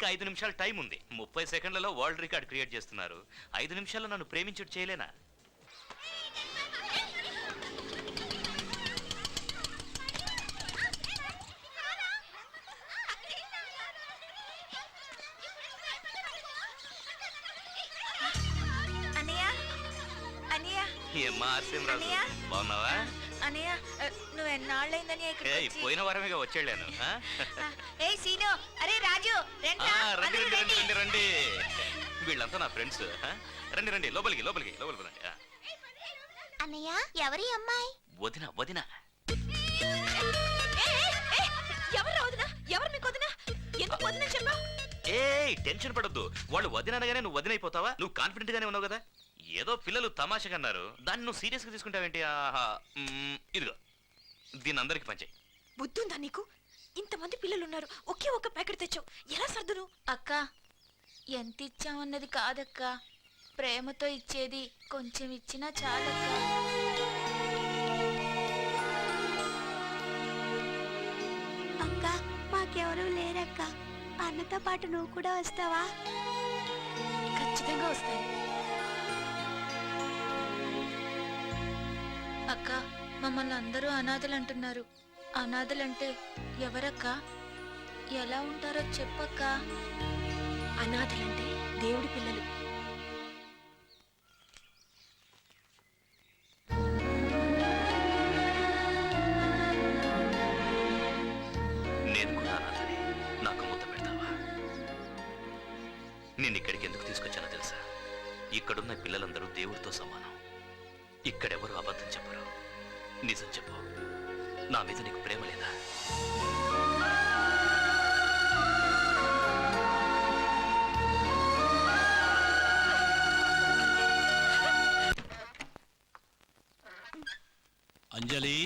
5 నిమిషాలు టైం ఉంది. 30 సెకండ్లలో వరల్డ్ రికార్డ్ క్రియేట్ చేస్తున్నారు. 5 నిమిషాల్లో నన్ను ప్రేమించుడు చేయలేనా? ఏమ్మా ఆర్సీఎం రాజు, బాగున్నావా? అన్నయ్య నువ్వు ఎన్నాళ్ళైందని పోయిన వారమేగా వచ్చాను. రండి రండి రండి, వీళ్ళంతా నా ఫ్రెండ్స్. రండి రండి, లోపలికి లోపలికి లోపలికి రండి. అన్నయ్య ఎవరి అమ్మాయి? వదిన వదిన. ఏ టెన్షన్ పడద్దు, వాళ్ళు వదిన అనగానే నువ్వు వదిన అయిపోతావా? నువ్వు కాన్ఫిడెంట్ గానే ఉన్నావు కదా. ఏదో పిల్లలు తమాషగా అన్నారు, దాన్ని నువ్వు సీరియస్ గా తీసుకుంటావేంటి? ఇదిగో దీని అందరికి పంచాయి. బుద్ధుందా నీకు? ఇంతమంది పిల్లలున్నారు, ఒకే ఒక ప్యాకెట్ తెచ్చావు, ఎలా సర్దును? అక్క ఎంత ఇచ్చామన్నది కాదక్క, ప్రేమతో ఇచ్చేది. కొంచెం ఇచ్చినా చాలక్క. అక్క మాకెవరూ లేరక్క, అన్నతో పాటు నువ్వు కూడా వస్తావా? ఖచ్చితంగా వస్తాను. అక్క మమ్మల్ని అందరూ అనాథలు అంటున్నారు. అనాథలంటే ఎవరక్క? ఎలా ఉంటారో చెప్పక్క. అనాథలంటే దేవుడి పిల్లలు. నేను కూడా అనాథనే, నాకు ముద్ద పెడతావా? నేను ఇక్కడికి ఎందుకు తీసుకొచ్చానో తెలుసా? ఇక్కడున్న పిల్లలందరూ దేవుడితో సమానం. ఇక్కడెవరు అబద్ధం చెప్పరు. నిజం చెప్పు, నా మీద నీకు ప్రేమ లేదా? అంజలి,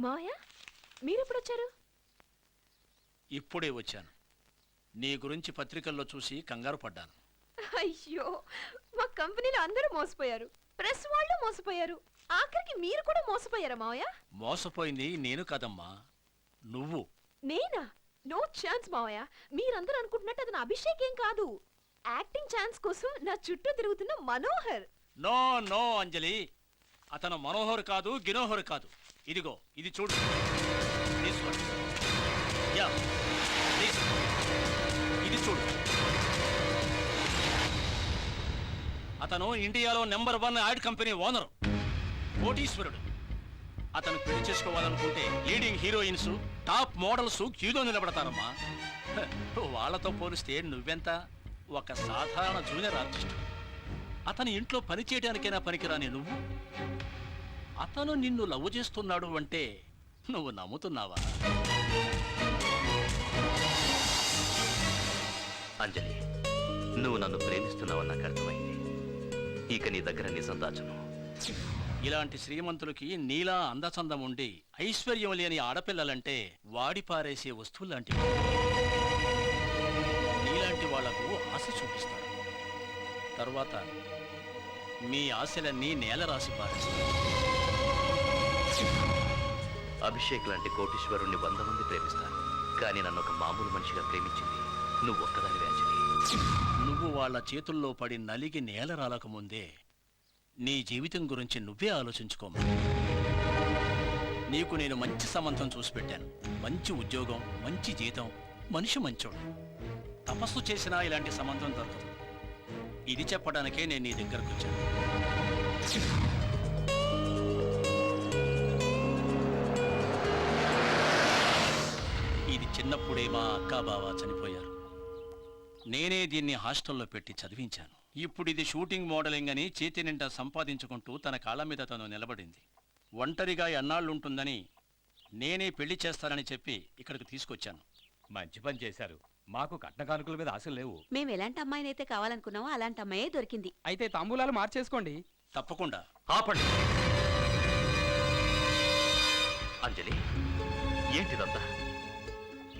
మావయ్య మీరెప్పుడు వచ్చారు? ఇప్పుడే వచ్చాను. నీ గురించి పత్రికల్లో చూసి కంగారు పడ్డాను. అయ్యో, మా కంపెనీలో అందరూ మోసపోయారు, ప్రెస్ వాళ్ళు మోసపోయారు, ఆఖరికి మీరు కూడా మోసపోయారా మావయ్య? మోసపోయింది నేను కాదమ్మా, నువ్వు. నేనా? నో ఛాన్స్ మావయ్య. మీరందరూ అనుకుంటున్నట్టు అతను అభిషేక్ ఏం కాదు. యాక్టింగ్ ఛాన్స్ కోసం నా చుట్టూ తిరుగుతున్న మనోహర్. నో నో అంజలి, అతను మనోహర్ కాదు, గినోహర్ కాదు. ఇదిగో ఇది చూడు. ఇది చూడు. అతను ఇండియాలో #1 యాడ్ కంపెనీ ఓనరు, కోటీశ్వరుడు. అతను పెళ్లి చేసుకోవాలనుకుంటే లీడింగ్ హీరోయిన్స్, టాప్ మోడల్స్ క్యూలో నిలబడతారమ్మా. వాళ్లతో పోలిస్తే నువ్వెంత? ఒక సాధారణ జూనియర్ ఆర్టిస్ట్. అతని ఇంట్లో పని చేయడానికైనా పనికిరాని నువ్వు, అతను నిన్ను లవ్ చేస్తున్నాడు అంటే నువ్వు నమ్ముతున్నావా? అంజలి, నువ్వు నన్ను ప్రేమిస్తున్నావని నాకు అర్థమైంది. ఇక నీ దగ్గర నిజం దాచను. ఇలాంటి శ్రీమంతులకి నీలా అందచందం ఉండి ఐశ్వర్యం లేని ఆడపిల్లలంటే వాడి పారేసే వస్తువులాంటివి. నీలాంటి వాళ్లకు ఆశ చూపిస్తారు, తరువాత మీ ఆశలన్నీ నేల రాసి పారేస్తారు. అభిషేక్ లాంటి కోటీశ్వరుణ్ణి 100 మంది ప్రేమిస్తారు, కానీ నన్ను ఒక మామూలు మనిషిగా ప్రేమించింది నువ్వు ఒక్కదానివే అంజలి. నువ్వు వాళ్ళ చేతుల్లో పడి నలిగి నేల రాలకముందే నీ జీవితం గురించి నువ్వే ఆలోచించుకోమా. నీకు నేను మంచి సంబంధం చూసి పెట్టాను. మంచి ఉద్యోగం, మంచి జీతం, మనిషి మంచోడు. తపస్సు చేసినా ఇలాంటి సంబంధం దొరకదు. ఇది చెప్పడానికే నేను నీ దగ్గరకు వచ్చాను. ఇది చిన్నప్పుడే మా అక్కా బావ చనిపోయారు. నేనే దీన్ని హాస్టల్లో పెట్టి చదివించాను. ఇప్పుడు ఇది షూటింగ్ మోడలింగ్ అని చేతి నిండా సంపాదించుకుంటూ తన కాళ్ళ మీద తను నిలబడింది. ఒంటరిగా ఎన్నాళ్ళుంటుందని నేనే పెళ్లి చేస్తానని చెప్పి ఇక్కడికి తీసుకొచ్చాను. మంచి పని చేశారు. మాకు కట్న కానుకల మీద ఆశలు లేవు. మేము ఎలాంటి అమ్మాయినైతే కావాలనుకున్నామో అలాంటి అమ్మాయే దొరికింది. అయితే తాంబూలాలు మార్చేసుకోండి. తప్పకుండా. ఆపండి. అంజలి, ఏంటిదంతా?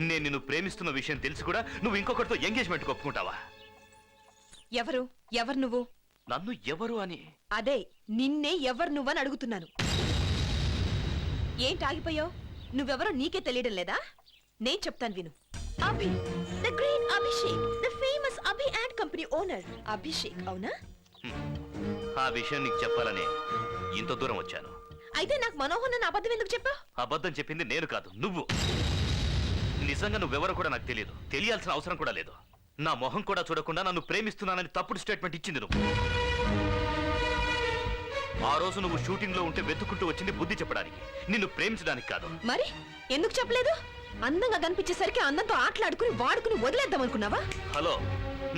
నేను నిన్ను ప్రేమిస్తున్న విషయం తెలిసి కూడా నువ్వు ఇంకొకరితో ఎంగేజ్మెంట్ ఒప్పుకుంటావా? ఎవరు నువ్వు? నన్ను ఎవరు అని? అదే, నిన్నే ఎవరు నువ్వని అడుగుతున్నాను. ఏంటి ఆగిపోయావు? నువ్వెవరో నీకే తెలియడం లేదా? నేను చెప్తాను విను. Abhi, the great Abhishek, the famous Abhi ad company owner Abhishek, అవునా? ఆ విషయం నీకు చెప్పాలని ఇంత దూరం వచ్చాను. అయితే నాకు మనోహర్ నన్ను అబద్ధం ఎందుకు చెప్పావు? అబద్ధం చెప్పింది నేను కాదు, నువ్వు. నిజంగా నువ్వెవరో కూడా నాకు తెలియదు, తెలియాల్సిన అవసరం కూడా లేదు. నా మొహం కూడా చూడకుండా నన్ను ప్రేమిస్తున్నానని తప్పుడు స్టేట్మెంట్ ఇచ్చింది నువ్వు. ఆ రోజు నువ్వు షూటింగ్ లో ఉంటే వెతుక్కుంటూ వచ్చింది బుద్ధి చెప్పడానికి, నిన్ను ప్రేమించడానికి కాదు. మరి ఎందుకు చెప్పలేదు? అందంగా కనిపించేసరికి అందంతో ఆటలాడుకుని వాడుకుని వదిలేద్దాం అనుకున్నావా? హలో,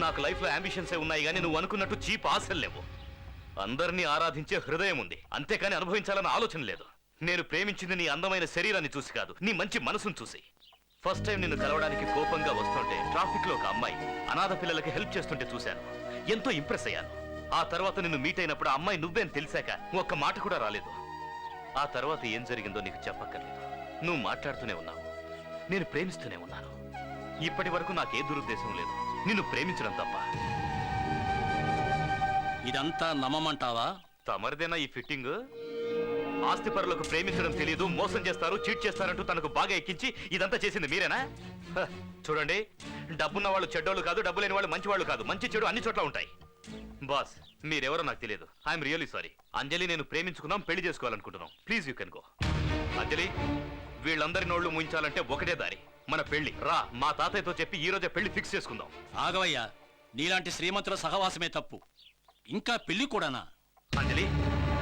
నాకు లైఫ్ లో అంబిషన్సే ఉన్నాయి కానీ నువ్వు అనుకున్నట్టు చీప్ ఆశలు లేవు. అందరినీ ఆరాధించే హృదయం ఉంది, అంతేకాని అనుభవించాలన్న ఆలోచన లేదు. నేను ప్రేమించింది నీ అందమైన శరీరాన్ని చూసి కాదు, నీ మంచి మనసును చూసి. ఫస్ట్ టైం నిన్ను కలవడానికి కోపంగా వస్తుంటే ట్రాఫిక్ లో ఒక అమ్మాయి అనాథ పిల్లలకి హెల్ప్ చేస్తుంటే చూశాను, ఎంతో ఇంప్రెస్ అయ్యాను. ఆ తర్వాత నిన్ను మీట్ అయినప్పుడు ఆ అమ్మాయి నువ్వే అని తెలిసాక ఒక్క మాట కూడా రాలేదు. ఆ తర్వాత ఏం జరిగిందో నీకు చెప్పక్కర్లేదు. నువ్వు మాట్లాడుతూనే ఉన్నావు, నేను ప్రేమిస్తూనే ఉన్నాను. ఇప్పటి వరకు నాకే దురుద్దేశం లేదు, నిన్ను ప్రేమించడం తప్ప. ఇదంతా నమ్మమంటావా? తమరిదేనా ఈ ఫిట్టింగ్? ఆస్తిపరులకు ప్రేమించడం తెలియదు, మోసం చేస్తారు, చీట్ చేస్తారంటూ తనకు బాగా ఎక్కించి ఇదంతా చేసింది మీరేనా? హ, చూడండి, డబ్బున్న వాళ్ళు చెడ్డోళ్ళు కాదు, డబ్బు లేని వాళ్ళు మంచి వాళ్ళు కాదు. మంచి చెడు అన్ని చోట్ల ఉంటాయి. బాస్, మీరెవరో నాకు తెలియదు. I'm really sorry. అంజలి నేను ప్రేమించుకున్నాం, పెళ్లి చేసుకోవాలనుకుంటున్నాం. Please you can go. Anjali, వీళ్ళందరి నోళ్లు ముయించాలంటే ఒకటే దారి, మన పెళ్లి. రా, మా తాతయ్యతో చెప్పి ఈ రోజే పెళ్లి ఫిక్స్ చేసుకుందాం. ఆగవయ్యా, నీలాంటి శ్రీమంతుల సహవాసమే తప్పు, ఇంకా పెళ్లి కూడానా? అంజలి,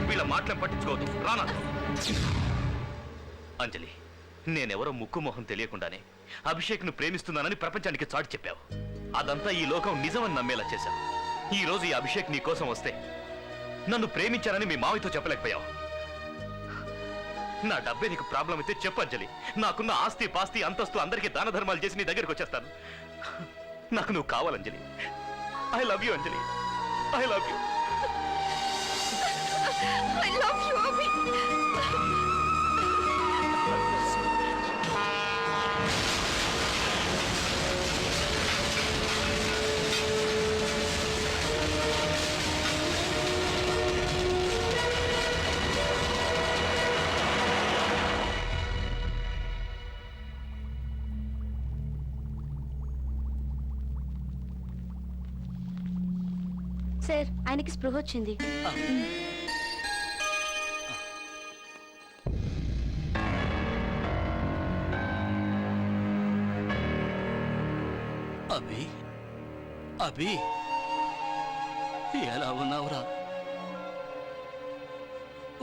వీళ్ళ మాటలను పట్టించుకోవద్దు, రానా. అంజలి, నేనెవరో ముక్కు మొహం తెలియకుండానే అభిషేక్ ను ప్రేమిస్తున్నానని ప్రపంచానికి చాటి చెప్పావు. అదంతా ఈ లోకం నిజమని నమ్మేలా చేశావు. ఈ రోజు ఈ అభిషేక్ నీ కోసం వస్తే నన్ను ప్రేమించానని మీ మావితో చెప్పలేకపోయావు. నా డబ్బే నీకు ప్రాబ్లం అయితే చెప్పు అంజలి. నాకున్న ఆస్తి పాస్తి అంతస్తు అందరికీ దాన ధర్మాలు చేసి నీ దగ్గరికి వచ్చేస్తాను. నాకు నువ్వు కావాలంజలి. I love you Anjali, I love you. I love you, Abhi. Sir, ఆయనకి స్పృహ వచ్చింది. అభి, అభి, ఎలా ఉన్నావురా?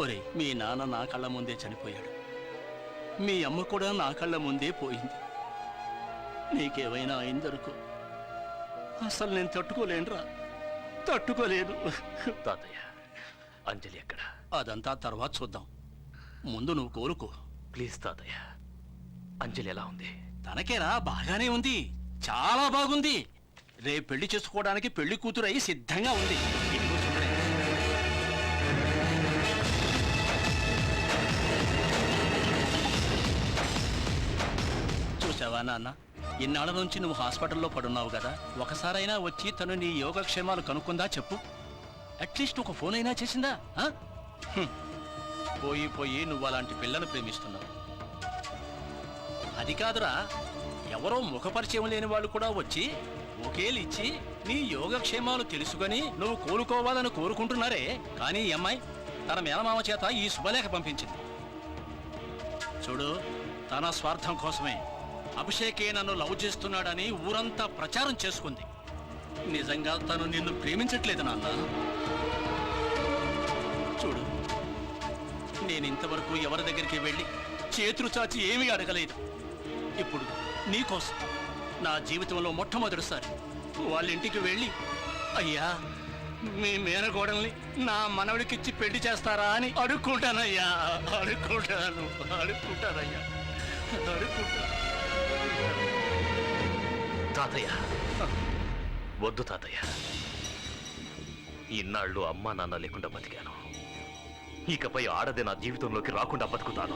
ఒరే, మీ నాన్న నా కళ్ళ ముందే చనిపోయాడు, మీ అమ్మ కూడా నా కళ్ళ ముందే పోయింది. నీకేమైనా అయిందరుకో, అసలు నేను తట్టుకోలేనురా, తట్టుకోలేను. తాతయ్య, అంజలి ఎక్కడ? అదంతా తర్వాత చూద్దాం, ముందు నువ్వు కోరుకో. ప్లీజ్ తాతయ్య, అంజలి ఎలా ఉంది? తనకేరా బాగానే ఉంది, చాలా బాగుంది. రేపు పెళ్లి చేసుకోవడానికి పెళ్లి కూతురు అయి సిద్ధంగా ఉంది. ఇదిగో చూడరే. చూసావా నాన్న, ఇన్నాళ్ళ నుంచి నువ్వు హాస్పిటల్లో పడున్నావు కదా, ఒకసారైనా వచ్చి తను నీ యోగక్షేమాలు కనుక్కుందా చెప్పు? అట్లీస్ట్ ఒక ఫోన్ అయినా చేసిందా? పోయి పోయి నువ్వు అలాంటి పిల్లను ప్రేమిస్తున్నావు. అది కాదురా, ఎవరో ముఖపరిచయం లేని వాళ్ళు కూడా వచ్చి ఒకేలిచ్చి నీ యోగక్షేమాలు తెలుసుకొని నువ్వు కోలుకోవాలని కోరుకుంటున్నారే. కానీ ఈ అమ్మాయి తన మేనమామ చేత ఈ శుభలేఖ పంపించింది. చూడు, తన స్వార్థం కోసమే అభిషేకే నన్ను లవ్ చేస్తున్నాడని ఊరంతా ప్రచారం చేసుకుంది. నిజంగా తను నిన్ను ప్రేమించట్లేదు నాన్న. చూడు, నేను ఇంతవరకు ఎవరి దగ్గరికి వెళ్ళి చేతులు చాచి ఏమీ అడగలేదు. ఇప్పుడు నీకోసం నా జీవితంలో మొట్టమొదటిసారి వాళ్ళ ఇంటికి వెళ్ళి, అయ్యా మీ మేనగోడల్ని నా మనవడికిచ్చి పెళ్లి చేస్తారా అని అడుక్కుంటానయ్యా, అడుక్కుంటానయ్యా. తాతయ్య, వద్దు తాతయ్య. ఇన్నాళ్ళు అమ్మా నాన్న లేకుండా బతికాను, ఇకపై ఆడదే నా జీవితంలోకి రాకుండా బతుకుతాను.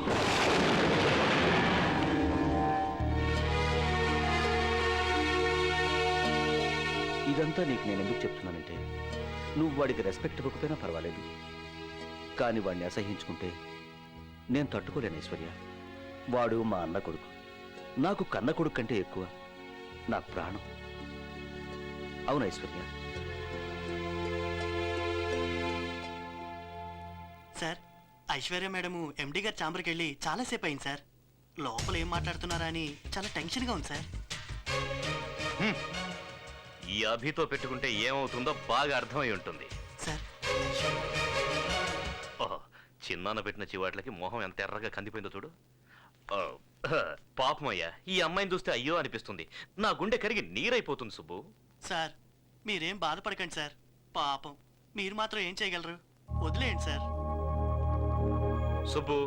ఇదంతా నీకు నేను ఎందుకు చెప్తున్నానంటే, నువ్వు వాడికి రెస్పెక్ట్ ఇవ్వకపోయినా పర్వాలేదు, కానీ వాడిని అసహించుకుంటే నేను తట్టుకోలేను ఐశ్వర్య. వాడు మా అన్న కొడుకు, నాకు కన్న కొడుకు కంటే ఎక్కువ. నా ప్రాణం. అవును ఐశ్వర్య, సార్ ఐశ్వర్య మేడము ఎండి గారి ఛాంబర్కి వెళ్ళి చాలాసేపు అయింది సార్. లోపల ఏం మాట్లాడుతున్నారా అని చాలా టెన్షన్గా ఉంది సార్. ఈ అభితో పెట్టుకుంటే ఏమవుతుందో బాగా అర్థమై ఉంటుంది. సార్ ఓహో, చిన్నాన్న పెట్టిన చివాట్లకి మొహం ఎంత ఎర్రగా కందిపోయిందో చూడు. ఓ, పాపమయ్యా, ఈ అమ్మాయిని చూస్తే అయ్యో అనిపిస్తుంది. నా గుండె కరిగి నీరైపోతుంది సుబ్బు. సార్ మీరేం బాధపడకండి సార్. పాపం మీరు మాత్రం ఏం చేయగలరు, వదిలేయండి సార్. సుబ్బు,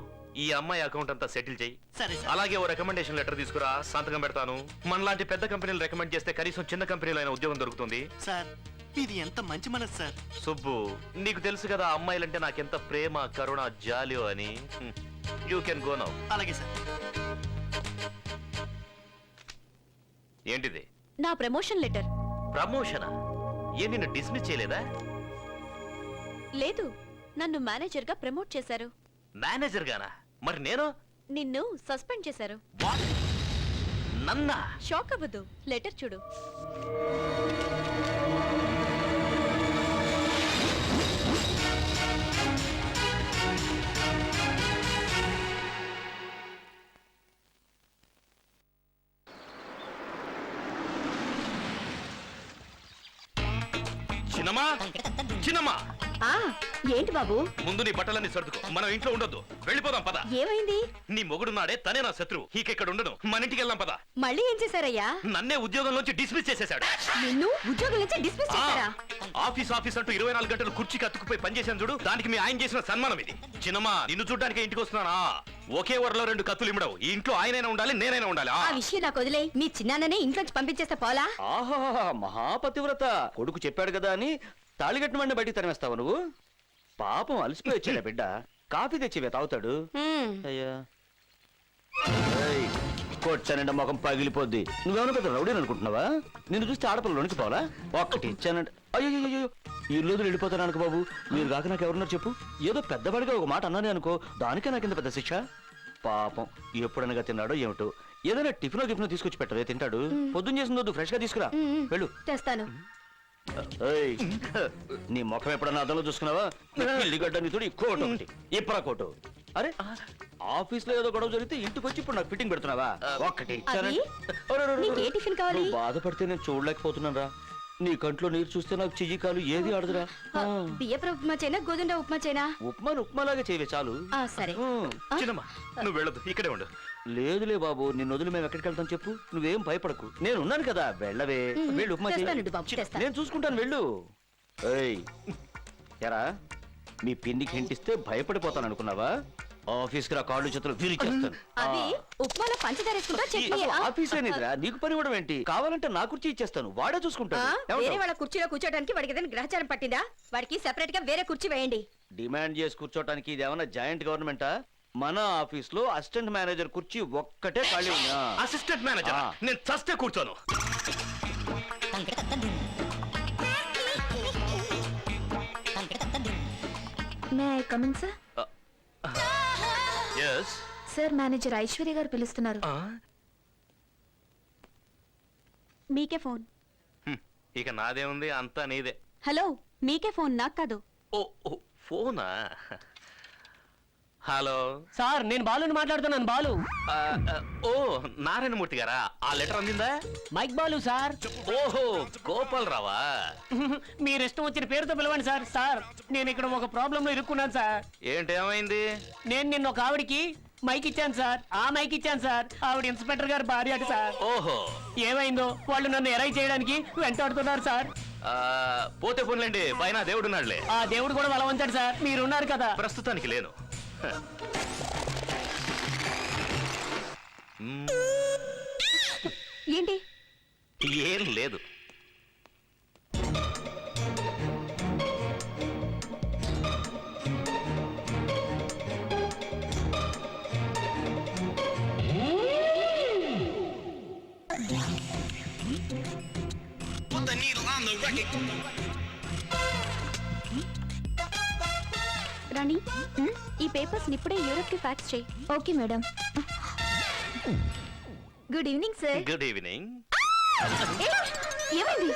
ఈ అమ్మాయి అకౌంట్ అంతా సెటిల్ చేయి. సరే సార్. అలాగే ఓ రికమెండేషన్ లెటర్ తీసుకురా, సంతకం పెడతాను. మనలాంటి పెద్ద కంపెనీలు రికమెండ్ చేస్తే కనీసం చిన్న కంపెనీలో అయినా ఉద్యోగం దొరుకుతుంది. సార్ ఇది ఎంత మంచి మనసు సార్. సుబ్బు, నీకు తెలుసు కదా అమ్మాయిలంటే నాకెంత ప్రేమ, కరుణ, జాలియో అని. You can go now. అలాగే సార్. ఏంటిది? నా ప్రమోషన్ లెటర్. ప్రమోషనా? ఏ నిన్ను డిస్మిస్ చేయలేదా? లేదు, నన్ను మేనేజర్ గా ప్రమోట్ చేశారు. మేనేజర్ గానా? మరి నేను? నిన్ను సస్పెండ్ చేశారు. What? నన్నా? షాక్ అవ్వదు, లెటర్ చూడు. చిన్నమ్మా, చిన్నమ్మా, ఆ ఏంటి బాబు? ముందు నీ బట్టలన్నీ సర్దుకో. మనం ఇంట్లో ఉండొద్దు, వెళ్ళిపోదాం పద. ఏమైంది? నీ మొగుడున్నాడే, తనే నా శత్రువు. ఇక్కడ ఉండను, మన ఇంటికి వెళ్దాం పద. మళ్ళీ ఏం చేశారయ్యా? నన్నే ఉద్యోగంలోంచి డిస్మిస్ చేసేశాడు. నిన్ను ఉద్యోగం నుంచి డిస్మిస్ చేశారా? ఆఫీస్ ఆఫీస్ అంటూ 24 గంటలు కుర్చీకి అతుక్కుపోయి పనిచేశాను చూడు, దానికి మీ ఆయన చేసిన సన్మానం ఇది. చిన్నమ్మా, నిన్ను చూడ్డానికి ఇంటికి వస్తున్నానా? ఒకే వరలో 2 కత్తులు ఇమ్మడవు. ఈ ఇంట్లో ఆయనైనా ఉండాలి, నేనైనా ఉండాలి. ఆ విషయం నాకు వదిలే. మీ చిన్నాన్ననే ఇంట్లోంచి పంపించేస్తే పోలా? ఆహా, మహాపతివ్రత. కొడుకు చెప్పాడు కదా అని తాళిగట్టిన వాడిని బయటికి తరిమేస్తావా నువ్వు? పాపం అలసిపోయి వచ్చాడా బిడ్డ, కాఫీ తెచ్చివే తాగుతాడు. అయ్యా కొట్టానంటే ముఖం పగిలిపోద్ది. నువ్వేమైనా పెద్ద రౌడీని అనుకుంటున్నావా? నిన్ను చూస్తే ఆడపిల్ల వణికిపోవాలా? ఒక్కటి ఇచ్చానంటే అయ్యో ఈ రోజులు వెళ్ళిపోతాను అనుకో బాబు. మీరు కాక నాకు ఎవరున్నారు చెప్పు? ఏదో పెద్దవాడిగా ఒక మాట అన్నానే అనుకో, దానికే నాకు ఇంత పెద్ద శిక్ష. పాపం ఎప్పుడనగా తిన్నాడో ఏమిటో. ఏదైనా టిఫినో తీసుకొచ్చి పెట్టవే, తింటాడు. పొద్దున్న చేసిన వద్దు, ఫ్రెష్ గా తీసుకురా. వెళ్ళు. తెస్తాను. ఏయ్, నీ ముఖం ఎప్పుడన్నా అద్దంలో చూసుకున్నావా? ఇల్లిగడ్డ నీతుడు కోటు ఒకటి, ఇప్పరా కోటు. అరే ఆఫీస్ లో ఏదో గొడవ జరిగితే ఇంటికి వచ్చి ఇప్పుడు నాకు ఫిట్టింగ్ పెడుతున్నావా? ఒక్కటి ఇచ్చానంటే నీకు ఏ టిఫిన్ కావాలి? నువ్వు బాధపడితే నేను చూడలేకపోతున్నాను రా. నీ కంట్లో నీరు చూస్తే నాకు చెయ్యి కాలు ఏది ఆడదురా. బియ్యపు ఉప్మా చేయనా, గోధుమ ఉప్మా చేయనా? ఉప్మాను ఉప్మాలాగా చేయవే చాలు. సరే. చిన్నమ్మా, నువ్వు వెళ్ళదు, ఇక్కడే ఉండు. లేదులే బాబు, నిన్ను వదిలి మేము ఎక్కడికి వెళ్తాం చెప్పు? నువ్వేం భయపడకు, నేను ఉన్నాను కదా. వెళ్ళవే, వెళ్ళు ఉప్మా తెస్తానండి బాబు, చెయ్యి. తెస్తాను. నేను చూసుకుంటాను, వెళ్ళు. ఏయ్ ఎరా, మీ పిన్నికి హింటిస్తే భయపడిపోతాను అనుకున్నావా? ఆఫీస్కి రా, కాళ్ళు చేతులు విరిచేస్తాను. అది ఉప్మాలో పంచదార వేసుకుంటా చట్నీ. ఆఫీసే నిద్రా, నీకు పని ఇవ్వడం ఏంటి? కావాలంటే నా కుర్చీ ఇచ్చేస్తాను, వాడే చూసుకుంటాడు. వేరే ఏమంటావ్? వాళ్ళ కుర్చీలో కూర్చోడానికి వాడికి ఏదైనా గ్రహచారం పట్టిందా? వాడికి సెపరేట్ గా వేరే కుర్చీ వేయండి. డిమాండ్ చేసి కూర్చోటానికి ఇది ఏమన్నా జాయింట్ గవర్నమెంటా? మన ఆఫీస్ లో అసిస్టెంట్ మేనేజర్ కుర్చీ ఒక్కటే ఖాళీ ఉందా? అసిస్టెంట్ మేనేజర్ నేను చస్తే కూర్చోను. May I coming sir? Yes. Sir, manager Aishwarya garu పిలుస్తున్నారు. మీకే ఫోన్. ఇక నాదేముంది, అంతా నీదే. హలో, మీకే ఫోన్, నాకు కాదు. ఓ ఫోనా? హలో సార్, నేను బాలుని మాట్లాడుతున్నాను. బాలు. ఓ నారాయణమూర్తి గారా? ఆ లెటర్ అందిందా? Mike Balu sir. ఓహో, గోపాల్ రావా? మీరు ఇష్టం వచ్చిన పేరుతో పిలవండి సార్. సార్, నేను ఇక్కడ ఒక ప్రాబ్లం లో ఇరుక్కున్నాను సార్. ఏంటేమైంది? నేను నిన్న ఒక ఆవిడికి మైక్ ఇచ్చాను సార్. ఆ మైక్ ఇచ్చాను సార్. ఆవిడ ఇన్స్పెక్టర్ గారు భార్య అట సార్. ఓహో, ఏమైందో వాళ్ళు నన్ను ఎరై చేయడానికి వెంటాడుతున్నారు సార్. పోతే పోన్లేండి, పైన దేవుడున్నాడులే. ఆ దేవుడు కూడా బలవంతాడు సార్. మీరున్నారు కదా. ప్రస్తుతానికి లేను. ఏంటి? ఏం లేదు. రాణి, ఈ పేపర్స్ ఇప్పుడే యూరోప్ కి ఫ్యాక్స్ చేయి. Okay madam. Good evening sir. Good evening. ఏమైంది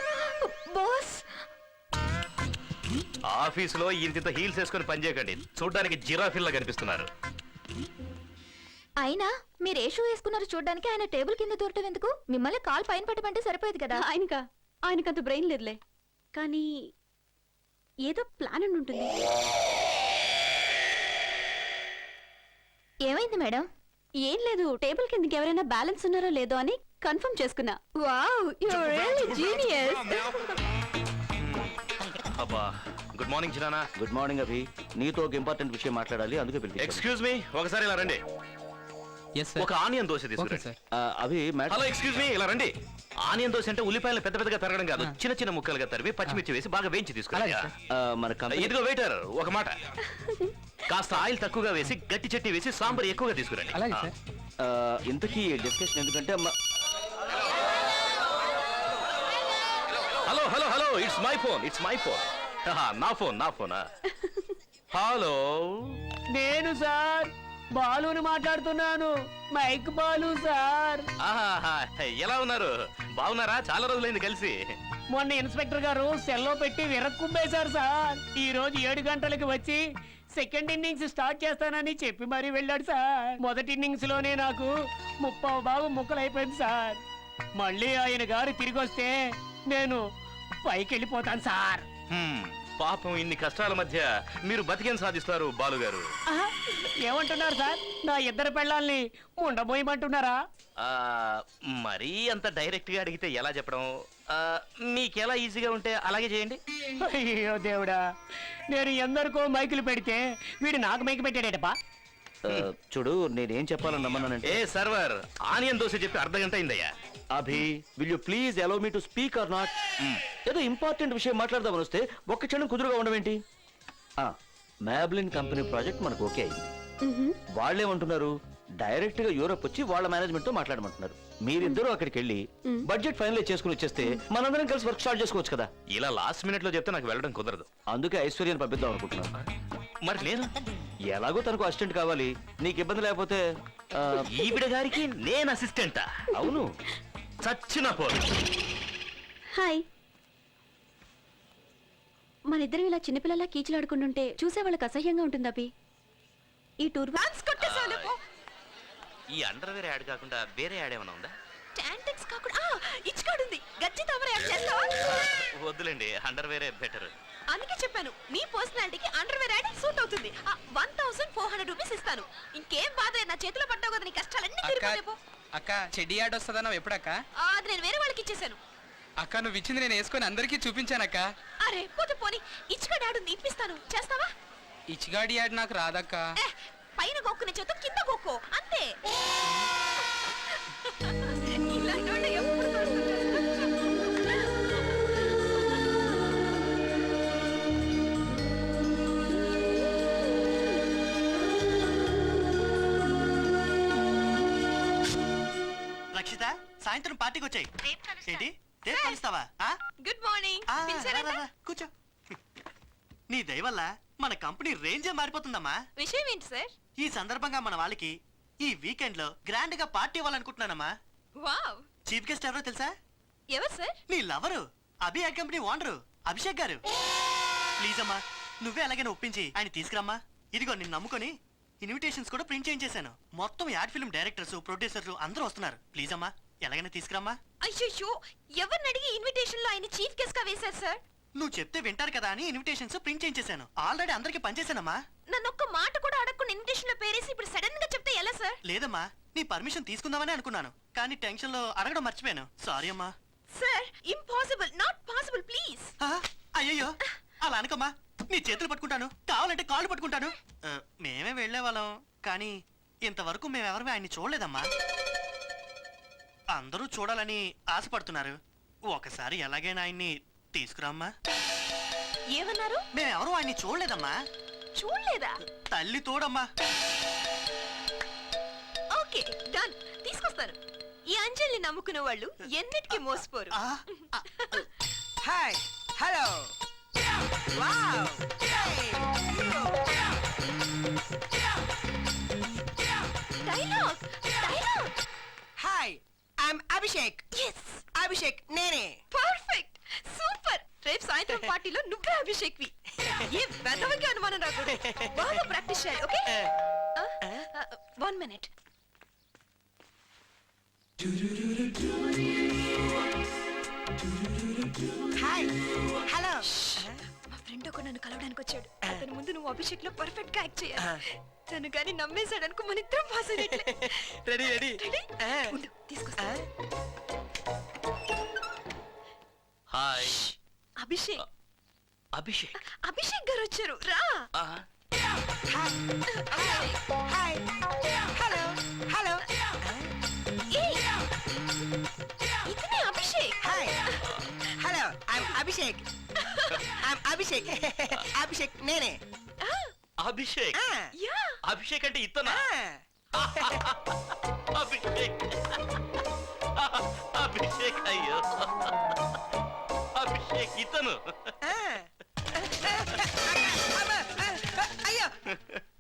బాస్? ఆఫీసులో ఇంత హీల్స్ వేసుకొని పనిచేయకండి, చూడడానికి జిరాఫిల్లా కనిపిస్తున్నారు. అయినా మీరు ఏ షూ వేసుకున్నారు చూడడానికి? ఆయన టేబుల్ కింద దూరటం ఎందుకు? మిమ్మల్ని కాల్ పైన పెట్టమంటే సరిపోయేది కదా. ఆయనకంత బ్రెయిన్ లేదులే, కానీ ఏదో ప్లాన్ అని ఉంటుంది. ఏమైంది మేడం? ఏం లేదు, టేబుల్ కిందకి ఎవరైనా బ్యాలెన్స్ ఉన్నారో లేదో అని కన్ఫర్మ్ చేసుకున్నా. Wow, you are really genius. అబ్బా, గుడ్ మార్నింగ్ చిరానా. Good morning Abhi. నీతో ఒక ఇంపార్టెంట్ విషయం మాట్లాడాలి, అందుకే పిలిచి. ఎక్స్క్యూజ్ మీ, ఒకసారి ఇలా రండి. ఒక ఆనియన్ దోశ తీసుకురండి. అభి మేడం. హలో, ఎక్స్క్యూజ్ మీ, ఇలా రండి. ఆనియన్ దోశ అంటే ఉల్లిపాయలు పెద్ద పెద్దగా తరగడం కాదు, చిన్న చిన్న ముక్కలుగా తరివి పచ్చిమిర్చి వేసి బాగా వేయించి తీసుకురండి. మన కంపెనీ. ఇదిగో వెయిటర్, ఒక మాట. కాస్త ఆయిల్ తక్కువగా వేసి గట్టి చట్నీ వేసి సాంబార్ ఎక్కువగా తీసుకురండి. ఇంతకీ డిస్కషన్ ఎందుకంటే hello hello hello, it's my phone, it's my phone. నా ఫోనా? హలో, నేను సార్ బాలుని మాట్లాడుతున్నాను. Mike Balu sir. ఆహా, ఎలా ఉన్నారు? బాగున్నారా? చాలా రోజులైంది కలిసి. మొన్న ఇన్స్పెక్టర్ గారు సెల్లో పెట్టి విరక్కుంపేశారు సార్. ఈ రోజు 7 గంటలకి వచ్చి సెకండ్ ఇన్నింగ్స్ స్టార్ట్ చేస్తానని చెప్పి మరీ వెళ్ళాడు సార్. మొదటి ఇన్నింగ్స్ లోనే నాకు 30 భాగం ముక్కలైపోయింది సార్. మళ్ళీ ఆయన గారు తిరిగి వస్తే నేను పైకి వెళ్ళిపోతాను సార్. పాపం, ఇన్ని కష్టాల మధ్య మీరు బతికేం సాధిస్తారు బాలుగారు? ఆహా, ఏమంటున్నారు సార్? నా ఇద్దరు పెళ్ళాల్ని ఉండబోయమంటున్నారా? మరీ అంత డైరెక్ట్ గా అడిగితే ఎలా చెప్పడం? మీకెలా ఈజీగా ఉంటే అలాగే చేయండి. అయ్యో దేవుడా, నేను ఎందరికో మైకులు పెడితే వీడు నాకు మైకు పెట్టాడేటప్పా. చూడు, నేనేం చెప్పాలని రమ్మన్నానంటే. ఏ సర్వర్, ఆనియన్ దోశ చెప్పి అర్ధగంట అయిందయ్యా. Abhi, will you please allow me to speak or not? ఏదో ఇంపార్టెంట్ విషయం మాట్లాడదామని వస్తే ఒక్క క్షణం కుదురుగా ఉండవేంటి? మ్యాబ్లిన్ కంపెనీ ప్రాజెక్ట్ మనకు ఓకే అయింది. వాళ్ళేమంటున్నారు, డైరెక్ట్ గా యూరోప్ వచ్చి వాళ్ళ మేనేజ్మెంట్ తో మాట్లాడమంటున్నారు. మీరిద్దరూ అక్కడికి వెళ్ళి బడ్జెట్ ఫైనలైజ్ చేసుకుని వచ్చేస్తే మనందరం కలిసి వర్క్ స్టార్ట్ చేసుకోవచ్చు కదా. ఇలా లాస్ట్ మినిట్ లో చెప్తే నాకు వెళ్ళడం కుదరదు. అందుకే ఐశ్వర్యాన్ని పంపిద్దాం అనుకుంటున్నాను. మరి నేను ఎలాగో తనకు అసిస్టెంట్ కావాలి, నీకు ఇబ్బంది లేకపోతే. ఈవిడ గారికి నేను అసిస్టెంటా? అవును. చచ్చిన పోరు. హాయ్. మనిద్దరం ఇలా చిన్నపిల్లలా కీచులాడుకుంటుంటే చూసే వాళ్ళకి అసహ్యంగా ఉంటుంది అభి. ఈ టూర్ ఈ అండర్వేర్ యాడ్ కాకుండా వేరే యాడ్ ఏమైనా ఉందా? టాంటిక్స్ కాకుండా ఇచ్చుకోడుంది. గచ్చి తమరే యాడ్ చేస్తావా? వద్దులేండి, అండర్వేరే బెటర్. అందుకే చెప్పాను, మీ పర్సనాలిటీకి అండర్వేర్ యాడ్ సూట్ అవుతుంది. 1400 రూపీస్ ఇస్తాను. ఇంకేం బాధ లేదు, నా చేతిలో పడ్డావు కదా, నీ కష్టాలన్నీ తీరిపోతాయి. అక్క, చెడ్డి యాడ్ వస్తుందన్నావు ఎప్పుడక్క? అది నేను వేరే వాళ్ళకి ఇచ్చేసాను. అక్క, నువ్వు ఇచ్చింది నేను వేసుకొని అందరికీ చూపించానక్క. అరే పోతే పోని, ఇచ్చుకోడు యాడ్ ఉంది, ఇప్పిస్తాను. చేస్తావా? ఇచ్చిగాడి యాడ్ నాకు రాదక్క. పైన గొక్కునే చేత కింద గొక్కో, అంతే. ఇలాంటి వాళ్ళు ఎప్పుడు రక్షిత, సాయంత్రం పార్టీకి వచ్చాయి. ఏంటి, రేపు కలుస్తావా? Good morning. కూర్చో. నీ దయ వల్ల మన కంపెనీ రేంజే మారిపోతుందమ్మా. విషయం ఏంటి సార్? ఈ సందర్భంగా మన వాళ్ళకి ఈ వీకెండ్ లో గ్రాండ్ గా పార్టీ ఇవ్వాలనుకుంటున్నానమ్మా. వావ్. చీఫ్ గెస్ట్ ఎవరో తెలుసా? ఎవరు సార్? నీ లవరు, అభి యాడ్ కంపెనీ ఓనరు అభిషేక్ గారు. ప్లీజ్ అమ్మా, నువ్వే అలాగైనా ఒప్పించి ఆయన తీసుకురమ్మా. ఇదిగో నిన్ను నమ్ముకొని ఇన్విటేషన్స్ కూడా ప్రింట్ చేయించేశాను. మొత్తం యాడ్ ఫిల్మ్ డైరెక్టర్స్, ప్రొడ్యూసర్స్ అందరూ వస్తున్నారు. ప్లీజ్ అమ్మా, ఎలాగైనా తీసుకురమ్మా. అయ్యో, ఎవరిని అడిగి ఇన్విటేషన్ లో ఆయన చీఫ్ గెస్ట్ గా వేశారు సార్? నువ్వు చెప్తే వింటారు కదా అని ఇన్విటేషన్స్ ప్రింట్ చేయించేశాను. ఆల్రెడీ అందరికి పనిచేశానమ్మా. నన్ను ఒక్క మాట కూడా అడగకుండా ఇన్విటేషన్ లో పేరేసి ఇప్పుడు సడన్ గా చెప్తే ఎలా సార్? లేదమ్మా, నీ పర్మిషన్ తీసుకుందామని అనుకున్నాను, కానీ టెన్షన్ లో అడగడం మర్చిపోయాను. సారీ అమ్మా. Sir, impossible, not possible, please. అయ్యయ్యో, అలా అనుకోమ్మా. నీ చేతులు పట్టుకుంటాను, కావాలంటే కాళ్ళు పట్టుకుంటాను. మేమే వెళ్లే వాళ్ళం, కానీ ఇంతవరకు మేమెవరమే ఆయన్ని చూడలేదమ్మా. అందరూ చూడాలని ఆశపడుతున్నారు. ఒకసారి ఎలాగైనా ఆయన్ని తీసుకురామ్మా. ఏమన్నారు? మేమెవరూ ఆయన్ని చూడలేదమ్మా. చూడలేదా? తల్లి తోడమ్మా. ఓకే, డన్, తీసుకొస్తాను. ఈ అంజలిని నమ్ముకున్న వాళ్ళు ఎన్నిటికీ మోసపోరు. Hi, hello, wow, dialogue. Hi, I'm Abhishek. Yes. Abhishek నేనే పర్ఫెక్ట్ సూపర్ రేపు సాయంత్రం పార్టీలో నువ్వే అభిషేక్వి ఏ వెదవకి అనుమానం రాకూడదు బాగా ప్రాక్టీస్ చేయాలి ఓకే 1 మినిట్ హాయ్ హలో మా ఫ్రెండ్ ఒక నన్ను కలవడానికి వచ్చాడు అతని ముందు నువ్వు అభిషేక్ లో పర్ఫెక్ట్ గా యాక్ట్ చేయాలి తను కానీ నమ్మేశాడు అనుకో మన ఇద్దరం పాస్ అయినట్లే రెడీ రెడీ రెడీ ఉండు తీసుకొస్తా హాయ్ అభిషేక్ అభిషేక్ అభిషేక్ గారు వచ్చారు రా హాయ్ హలో హలో ఏయ్, ఇతనే Abhishek hi hello I'm Abhishek I'm Abhishek Abhishek నేనే అభిషేక్ యా అభిషేక్ అంటే ఇతనా అభిషేక్ అభిషేక్ అయ్యో అభిషేక్ ఇతను అయ్యో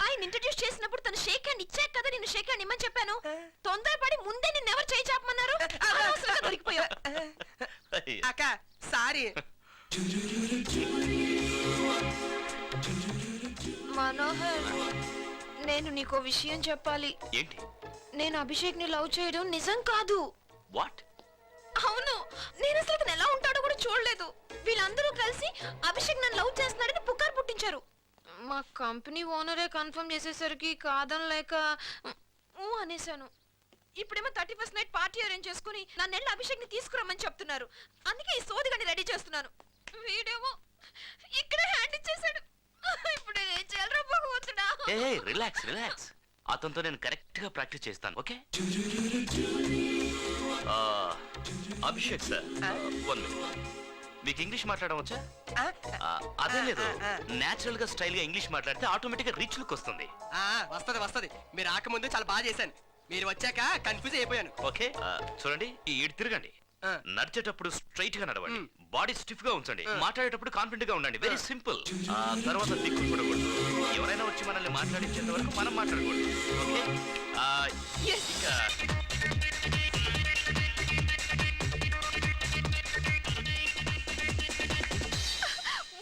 ఆయన ఇంట్రడ్యూస్ చేసినప్పుడు తను షేక్ హ్యాండ్ ఇచ్చాక కదా నేను షేక్ హ్యాండ్ ఇమ్మని చెప్పాను తొందరపడి ముందే నిన్ను ఎవరు చేయి చాపమన్నారు అనవసరంగా దొరికిపోయావు అయ్యో. అక్క సారీ మనోహర్ నేను నీకో విషయం చెప్పాలి ఏంటి నేను అభిషేక్ ని లవ్ చేయడం నిజం కాదు వాట్ అవును నేను అసలు ఇతను ఎలా ఉంటాడో కూడా చూడలేదు వీళ్ళందరూ కలిసి అభిషేక్ నన్ను లవ్ చేస్తున్నాడని పుకారు పుట్టించారు మా కంపెనీ ఓనరే కన్ఫర్మ్ చేసేసరికి కాదనలేక అనేసాను ఇప్పుడేమో 31st నైట్ పార్టీ అరేంజ్ చేసుకుని నన్ను వెళ్ళి అభిషేక్ ని తీసుకురమ్మని చెప్తున్నారు అందుకే ఈ సోదిగాని రెడీ చేస్తున్నాను వీడేమో ఇక్కడే హ్యాండ్ ఇచ్చేసాడు ఇప్పుడు ఏం చేయాలరా భగవంతుడా ఏ రిలాక్స్ రిలాక్స్ అతనితో నేను కరెక్ట్ గా ప్రాక్టీస్ చేస్తాను ఓకే అభిషేక్ సార్ 1 మినిట్ మీకు ఇంగ్లీష్ మాట్లాడడం వచ్చా అదే లేదు నేచురల్ గా స్టైల్ గా ఇంగ్లీష్ మాట్లాడితే ఆటోమేటిక్ గా రీచ్ లుక్ వస్తుంది వస్తది వస్తది మీరు రాకముందు చాలా బాగా చేశాను మీరు వచ్చాక కన్ఫ్యూజ్ అయిపోయాను ఓకే చూడండి ఈ ఈడు తిరగండి నడిచేటప్పుడు స్ట్రైట్ గా నడవండి బాడీ స్టిఫ్ గా ఉంచండి మాట్లాడేటప్పుడు కాన్ఫిడెంట్ గా ఉండండి వెరీ సింపుల్ తర్వాత దిక్కు చూడకూడదు ఎవరైనా వచ్చి మనల్ని మాట్లాడించేంత వరకు మనం మాట్లాడకూడదు ఓకే ఇంకా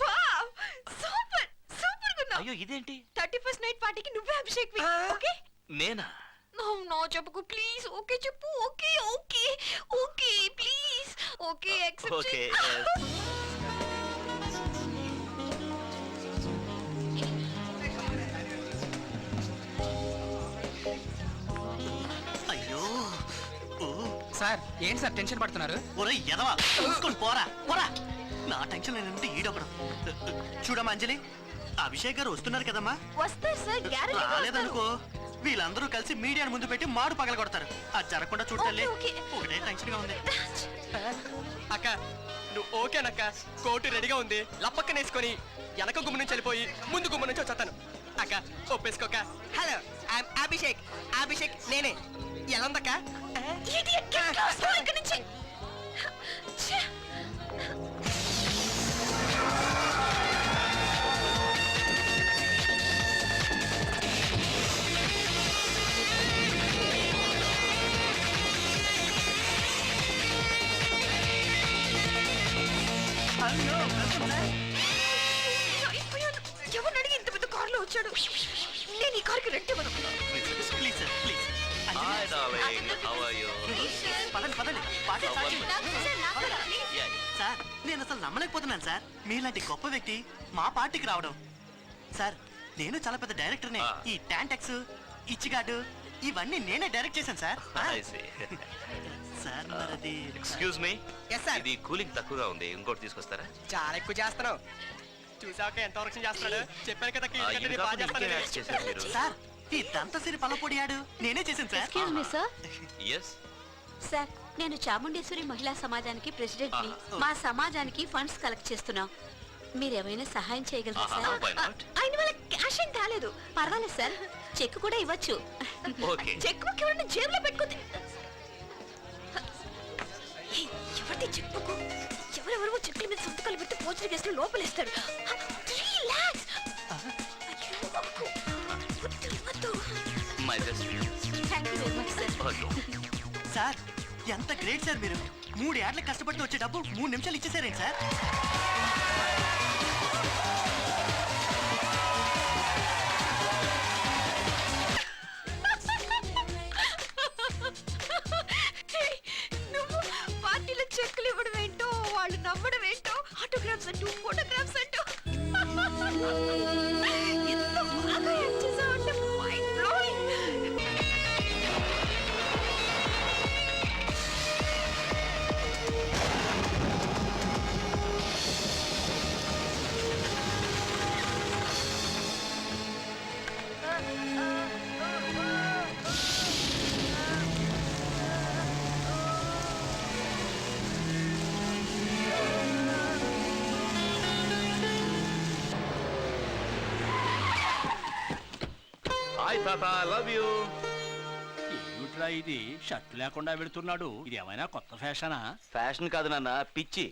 వావ్ సూపర్ సూపర్ గున్నావ్ అయ్యో ఇదేంటి 31st నైట్ పార్టీకి నువ్వే అభిషేక్ ఓకే నేనా నో చెప్పుకో ప్లీజ్ ఓకే చెప్పు okay okay okay please okay accept okay అయ్యో ఓ సార్ ఏంటి సార్ టెన్షన్ పడుతున్నారు ఒరే ఎదవా చూసుకొని పోరా పోరా నా టెన్షన్ ఏంటంటే ఈడొకడు చూడమ్మా అంజలి అభిషేక్ గారు వస్తున్నారు కదమ్మా వస్తారు సార్ గ్యారెంటీ రాలేదనుకో వీళ్ళందరూ కలిసి మీడియాను ముందు పెట్టి మాడు పగల కొడతారు అది జరగకుండా చూడాలి ఓకే, ఓకే. ఒకటే టెన్షన్ గా ఉంది అక్క నువ్వు ఓకేనక్క కోటు రెడీగా ఉంది లప్పక్కనేసుకొని వెనక గుమ్మ నుంచి వెళ్ళిపోయి ముందు గుమ్మ నుంచి వచ్చేస్తాను అక్క ఒప్పేసుకోక హలో ఐఎమ్ అభిషేక్ అభిషేక్ నేనే ఎలా ఉందక్క ఇడియట్ గెట్ లాస్ట్ ఇక్కడి నుంచి ఛే! హలో వెల్కమ్ సార్ అయిపోయాను. ఎవరిని అడిగి ఇంత పెద్ద కారులో వచ్చాడు నేను ఈ కారుకి రెంట్ ఇవ్వను please sir please hi darling how are you పదండి పదండి పార్టీ స్టార్ట్ చేయండి. సార్, నాకు కూడా. సార్ నేను అసలు నమ్మలేకపోతున్నాను సార్ మీలాంటి గొప్ప వ్యక్తి మా పార్టీకి రావడం సార్ నేను చాలా పెద్ద డైరెక్టర్నే ఈ టాంటెక్స్ ఇచ్చిగాడు ఇవన్నీ నేనే డైరెక్ట్ చేశాను సార్ ఐ సీ సార్ మరది ఎక్స్క్యూజ్ మీ ఎస్ సార్ ఇది కూలింగ్ తక్కువగా ఉంది ఇంకోటి తీసుకొస్తారా చాలా ఎక్కువ చేస్తున్నావు చూసాక ఎంత వరకు చేస్తున్నాడు చెప్పాను కదా ఇది కీళ్ళకంటే బాగా కాకుండా ఇంకేం యాడ్ చేశారు చేస్తాను మీరు సార్ ఈ దంతసిరి పలపొడియాడు నేనే చేశాను sir excuse me sir yes sir నేను చాముండేశ్వరి మహిళా సమాజానికి ప్రెసిడెంట్ ని మా సమాజానికి ఫండ్స్ కలెక్ట్ చేస్తున్నాం మీరు ఏమైనా సహాయం చేయగలరా సార్ వై నాట్ ఆయన వాళ్ళ క్యాష్ ఏం కాలేదు పర్వాలేదు సార్ చెక్ కూడా ఇవ్వచ్చు ఓకే చెక్ బుక్ ఎవరైనా జేబులో పెట్టుకుంది ఎవరిది చెక్ బుక్ ఎవరెవరో చెట్ల మీద సంతకాలు పెట్టి పోచిన కేసులు లోపలేస్తారు 3 lakhs my best thank you very much sir okay sir ఎంత గ్రేట్ సార్ మీరు 3 ఏళ్ళకి కష్టపడితే వచ్చే డబ్బు 3 నిమిషాలు ఇచ్చేసారేంటి సార్? Hey, నువ్వు పార్టీలో చెక్కులు ఇవ్వడం ఏంటో వాళ్ళు నవ్వడం ఏంటో ఆటోగ్రాఫ్స్ అంటూ ఫోటోగ్రాఫ్స్ అంటూ ఎంత బాగా యాక్ట్ చేసావంటే మైండ్ బ్లోయింగ్. హాయ్ తాత, లవ్ యూ. ఏమిట్రా ఇది షర్ట్ లేకుండా వెళుతున్నాడు? ఇది ఏమైనా కొత్త ఫ్యాషనా? ఫ్యాషన్ కాదు నాన్న, పిచ్చి.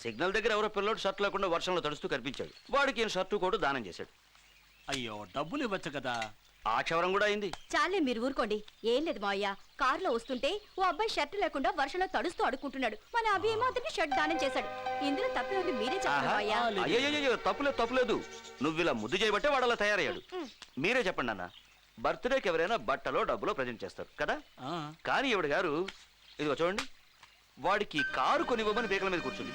సిగ్నల్ దగ్గర ఎవరో పిల్లోడు షర్ట్ లేకుండా వర్షంలో తడుస్తూ కనిపించాడు. వాడికి ఈయన షర్టు కూడా దానం చేశాడు. అయ్యో, డబ్బులు ఇవ్వచ్చు కదా. ఆ క్షవరం కూడా అయింది. చాలే మీరు ఊరుకోండి. ఏం లేదు మావయ్య, కారులో వస్తుంటే ఓ అబ్బాయి షర్ట్ లేకుండా వర్షంలో తడుస్తూ అడుక్కుంటున్నాడు. మన అభి ఏమో అతనికి షర్ట్ దానం చేశాడు. ఇందులో తప్పేది మీరే చెప్పండి మావయ్య. అయ్యో, తప్పులేదు. నువ్వు ఇలా ముద్దు చేయబట్టే వాడు అలా తయారయ్యాడు. మీరే చెప్పండి అన్న, బర్త్డేకి ఎవరైనా బట్టలో డబ్బులో ప్రజెంట్ చేస్తారు కదా. ఆ, కానీ ఈవిడ గారు ఇదిగో చూడండి, వాడికి కారు కొనివ్వమని పీకల మీద కూర్చుంది.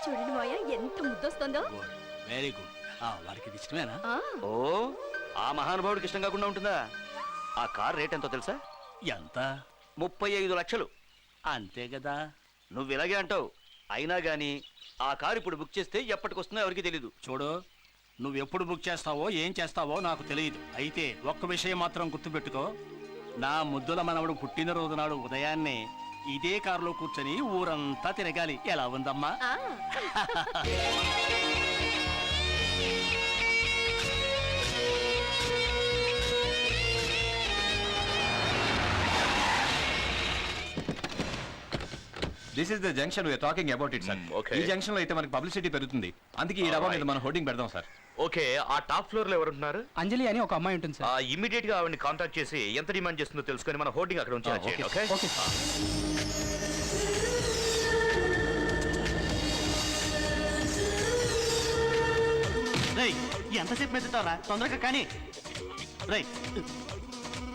చూడండి మావయ్య, ఎంత ముద్దొస్తుందో. Good, very good. వారికి ఇది ఇష్టమేనా? ఆ, ఓ, ఆ మహానుభావుడికి ఇష్టం కాకుండా ఉంటుందా? ఆ కార్ రేట్ ఎంతో తెలుసా? ఎంత? 35 లక్షలు. అంతే కదా. నువ్వు ఇలాగే అంటావు, అయినా గానీ ఆ కారు ఇప్పుడు బుక్ చేస్తే ఎప్పటికొస్తుందో ఎవరికి తెలీదు. చూడు, నువ్వు ఎప్పుడు బుక్ చేస్తావో ఏం చేస్తావో నాకు తెలియదు. అయితే ఒక్క విషయం మాత్రం గుర్తుపెట్టుకో, నా ముద్దుల మనవడు పుట్టినరోజు నాడు ఉదయాన్నే ఇదే కారులో కూర్చొని ఊరంతా తిరగాలి. ఎలా ఉందమ్మా? ఆ. This is the junction we are talking about it sir. okay. ఈ జంక్షన్ లో అయితే మనకి పబ్లిసిటీ పెరుగుతుంది. అందుకే ఈ డబ్బా మీద మనం హోర్డింగ్ పెడదాం సార్. ఓకే, ఆ టాప్ ఫ్లోర్ లో ఎవరుంటున్నారు? అంజలి అని ఒక అమ్మాయి ఉంటుంది సార్. ఇమీడియట్ గా ఆవిడని కాంటాక్ట్ చేసి ఎంత డిమాండ్ చేస్తుందో తెలుసుకొని మన హోర్డింగ్ అక్కడ ఉంచేలా చేయండి. ఓకే. Okay sir. రేయ్, ఎంతసేపు మెత్తుతావరా? తొందరగా కానీ. రేయ్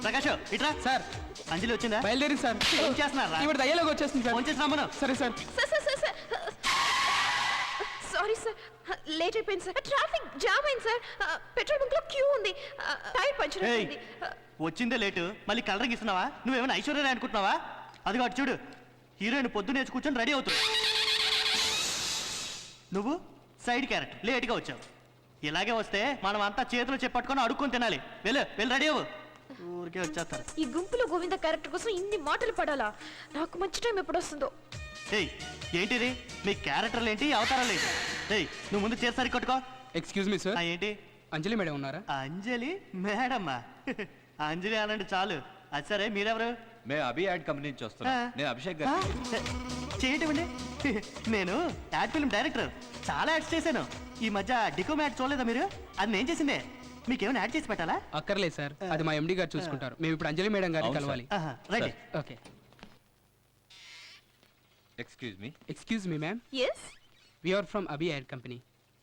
ప్రకాష్, ఇట్రా. సార్ అంజలి వచ్చిందా? బయలుదేరింది సార్. ఫోన్ చేస్తున్నారా? ఇప్పుడు దయ్యాలోకి వచ్చేస్తుంది సార్. ఫోన్ చేసి రమ్మను. సరే sir. Sir sorry sir, late అయిపోయింది సార్. ట్రాఫిక్ జామ్ అయింది సార్. పెట్రోల్ బంక్ లో క్యూ ఉంది. టైర్ పంచర్ ఏయ్, అయింది. వచ్చిందే లేటు, మళ్ళీ కలరింగ్ ఇస్తున్నావా? నువ్వేమైనా ఐశ్వర్య అనుకుంటున్నావా? అది కాదు చూడు, హీరోయిన్ పొద్దున్నే వచ్చి కూర్చొని రెడీ అవుతుంది. నువ్వు సైడ్ క్యారెట్ లేట్గా వచ్చావు. ఇలాగే వస్తే మనం అంతా చేతులు చేపట్టుకొని అడుక్కొని తినాలి. వెళ్ళి రెడీ అవ్వు. ఊరికే వచ్చేస్తారు. ఈ గుంపులో గోవింద క్యారెక్టర్ కోసం ఇన్ని మాటలు పడాలా? నాకు మంచి టైం ఎప్పుడు వస్తుందో. ఏయ్, ఏంటిది? మీ క్యారెక్టర్లు ఏంటి, అవతారాలు ఏంటి? ఏయ్, నువ్వు ముందు చేసారి కొట్టుకో. ఎక్స్క్యూజ్ మీ సార్, ఏంటి? అంజలి మేడం ఉన్నారా? అంజలి మేడమ్మా? అంజలి అనండి చాలు. అది సరే, మీరెవరు? మేము అభి యాడ్ కంపెనీ నుంచి వస్తున్నాం. నేను అభిషేక్ గారు. చేయటమండి. నేను యాడ్ ఫిల్మ్ డైరెక్టర్, చాలా యాడ్స్ చేశాను. ఈ మధ్య డికోమ్ యాడ్ చూడలేదా మీరు? అది నేను చేసిందే. మీకేమైనా యాడ్ చేసి పెట్టాలా? అక్కర్లేదు సార్, అది మా ఎండి గారు చూసుకుంటారు. మేము ఇప్పుడు అంజలి మేడం గారిని అవును కలవాలి. Right. Okay. Excuse me. Excuse me ma'am, yes, we are from Abhi air company.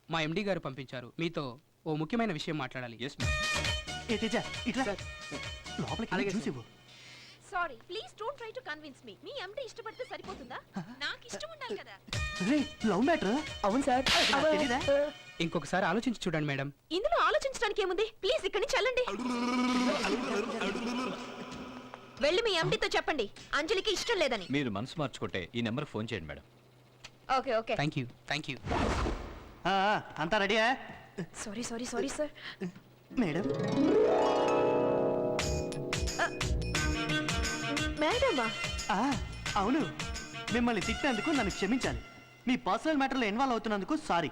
మా ఎండి గారు పంపించారు, మీతో ఓ ముఖ్యమైన విషయం మాట్లాడాలి. Yes ma'am. ఏ తేజ, ఇట్లా లోపలికి వెళ్ళి చూసి ఇవ్వు. Sorry, please don't try to convince me. మీ ఎండి ఇష్టపడితే సరిపోతుందా? నాకు ఇష్టం ఉండాలి కదా. రే, లవ్ మ్యాటర్. అవును సార్. తెలీదా? ఇంకొకసారి ఆలోచించి చూడండి మేడం. ఇందులో ఆలోచించడానికి ఏముంది? ప్లీజ్ ఇక్కడి నుంచి వెళ్ళండి. వెళ్ళి మీ ఎండితో చెప్పండి అంజలికి ఇష్టం లేదని. మీరు మనసు మార్చుకుంటే ఈ నెంబర్ ఫోన్ చేయండి madam. Okay okay. Thank you, thank you. అంతా రెడీయా? Sorry sorry sorry sir. Madam. మేడమా? అవును, మిమ్మల్ని తిట్టినందుకు నన్ను క్షమించాలి. మీ పర్సనల్ మ్యాటర్లో ఇన్వాల్వ్ అవుతున్నందుకు సారీ.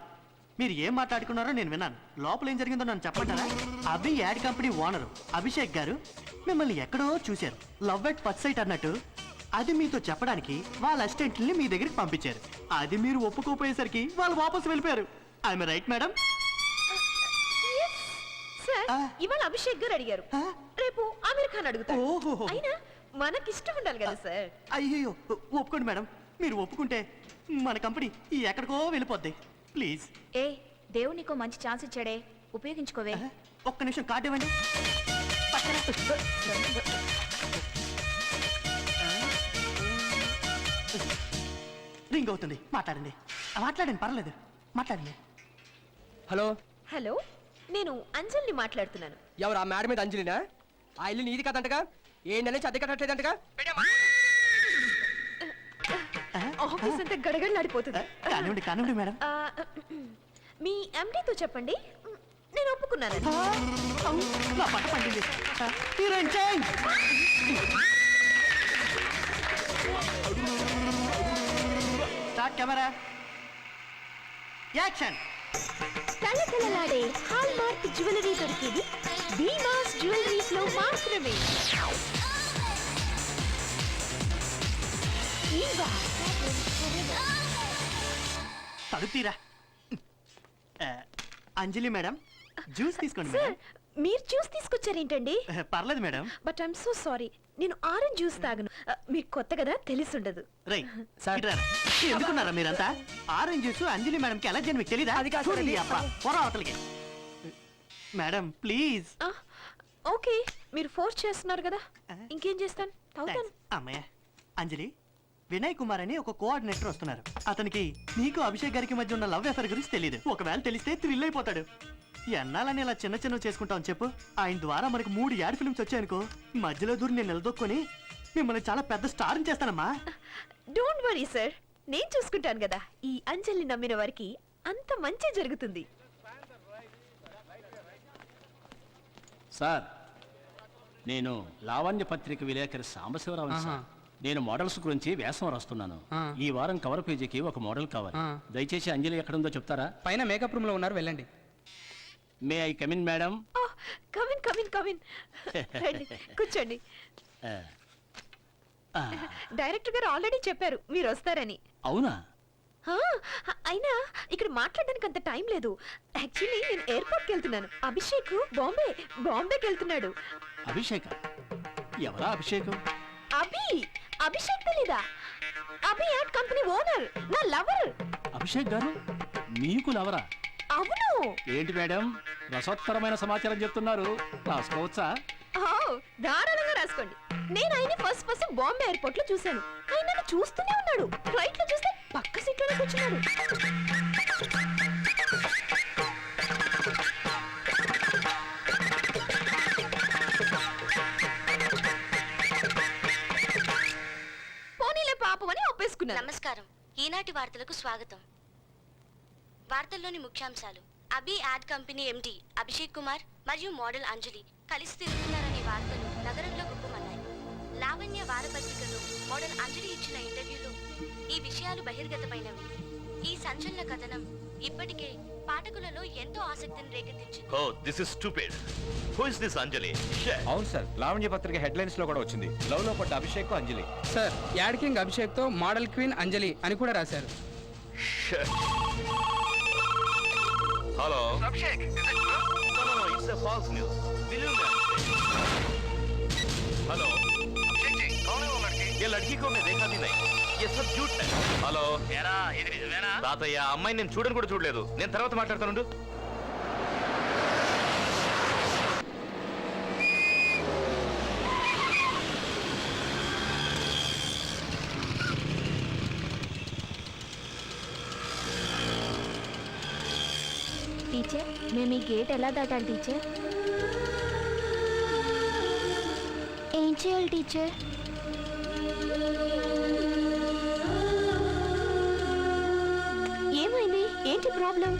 మీరు ఏం మాట్లాడుకున్నారో నేను విన్నాను. లోపల ఏం జరిగిందో నన్ను చెప్పంటారా? Abhi ad company owner Abhishek garu మిమ్మల్ని ఎక్కడో చూశారు. లవ్ ఎట్ ఫస్ట్ సైట్ అన్నట్టు. అది మీతో చెప్పడానికి వాళ్ళ అసిస్టెంట్ని మీ దగ్గరికి పంపించారు. అది మీరు ఒప్పుకోపోయేసరికి వాళ్ళు వాపసు వెళ్ళిపోయారు. I'm right madam? సార్, ఇవాళ అభిషేక్ గారు అడిగారు, రేపు ఆమీర్ ఖాన్ అడుగుతారు. ఓహో. అయినా మనకిష్టం ఉండాలి కదా సార్. అయ్యో ఒప్పుకోండి మేడం. మీరు ఒప్పుకుంటే మన కంపెనీ ఎక్కడికో వెళ్ళిపోద్ది. ప్లీజ్. ఏ దేవుడు నీకో మంచి ఛాన్స్ ఇచ్చాడే, ఉపయోగించుకోవే. ఒక్క నిమిషం కార్డు ఇవ్వండి. రింగ్ అవుతుంది, మాట్లాడండి. మాట్లాడండి, పర్లేదు, మాట్లాడండి. హలో, హలో, నేను అంజలిని మాట్లాడుతున్నాను. ఎవరు ఆ మేడం మీద అంజలినా? ఆ ఇల్లు నీది కదంటగా, ఏ నెల నుంచి అద్దె కట్టట్లేదంటగా? ఆఫీస్ అంతా గడగడలాడిపోతుంది. కానివ్వండి కానివ్వండి మేడం. మీ ఎండీతో చెప్పండి, నేను ఒప్పుకున్నాను. నా పట్ట పండింది. Heroine change. Start camera, action. తలతలలాడే హాల్ మార్క్ జ్యువెలరీ దొరికేది భీమాస్ జ్యువెలరీస్ లో మాత్రమే. తడుతీరా. అంజలి మేడం, జ్యూస్ తీసుకోండి మేడం. మీరు జ్యూస్ తీసుకొచ్చారేంటండి? పర్లేదు madam. But I'm so sorry, నేను ఆరెంజ్ జ్యూస్ తాగను. మీకు కొత్త కదా, తెలిసి ఉండదు. రై ఎందుకున్నారా మీరంతా? ఆరెంజ్ జ్యూస్ అంజలి మేడంకి ఎలా మీకు తెలీదా? అది కాదు సార్, అవతలికి. Madam please. ఓకే, మీరు ఫోర్స్ చేస్తున్నారు కదా, ఇంకేం చేస్తాను, తాగుతాను. అమ్మయ్య. అంజలి, వినయ్ కుమార్ అని ఒక కోఆర్డినేటర్ వస్తున్నారు. అతనికి నీకు అభిషేక్ గారికి మధ్య ఉన్న లవ్ అఫేర్ గురించి తెలియదు. ఒకవేళ తెలిస్తే థ్రిల్ అయిపోతాడు. ఎన్నాలని ఇలా చిన్న చిన్నవి చేసుకుంటాం చెప్పు? ఆయన ద్వారా మనకు 3 యాడ్ ఫిల్మ్స్ వచ్చాయనుకో, మధ్యలో దూరి నేను నిలదొక్కుని మిమ్మల్ని చాలా పెద్ద స్టార్ చేస్తానమ్మా. డోంట్ వరీ సార్, నేను చూసుకుంటాను కదా. ఈ అంజలిని నమ్మిన వారికి అంత మంచి జరుగుతుంది. సార్, నేను లావణ్య పత్రిక విలేకరి సాంబశివరావు సార్. నేను మోడల్స్ గురించి వ్యాసం రాస్తున్నాను. ఈ వారం కవర్ పేజీకి ఒక మోడల్ కావాలి. దయచేసి అంజలి ఎక్కడుందో చెప్తారా? పైన మేకప్ రూమ్ లో ఉన్నారు, వెళ్ళండి. May I come in madam? Come in come in come in, రండి కూర్చోండి. డైరెక్టర్ గారు ఆల్రెడీ చెప్పారు మీరు వస్తారని. అవునా? అయినా ఇక్కడ మాట్లాడడానికి అంత టైం లేదు. యాక్చువల్లీ నేను ఎయిర్పోర్ట్కి వెళ్తున్నాను. అభిషేక్ బాంబేకి వెళ్తున్నాడు. అభిషేక్? ఎవరా అభిషేక్? అభిషేక్ తెలీదా? అభి యాడ్ కంపెనీ ఓనర్, నా లవర్. అభిషేక్ గారు మీకు లవరా? అవును. ఏంటి మేడం, రసోత్తరమైన సమాచారం చెప్తున్నారు, రాసుకోవచ్చా? ధారాళంగా రాసుకోండి. నేను ఆయన ఫస్ట్ బాంబే ఎయిర్పోర్ట్ లో చూశాను. ఆయన నన్ను చూస్తూనే ఉన్నాడు. ఫ్లైట్ లో చూస్తే పక్క సీట్ లోనే కూర్చున్నాడు. పోనీలే పాపం అని ఒప్పేసుకున్నాను. నమస్కారం, ఈనాటి వార్తలకు స్వాగతం. వార్తల్లోని ముఖ్యాంశాలు: Abhi ad company MD Abhishek Kumar మరియు మోడల్ అంజలి కలిసి తిరుగుతున్నారనే వార్తలు నగరంలో గుప్పమన్నాయి. లావణ్య వారపత్రికలో మోడల్ అంజలి ఇచ్చిన ఇంటర్వ్యూలో ఈ విషయాలు బహిర్గతమైనవి. ఈ సంచలన కథనం ఇప్పటికే పాఠకులలో ఎంతో ఆసక్తిని రేకెత్తించింది. Oh this is stupid. Who is this Anjali? అవును సార్, లావణ్య పత్రిక హెడ్లైన్స్ లో కూడా వచ్చింది. లవ్ లో పడ్డ Abhishek Anjali. Sir, ad king Abhishek తో మోడల్ క్వీన్ అంజలి అని కూడా రాశారు. Hello Abhishek, no, it's a false news. Believe me. Hello Abhishek ji, कौन है वो लड़की? ये लड़की को मैं देखा भी नहीं. ये सब झूठ है. హలో ఏరా, ఇది నిజమేనా? తాతయ్య, అమ్మాయి నేను చూడని కూడా చూడలేదు. నేను తర్వాత మాట్లాడతాను. టీచర్, మేము ఈ గేట్ ఎలా దాటాలి టీచర్? ఏం చేయాలి టీచర్? ఏమైంది? ఏంటి ప్రాబ్లం?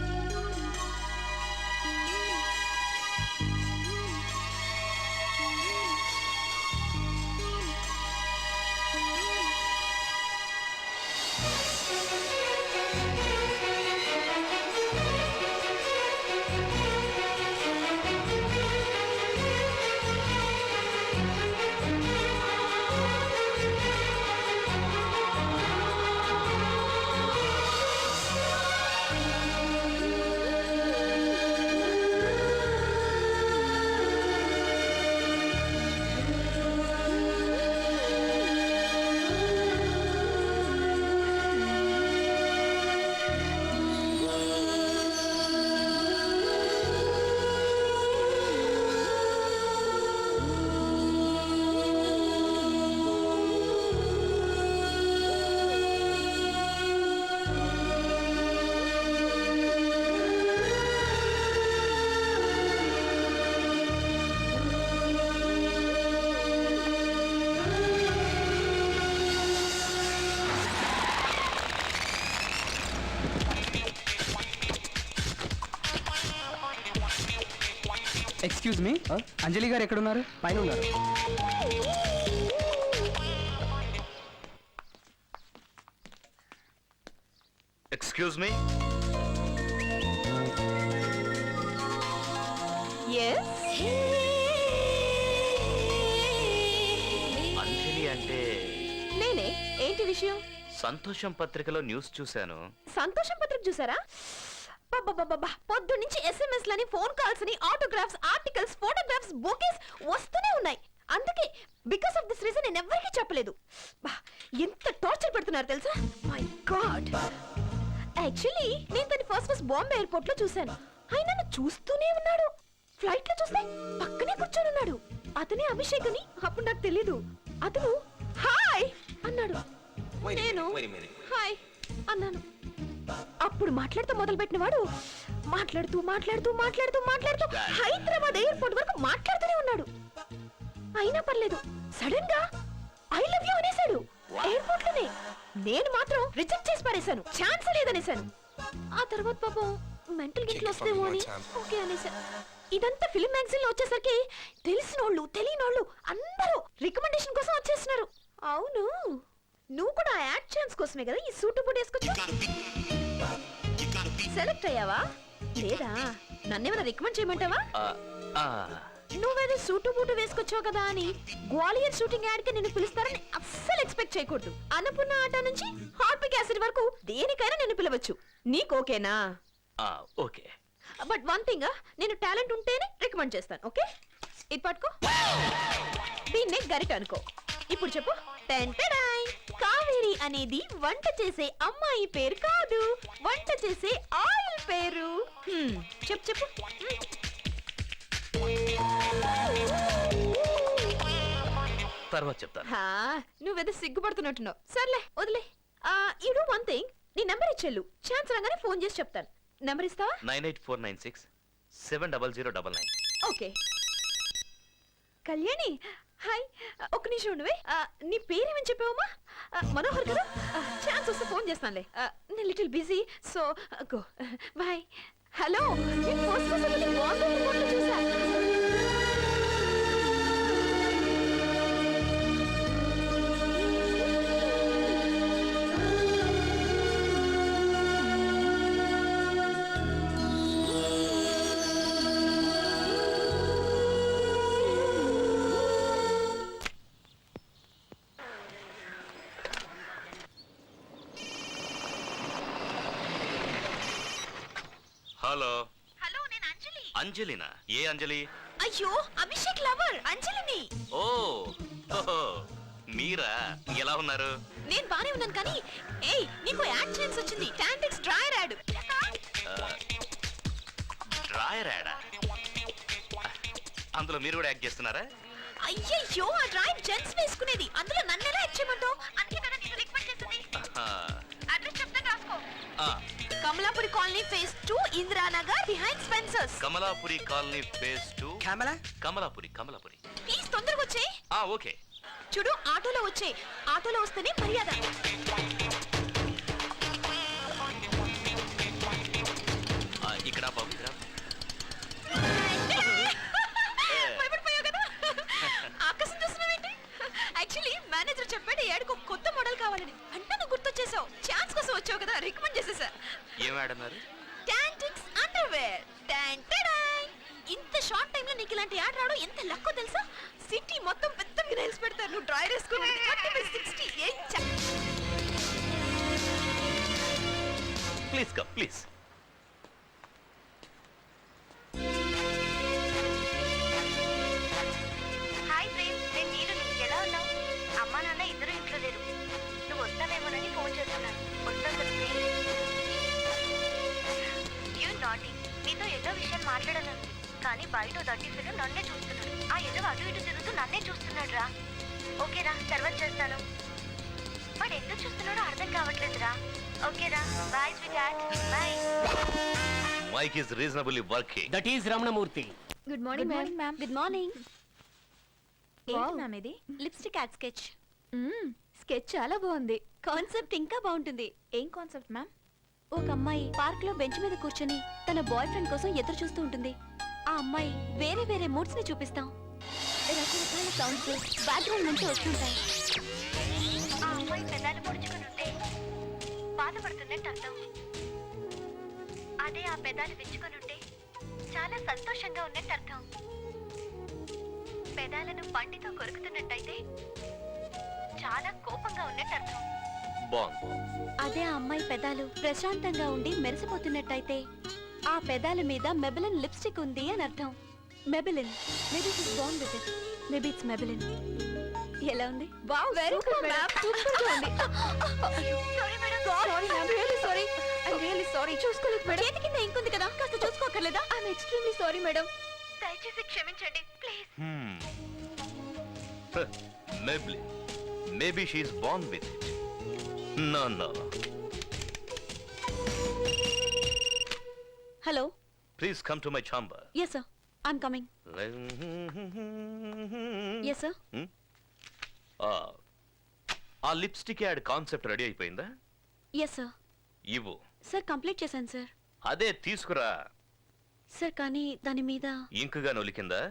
ఎక్స్క్యూజ్ మీ అంజలి గారు ఎక్కడున్నారు? పైన ఉన్నారు. Excuse me. అంజలి అంటే నేనే. ఏంటి విషయం? సంతోషం పత్రికలో న్యూస్ చూశాను. సంతోషం పత్రిక చూసారా? పొద్దు నుంచి ఎస్ఎంఎస్ లని, ఫోన్ కాల్స్ అని, ఆటోగ్రాఫ్స్, ఆర్టికల్స్, ఫోటోగ్రాఫ్స్, బుకేస్ వస్తూనే ఉన్నాయి. అందుకే బికాస్ ఆఫ్ దిస్ రీజన్ నేను ఎవరికీ చెప్పలేదు. ఎంత టార్చర్ పెడుతున్నారు తెలుసా? My God. యాక్చువల్లీ నేను తన ఫస్ట్ బాంబే ఎయిర్పోర్ట్ లో చూశాను. ఆయన నన్ను చూస్తూనే ఉన్నాడు. ఫ్లైట్ లో చూస్తే పక్కనే కూర్చొని ఉన్నాడు. అతనే అభిషేక్ అని అప్పుడు నాకు తెలీదు. అతను హాయ్ అన్నాడు. నేను హాయ్ అన్నాను. అప్పుడు మాట్లాడుతూ మొదలుపెట్టిన వాడు మాట్లాడుతూ మాట్లాడుతూ మాట్లాడుతూ మాట్లాడుతూ హైదరాబాద్ ఎయిర్పోర్ట్ వరకు మాట్లాడుతూనే ఉన్నాడు. అయినా పర్లేదు, సడన్ గా ఐ లవ్ యూ అనేసాడు ఎయిర్పోర్ట్ లోనే. నేను మాత్రం రిజెక్ట్ చేసి పారేశాను. ఛాన్స్ లేదనేసాను. ఆ తర్వాత పాపం మెంటల్ గిట్లు వస్తేమో అని ఓకే అనేసాను. ఇదంతా ఫిల్మ్ మ్యాగజైన్ లో వచ్చేసరికి తెలిసినోళ్ళు తెలియనోళ్ళు అందరూ రికమెండేషన్ కోసం వచ్చేస్తున్నారు. అవును, నువ్వు కూడా ఆ యాడ్ ఛాన్స్ కోసమే కదా ఈ సూట్ బూట్ వేసుకొచ్చా? సెలెక్ట్ అయ్యావా లేదా? నన్నేమైనా రికమెండ్ చేయమంటావా? నువ్వేదో సూటు బూటు వేసుకొచ్చావు కదా అని గ్వాలియర్ షూటింగ్ యాడ్ కి నిన్ను పిలుస్తారని అస్సలు ఎక్స్పెక్ట్ చేయకూడదు. అన్నపూర్ణ ఆట నుంచి హార్పిక్ యాసిడ్ వరకు దేనికైనా నిన్ను పిలవచ్చు. నీకు ఓకేనా? ఓకే. బట్ వన్ థింగ్, నేను టాలెంట్ ఉంటేనే రికమెండ్ చేస్తాను. ఓకే, ఇది పట్టుకో. దీన్నే గరిట అనుకో. ఇప్పుడు చెప్పు. టెంటడాయ్. కావేరి అనేది వంట చేసే అమ్మాయి పేరు కాదు, వంట చేసే ఆయిల్ పేరు. చెప్పు చెప్పు. తర్వాత చెప్తాను. నువ్వేదో సిగ్గుపడుతున్నట్టున్నావు. సర్లే వదిలే. యు డూ వన్ థింగ్, నీ నెంబర్ ఇచ్చేళ్ళు. ఛాన్స్ రాగానే ఫోన్ చేసి చెప్తాను. నెంబర్ ఇస్తావా? 9849670099. ఓకే. కళ్యాణి హాయ్. ఒక్క నిమిషం ఉండవే. నీ పేరేమని చెప్పావమ్మా? మనోహర్ కదా? ఛాన్స్ వస్తే ఫోన్ చేస్తానులే. నేను little busy, so go bye. Hello, నేను ఫస్ట్ చూసా. హలో. హలో, నేను అంజలి. అంజలినా? ఏ అంజలి? అయ్యో, అభిషేక్ లవర్ అంజలిని. ఓహో, మీరా? ఎలా ఉన్నారు? నేను బానే ఉన్నాను కానీ ఏయ్, నీకు యాడ్ ఛాన్స్ వచ్చింది. టాంటిక్స్ డ్రైయర్ యాడ్. డ్రాయర్ యాడా? అందులో మీరు కూడా యాక్ట్ చేస్తున్నారా? అయ్యయ్యో, ఆ డ్రైవ్ జెంట్స్ వేసుకునేది. అందులో నన్ను ఎలా యాక్ట్ చేయమంటావు? అందుకే కదా నేను రిక్వెస్ట్ చేసింది. అడ్రస్ చెప్తాను, రాసుకో. Kamalapuri colony phase 2, Indiranagar behind Spencer's. Kamalapuri colony phase 2. Kamalapuri. Please తొందరగా వచ్చే. ఓకే. చూడు, ఆటోలో వచ్చే. ఆటోలో వస్తేనే మర్యాద. ఇక్కడ బాబు, ఇక్కడ. భయపడిపోయావు కదా? ఆకాశం చూస్తున్నావేంటి? యాక్చువల్లీ మేనేజర్ చెప్పాడు ఏడుకు కొత్త మోడల్ కావాలని. అంటే నువ్వు గుర్తొచ్చేసావు. ఛాన్స్ కోసం వచ్చావు కదా, రికమెండ్ చేసేసా. ఏం యాడ్ అన్నారు? టాంటిక్స్ అండర్వేర్. టాంటడాయ్. ఇంత షార్ట్ టైం లో నీకు ఇలాంటి యాడ్ రావడం ఎంత లక్కో తెలుసా? సిటీ మొత్తం పెద్ద వినైల్స్ పెడతారు. నువ్వు డ్రైర్ వేసుకుని 30/60. Please come, please. Hi Prem, నేను నీరుని. ఎలా ఉన్నావు? అమ్మా నాన్న ఇద్దరు ఇంట్లో లేరు. నువ్వు వస్తావేమోనని ఫోన్ చేస్తున్నాను. వస్తాను కదా ప్రేమ్. You naughty. నీతో ఎన్నో విషయాలు మాట్లాడాలని, కానీ బయట దట్టి ఫిల్మ్ నన్నే చూస్తున్నాడు. ఆ ఏదో అటు ఇటు తిరుగుతూ నన్నే చూస్తున్నాడు రా. ఓకేరా, తర్వాత చేస్తాను. వాడు ఎందుకు చూస్తున్నాడో అర్థం కావట్లేదురా. ఓకేరా, bye sweet. Bye. Mike is reasonably working. That is Ramanamurthy. Good morning ma'am. Good morning. ఏంటి మ్యామ్ ఇది? Lipstick ad sketch. స్కెచ్ చాలా బాగుంది. కాన్సెప్ట్ ఇంకా బాగుంటుంది. ఏం కాన్సెప్ట్ మ్యామ్? ఒక అమ్మాయి పార్క్ లో బెంచ్ మీద కూర్చొని తన బాయ్ ఫ్రెండ్ కోసం ఎదురు చూస్తూ ఉంటుంది. ఆ అమ్మాయి వేరే వేరే మూడ్స్ ని చూపిస్తాం. రకరకాల సౌండ్స్ బ్యాక్గ్రౌండ్ నుంచి వస్తుంటాయి. ఆ అమ్మాయి పెదాలు పొడుచుకునుంటే బాధపడుతున్నట్టు అర్థం. అదే ఆ పెదాలు విచ్చుకొనుంటే చాలా సంతోషంగా ఉన్నట్టు అర్థం. పెదాలను పంటితో కొరుకుతున్నట్టయితే చాలా కోపంగా ఉన్నట్టు అర్థం. బాగుంది. అదే ఆ అమ్మాయి పెదాలు ప్రశాంతంగా ఉండి మెరిసిపోతున్నట్టయితే ఆ పెదాల మీద మెబిలిన్ లిప్స్టిక్ ఉంది అని అర్థం. Maybelline. Maybe it's born with it. Maybe it's Maybelline. ఎలా ఉంది? Wow, very good ma'am. Super గా ఉంది. Sorry madam. Sorry ma'am. Really sorry. I really sorry. చూసుకోలేదు మేడం. చేతి కింద ఇంకుంది కదా, కాస్త చూసుకోకర్లేదా? I am extremely sorry madam. దయచేసి క్షమించండి please. Maybe she is born with it. No. Hello. Please come to my chamber. Yes sir, I'm coming. Yes sir. ఆ లిప్స్టిక్ యాడ్ కాన్సెప్ట్ రెడీ అయిపోయిందా? Yes sir. ఇవ్వు. Sir complete చేశాను sir. అదే తీసుకురా. Sir కానీ దాని మీద ఇంకుగా నొలికిందా?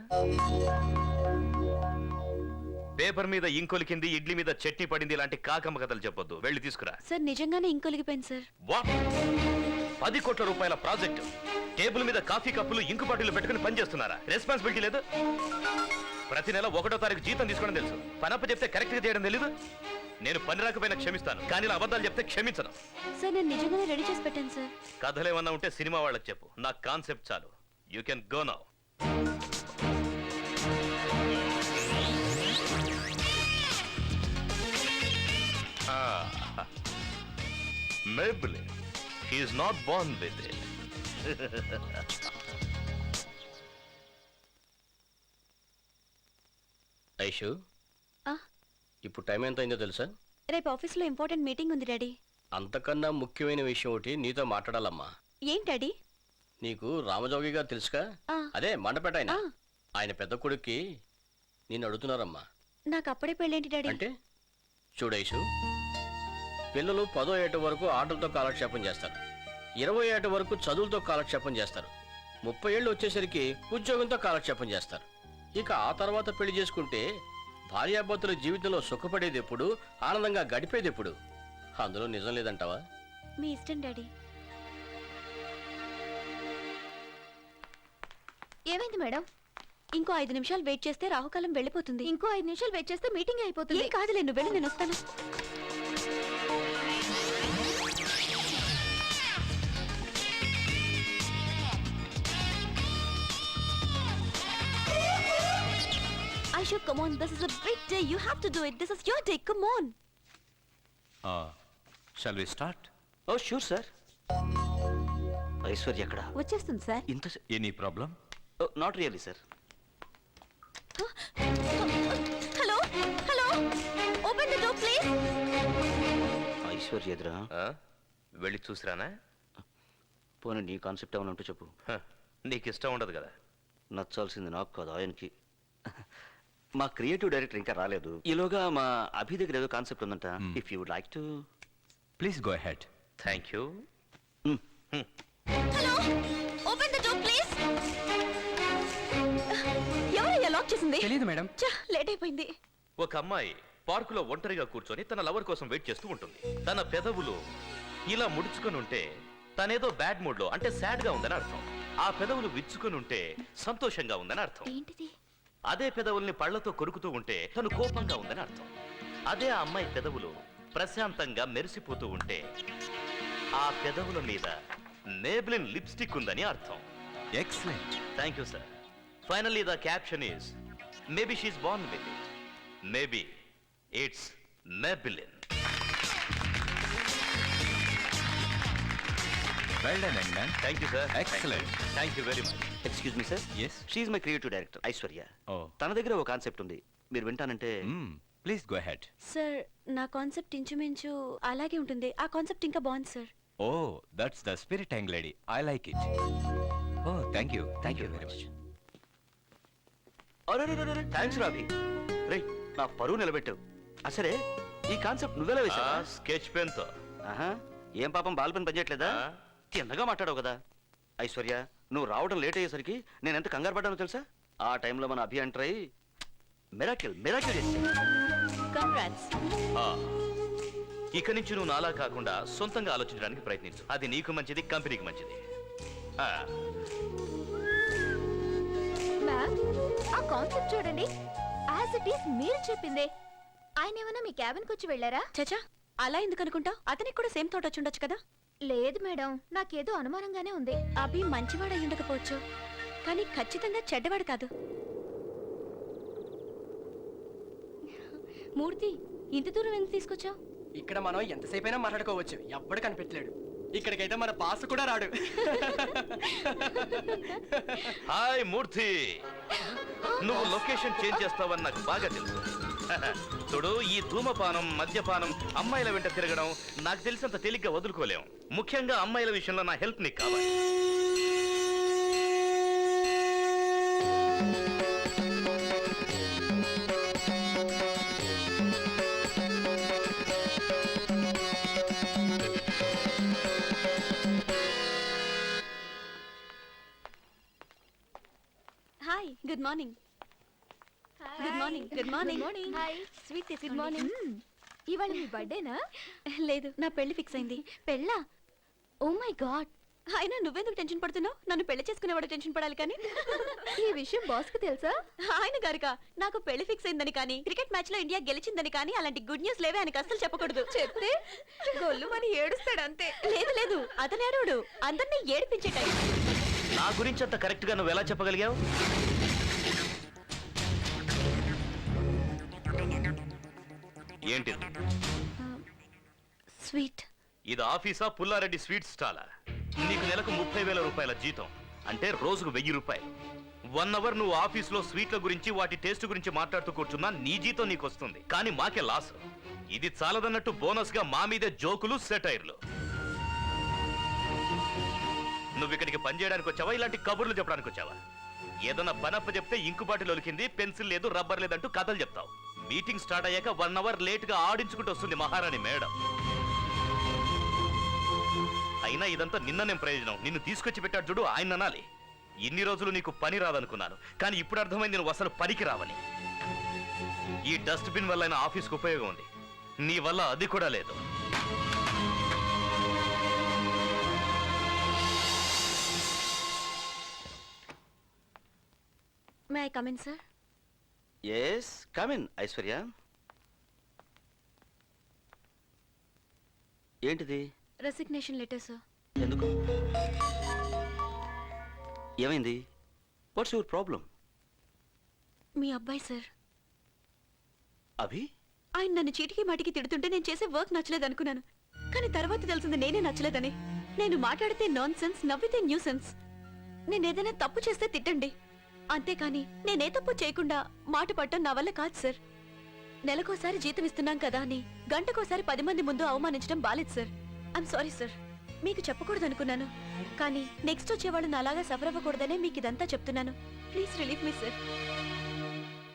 పేపర్ మీద ఇంకొలికింది, ఇడ్లీ మీద చట్నీ పడింది, ఇలాంటి కాకమ్మ కథలు చెప్పొద్దు. వెళ్ళి తీసుకురా. సార్ నిజంగానే ఇంకొలిగిపోయింది సార్. వాట్? 10 కోట్ల రూపాయల ప్రాజెక్టు, టేబుల్ మీద కాఫీ కప్పులు ఇంకు బాటిల్ పెట్టుకుని పనిచేస్తున్నారా? రెస్పాన్సిబిలిటీ లేదు? ప్రతి నెల 1వ తారీఖు జీతం తీసుకోవడం తెలుసు, పనప్ప చెప్తే కరెక్ట్ గా చేయడం తెలీదు? నేను పని రాకపోయినా క్షమిస్తాను, కానీ ఇలా అబద్ధాలు చెప్తే క్షమించను. సార్ నేను నిజంగానే రెడీ చేసి పెట్టాను సార్. కథలేమన్నా ఉంటే సినిమా వాళ్ళకి చెప్పు, నాకు కాన్సెప్ట్ చాలు. You can go now. Maybelline. He is not born with it. Aishu, ఆ, ఇప్పుడు టైం ఎంత అయిందో తెలుసా? రేపు ఆఫీస్లో ఇంపార్టెంట్ మీటింగ్ ఉంది డాడీ. అంతకన్నా ముఖ్యమైన విషయం ఒకటి నీతో మాట్లాడాలమ్మా. ఏంటి డాడీ? నీకు రామజోగి గారు తెలుసుగా? ఆ. అదే మండపేట ఆయన. ఆ. ఆయన పెద్ద కొడుక్కి నిన్ను అడుగుతున్నారమ్మా. నాకు అప్పుడే పెళ్ళేంటి డాడీ? అంటే చూడైషు, పిల్లలు 10వ ఏట వరకు ఆటలతో కాలక్షేపం చేస్తారు, 20వ ఏట వరకు చదువులతో కాలక్షేపం చేస్తారు, 30 ఏళ్ళు వచ్చేసరికి ఉద్యోగంతో కాలక్షేపం చేస్తారు. ఇక ఆ తర్వాత పెళ్లి చేసుకుంటే భార్యాభర్తల జీవితంలో సుఖపడేది ఎప్పుడు, ఆనందంగా గడిపేది ఎప్పుడు? అందులో నిజం లేదంటావా? మీ ఇష్టం డాడీ. ఏమైంది మేడం? ఇంకో 5 నిమిషాలు వెయిట్ చేస్తే రాహుకాలం వెళ్ళిపోతుంది. ఇంకో 5 నిమిషాలు వెయిట్ చేస్తే మీటింగ్ అయిపోతుంది. ఏం కాదులే, నువ్వు వెళ్ళి, నేను వస్తాను. Aishu, come on, this is a big day. You have to do it. This is your day. Come on. Shall we start? Oh sure sir. Aishwarya ఎక్కడ? వచ్చేస్తుంది సార్. ఇంత any problem? Not really sir. Hello hello, open the door please. Aishwarya ఎదురా? వెళ్ళి చూసిరానా? పోనీ నీ concept ఏమైనా ఉంటే చెప్పు. నీకు ఇష్టం ఉండదు కదా. నచ్చాల్సింది నాకు కాదు ఆయనకి. మా క్రియేటివ్ డైరెక్టర్ ఇంకా రాలేదు. ఈలోగా మా అభి దగ్గర ఏదో కాన్సెప్ట్ ఉందంట. If you would like to please go ahead. Thank you. Hello, open the door please. ఎవరయ్యా లాక్ చేసింది? తెలియదు మేడం. లేట్ అయిపోయింది. ఒక అమ్మాయి పార్కులో ఒంటరిగా కూర్చొని తన లవర్ కోసం వెయిట్ చేస్తూ ఉంటుంది. తన పెదవులు ఇలా ముడుచుకొని ఉంటే తనేదో బ్యాడ్ మూడ్ లో, అంటే సాడ్ గా ఉందని అర్థం. ఆ పెదవులు విచ్చుకొని ఉంటే సంతోషంగా ఉందని అర్థం. ఏంటిది? అదే పెదవుల్ని పళ్లతో కొరుకుతూ ఉంటే తను కోపంగా ఉందని అర్థం. అదే ఆ అమ్మాయి పెదవులు ప్రశాంతంగా మెరిసిపోతూ ఉంటే ఆ పెదవుల మీద మేబ్లిన్ లిప్స్టిక్ ఉందని అర్థం. Excellent. Thank you sir. Finally the caption is maybe she is born with it, maybe it's Maybelline. Well done young man. Thank you sir. Excellent. Thank you very much. Excuse me sir. Yes. She is my creative director Aishwarya. ఓ, తన దగ్గర ఒక concept ఉంది, మీరు వింటానంటే. Please go ahead. Sir నా concept ఇంచుమించు అలాగే ఉంటుంది. ఆ కాన్సెప్ట్ ఇంకా బాగుంది sir. Oh, that's the spirit young lady. I like it. Oh, thank you very much. Thanks Rabi. రే, నా పరువు నిలబెట్టావు. సరే, ఈ కాన్సెప్ట్ నువ్వెలా వేసావా? స్కెచ్ పెన్ తో. ఆహా, ఏం పాపం బాల్ పెన్ పనిచేయట్లేదా? ఆ. తిన్నగా మాట్లాడవు కదా. ఐశ్వర్య, నువ్వు రావడం లేట్ అయ్యేసరికి నేను ఎంత కంగారు పడ్డానో తెలుసా? ఆ టైంలో మన అభి ఎంటర్ అయ్యి మిరాకిల్ చేసి కంగ్రాట్స్. ఆ, ఇక నుంచి నువ్వు నాలా కాకుండా సొంతంగా ఆలోచించడానికి ప్రయత్నించు. అది నీకు మంచిది, కంపెనీకి మంచిది. ఆ, మ్యామ్, ఆ కాన్సెప్ట్ చూడండి. యాజ్ ఇట్ ఈస్ మీరు చెప్పిందే. ఆయన ఏమైనా మీ క్యాబిన్కి వచ్చి వెళ్ళారా? చచా, అలా ఎందుకు అనుకుంటావు? అతనికి కూడా సేమ్ థాట్ వచ్చి ఉండొచ్చు కదా. లేదు మేడం, నాకేదో అనుమానంగానే ఉంది. అభి మంచివాడు అయి ఉండకపోవచ్చు, కానీ ఖచ్చితంగా చెడ్డవాడు కాదు. మూర్తి, ఇంత దూరం ఎందుకు తీసుకొచ్చావు? ఇక్కడ మనం ఎంతసేపైనా మాట్లాడుకోవచ్చు, ఎవ్వడు కనిపెట్టలేడు. ఇక్కడికైతే మన బాస్ కూడా రాడు. హాయ్ మూర్తి, నువ్వు లొకేషన్ చేంజ్ చేస్తావని నాకు బాగా తెలుసు. చూడు, ఈ ధూమపానం, మద్యపానం, అమ్మాయిల వెంట తిరగడం నాకు తెలిసినంత తేలిగ్గా వదులుకోలేం. ముఖ్యంగా అమ్మాయిల విషయంలో నా హెల్ప్ నీకు కావాలి. Hi, good morning. Good morning. Good morning. Hi, sweet. Good morning. ఇవాళ మీ బర్త్డేనా? లేదు, నా పెళ్లి ఫిక్స్ అయింది. పెళ్ళా? Oh my god. అయినా నువ్వెందుకు టెన్షన్ పడుతున్నావు? నన్ను పెళ్లి చేసుకునేవాడు టెన్షన్ పడాలి కానీ. ఈ విషయం బాస్ కు తెలుసా? ఆయన గారికా? నాకు పెళ్లి ఫిక్స్ అయిందని కానీ, క్రికెట్ మ్యాచ్ లో ఇండియా గెలిచిందని కానీ అలాంటి గుడ్ న్యూస్ లేవే ఆయనకు అస్సలు చెప్పకూడదు. చెప్తే గొల్లు అని ఏడుస్తాడు అంతే. లేదు లేదు, అతను ఏడవడు, అందరినీ ఏడిపించే టైం. నా గురించి అంత కరెక్ట్ గా నువ్వు ఎలా చెప్పగలిగావు? ఏంటిది? స్వీట్. ఇది ఆఫీసా, పుల్లారెడ్డి స్వీట్ స్టాలా? నీకు నెలకు 30,000 రూపాయల జీతం, అంటే రోజుకు 1000 రూపాయలు. 1 అవర్ నువ్వు ఆఫీసులో స్వీట్ల గురించి, వాటి టేస్ట్ గురించి మాట్లాడుతూ కూర్చున్నా నీ జీతం నీకు వస్తుంది, కానీ మాకే లాస్. ఇది చాలదన్నట్టు బోనస్ గా మా మీదే జోకులు, సెటైర్లు. నువ్వు ఇక్కడికి పని చేయడానికి వచ్చావా, ఇలాంటి కబుర్లు చెప్పడానికి వచ్చావా? ఏదన్నా పనప్ప చెప్తే ఇంకు బాటిల్ ఒలికింది, పెన్సిల్ లేదు, రబ్బర్ లేదంటూ కథలు చెప్తావు. మీటింగ్ స్టార్ట్ అయ్యాక 1 అవర్ లేట్ గా ఆడించుకుంటూ వస్తుంది మహారాణి మేడం. అయినా ఇదంతా నిన్ననే ప్రయోజనం. నిన్ను తీసుకొచ్చి పెట్టాడు చూడు, ఆయన అనాలి. ఇన్ని రోజులు నీకు పని రాదనుకున్నాను, కానీ ఇప్పుడు అర్థమైంది నువ్వు అసలు పనికి రావని. ఈ డస్ట్బిన్ వల్ల ఆఫీస్కి ఉపయోగం ఉంది, నీ వల్ల అది కూడా లేదు. May I come in sir? Yes, come in Aishwarya. ఏంటిది? Resignation letter sir. ఎందుకు? ఏమైంది? What's your problem? మీ అబ్బాయి సార్. అభి? ఆయన నన్ను చీటికి మాటికి తిడుతుంటే నేను చేసే వర్క్ నచ్చలేదు అనుకున్నాను, కానీ తర్వాత తెలిసింది నేనే నచ్చలేదని. నేను మాట్లాడితే నాన్ సెన్స్, నవ్వితే న్యూ సెన్స్. నేను ఏదైనా తప్పు చేస్తే తిట్టండి, అంతేకాని నేనే తప్పు చేయకుండా మాట పట్టడం నా వల్ల కాదు సార్. నెలకోసారి జీతం ఇస్తున్నాం కదా అని గంటకోసారి 10 మంది ముందు అవమానించడం బాలేదు సార్. I'm sorry sir. మీకు చెప్పకూడదు అనుకున్నాను, కానీ నెక్స్ట్ వచ్చేవాళ్ళు నాలాగా సఫర్ అవ్వకూడదనే మీకు ఇదంతా చెప్తున్నాను. Please relieve me sir.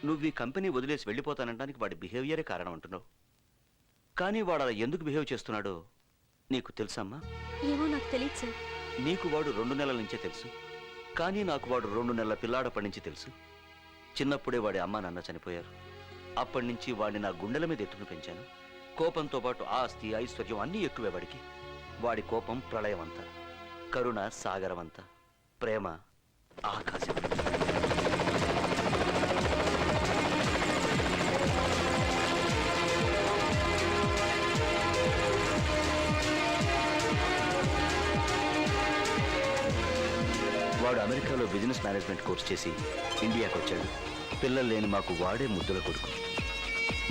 నువ్వు ఈ కంపెనీ వదిలేసి వెళ్ళిపోతానడానికి వాడి బిహేవియరే కారణం అంటున్నావు, కానీ వాడు అలా ఎందుకు బిహేవ్ చేస్తున్నాడో నీకు తెలుసమ్మా? ఏమో నాకు తెలియదు సార్. నీకు వాడు 2 నెలల నుంచే తెలుసు, కానీ నాకు వాడు 2 నెలల పిల్లాడప్పటి నుంచి తెలుసు. చిన్నప్పుడే వాడి అమ్మా నాన్న చనిపోయారు. అప్పటి నుంచి వాడిని నా గుండెల మీద ఎత్తుకుని పెంచాను. కోపంతో పాటు ఆస్తి, ఐశ్వర్యం అన్నీ ఎక్కువే వాడికి. వాడి కోపం ప్రళయమంతా, కరుణ సాగరమంతా, ప్రేమ ఆకాశం. వాడు అమెరికాలో బిజినెస్ మేనేజ్మెంట్ కోర్స్ చేసి ఇండియాకి వచ్చాడు. పిల్లలు లేని మాకు వాడే ముద్దుల కొడుకు.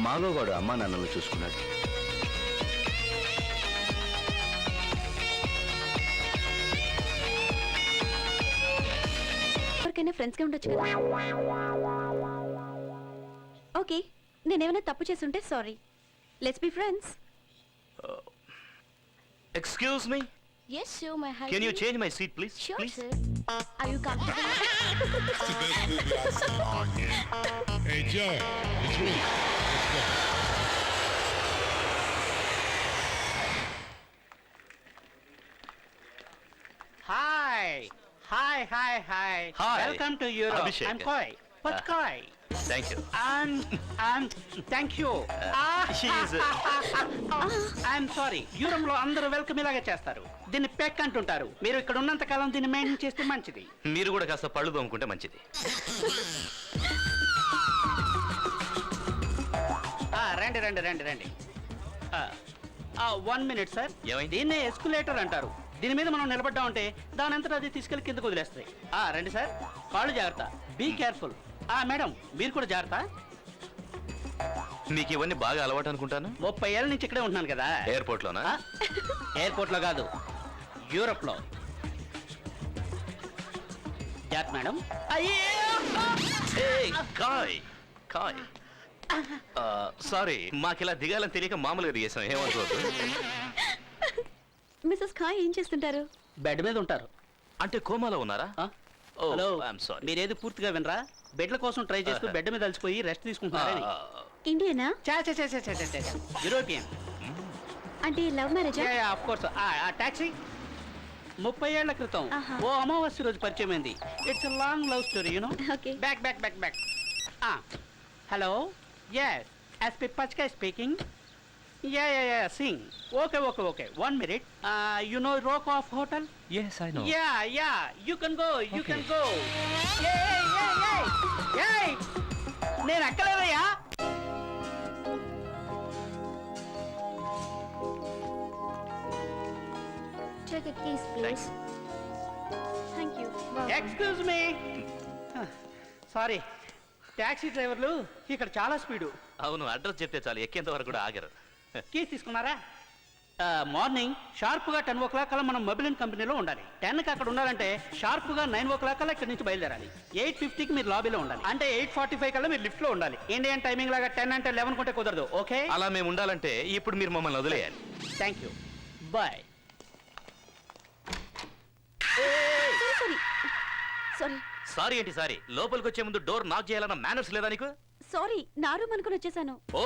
మాలో వాడు అమ్మా నాన్నలు చూసుకున్నాడు. ఎవరికైనా ఫ్రెండ్స్గా ఉండొచ్చు కదా. ఓకే, నేనేమైనా తప్పు చేస్తుంటే sorry. Let's be friends. Excuse me, Yes, sir, my husband. Can you change my seat please? Sure, please. sir. Are you comfortable? Hey, Joe, it's me. Let's go. Hi, hi hi hi Hi. Welcome to Europe Abhishek. I'm Kai what Kai thank you and thank you I'm sorry Europe లో అందరూ welcome ఇలాగే చేస్తారు దీన్ని పెక్ అంటుంటారు మీరు ఇక్కడ ఉన్నంత కాలం దీన్ని మెయింటైన్ చేస్తే మంచిది మీరు కూడా కాస్త పళ్ళు తోముకుంటే మంచిది. రండి రండి రండి రండి 1 మినిట్ సార్ ఏమైంది? దీన్నే ఎస్కులేటర్ అంటారు దీని మీద మనం నిలబడ్డామంటే దాని అంతటా అది తీసుకెళ్లి కిందకు వదిలేస్తాయి రండి సార్ కాళ్ళు జాగ్రత్త బీ కేర్ఫుల్ మేడం మీరు కూడా జాగ్రత్త మీకు ఇవన్నీ బాగా అలవాటు అనుకుంటాను. 30 ఏళ్ళ నుంచి ఇక్కడే ఉంటున్నాను కదా ఎయిర్పోర్ట్ లోనా? ఎయిర్పోర్ట్ లో కాదు యూరోప్ లో జాగ్రత్త మేడం కాయ్ కాయ్ సారీ మాకిలా దిగాలని తెలియక మామూలుగా దిగేసాం, ఏమనుకోవద్దు. మిస్సెస్ ఖాయ్ ఏం చేస్తుంటారు? బెడ్ మీద ఉంటారు అంటే కోమాలో ఉన్నారా? Oh, hello I'm sorry. మీరేది పూర్తిగా వినరా బెడ్ల కోసం ట్రై చేస్తూ బెడ్ మీద అలసిపోయి రెస్ట్ తీసుకుంటున్నారని ఇండియనా? యూరోపియన్ అంటే లవ్ మ్యారేజా? ఆఫ్ కోర్స్ ఆ టాక్సీ 30 ఏళ్ల క్రితం ఓ అమావాస్య రోజు పరిచయం అయింది it's long love story you know Okay. Back back back back hello yes SP Pachka speaking yeah Singh okay 1 minute you know Rokoff Hotel? Yes, I know. Yeah, you can go. Hey! నేను ఎక్కలేదయ్యా. Check a case, please. Thank you. Excuse me sorry taxi డ్రైవర్లు ఇక్కడ చాలా speed అవును, address చెప్తే చాలు ఎక్కేంత వరకు కూడా ఆగరు. కీస్ తీసుకున్నారా మార్నింగ్ షార్ప్గా 10 o'clock కల్లా మనం మొబైల్ కంపెనీలో ఉండాలి 10కి అక్కడ ఉండాలంటే షార్ప్గా 9 o'clock కల్లా ఇక్కడ నుంచి బయలుదేరాలి 8:50కి మీరు లాబీలో ఉండాలి అంటే 8:45 కల్లా మీరు లిఫ్ట్లో ఉండాలి ఇండియన్ టైమింగ్ లాగా 10 అంటే 11 కొంటే కుదరదు ఓకే అలా మేము ఉండాలంటే ఇప్పుడు మీరు మమ్మల్ని వదిలేయాలి. Thank you bye sorry sorry ఏంటి సారీ? లోపలికి వచ్చే ముందు డోర్ నాక్ చేయాలన్న మేనర్స్ లేదా నీకు? సారీ నా రూమ్ అనుకుని వచ్చేసాను. ఓ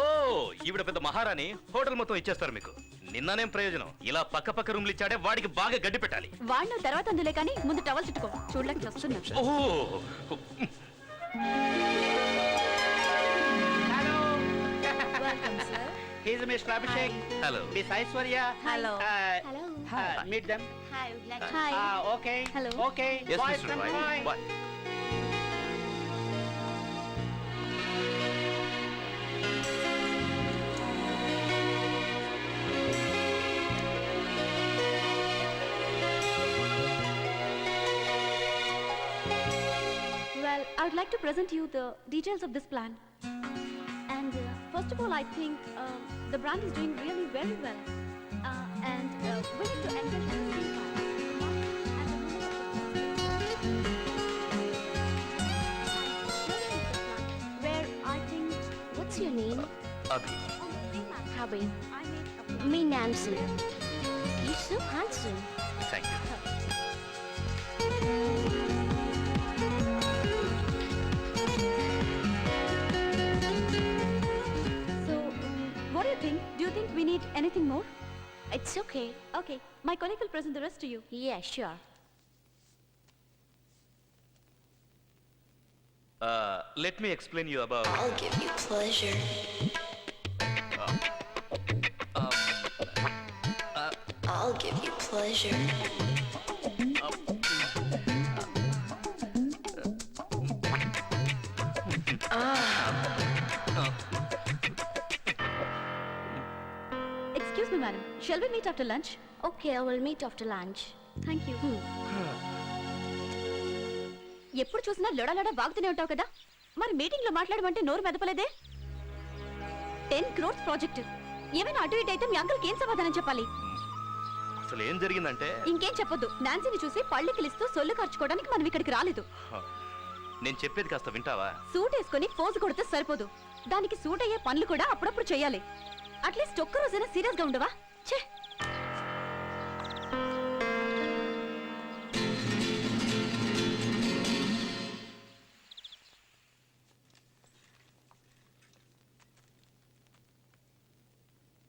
ఈవిడ పెద్ద మహారాణి, హోటల్ మొత్తం ఇచ్చేస్తారు మీకు. నిన్ననేం ప్రయోజనం? ఇలా పక్క పక్క రూమ్లు ఇచ్చాడే వాడికి బాగా గడ్డి పెట్టాలి. వాడిన తర్వాత అందులే కానీ ముందు టవల్ చుట్టుకో చూడలేక వస్తున్నా. Oh hello he's mister Abhishek hello. Miss Aishwarya Hello. Meet them Hi, would like to... hi. Okay Hello. Okay Yes, bye Mr. From Roy. Bye Bye. Well, I would like to present you the details of this plan. And first of all, I think the brand is doing really very well. And we need to engage the same time. Where I think What's your name? Abhi. on the same aspect, Habib. I made a Me, Nancy. You're so handsome. Thank you. So, what do you think? Do you think we need anything more? It's okay. Okay, my colleague will present the rest to you. Yeah, sure. Let me explain you about I'll give you pleasure. I'll give you pleasure. Excuse me, madam. Shall we meet after lunch? Okay, I will meet after lunch. Thank you. ఎప్పుడు చూసినా లొడలొడ వాగుతూనే ఉంటావు కదా మరి meeting లో మాట్లాడమంటే నోరు మెదపలేదే 10 crores project ఏమైనా అటు ఇటు అయితే మీ అంకుల్కి ఏం సమాధానం చెప్పాలి అసలు ఏం జరిగిందంటే ఇంకేం చెప్పొద్దు నాన్సీని చూసి పళ్ళు కిలిస్తూ సొల్లు ఖర్చుకోవడానికి మనం ఇక్కడికి రాలేదు నేను చెప్పేది కాస్త వింటావా? సూట్ వేసుకొని పోజు కొడితే సరిపోదు దానికి సూట్ అయ్యే పనులు కూడా అప్పుడప్పుడు చేయాలి అట్లీస్ట్ ఒక్క రోజైనా సీరియస్ గా ఉండవా ఛే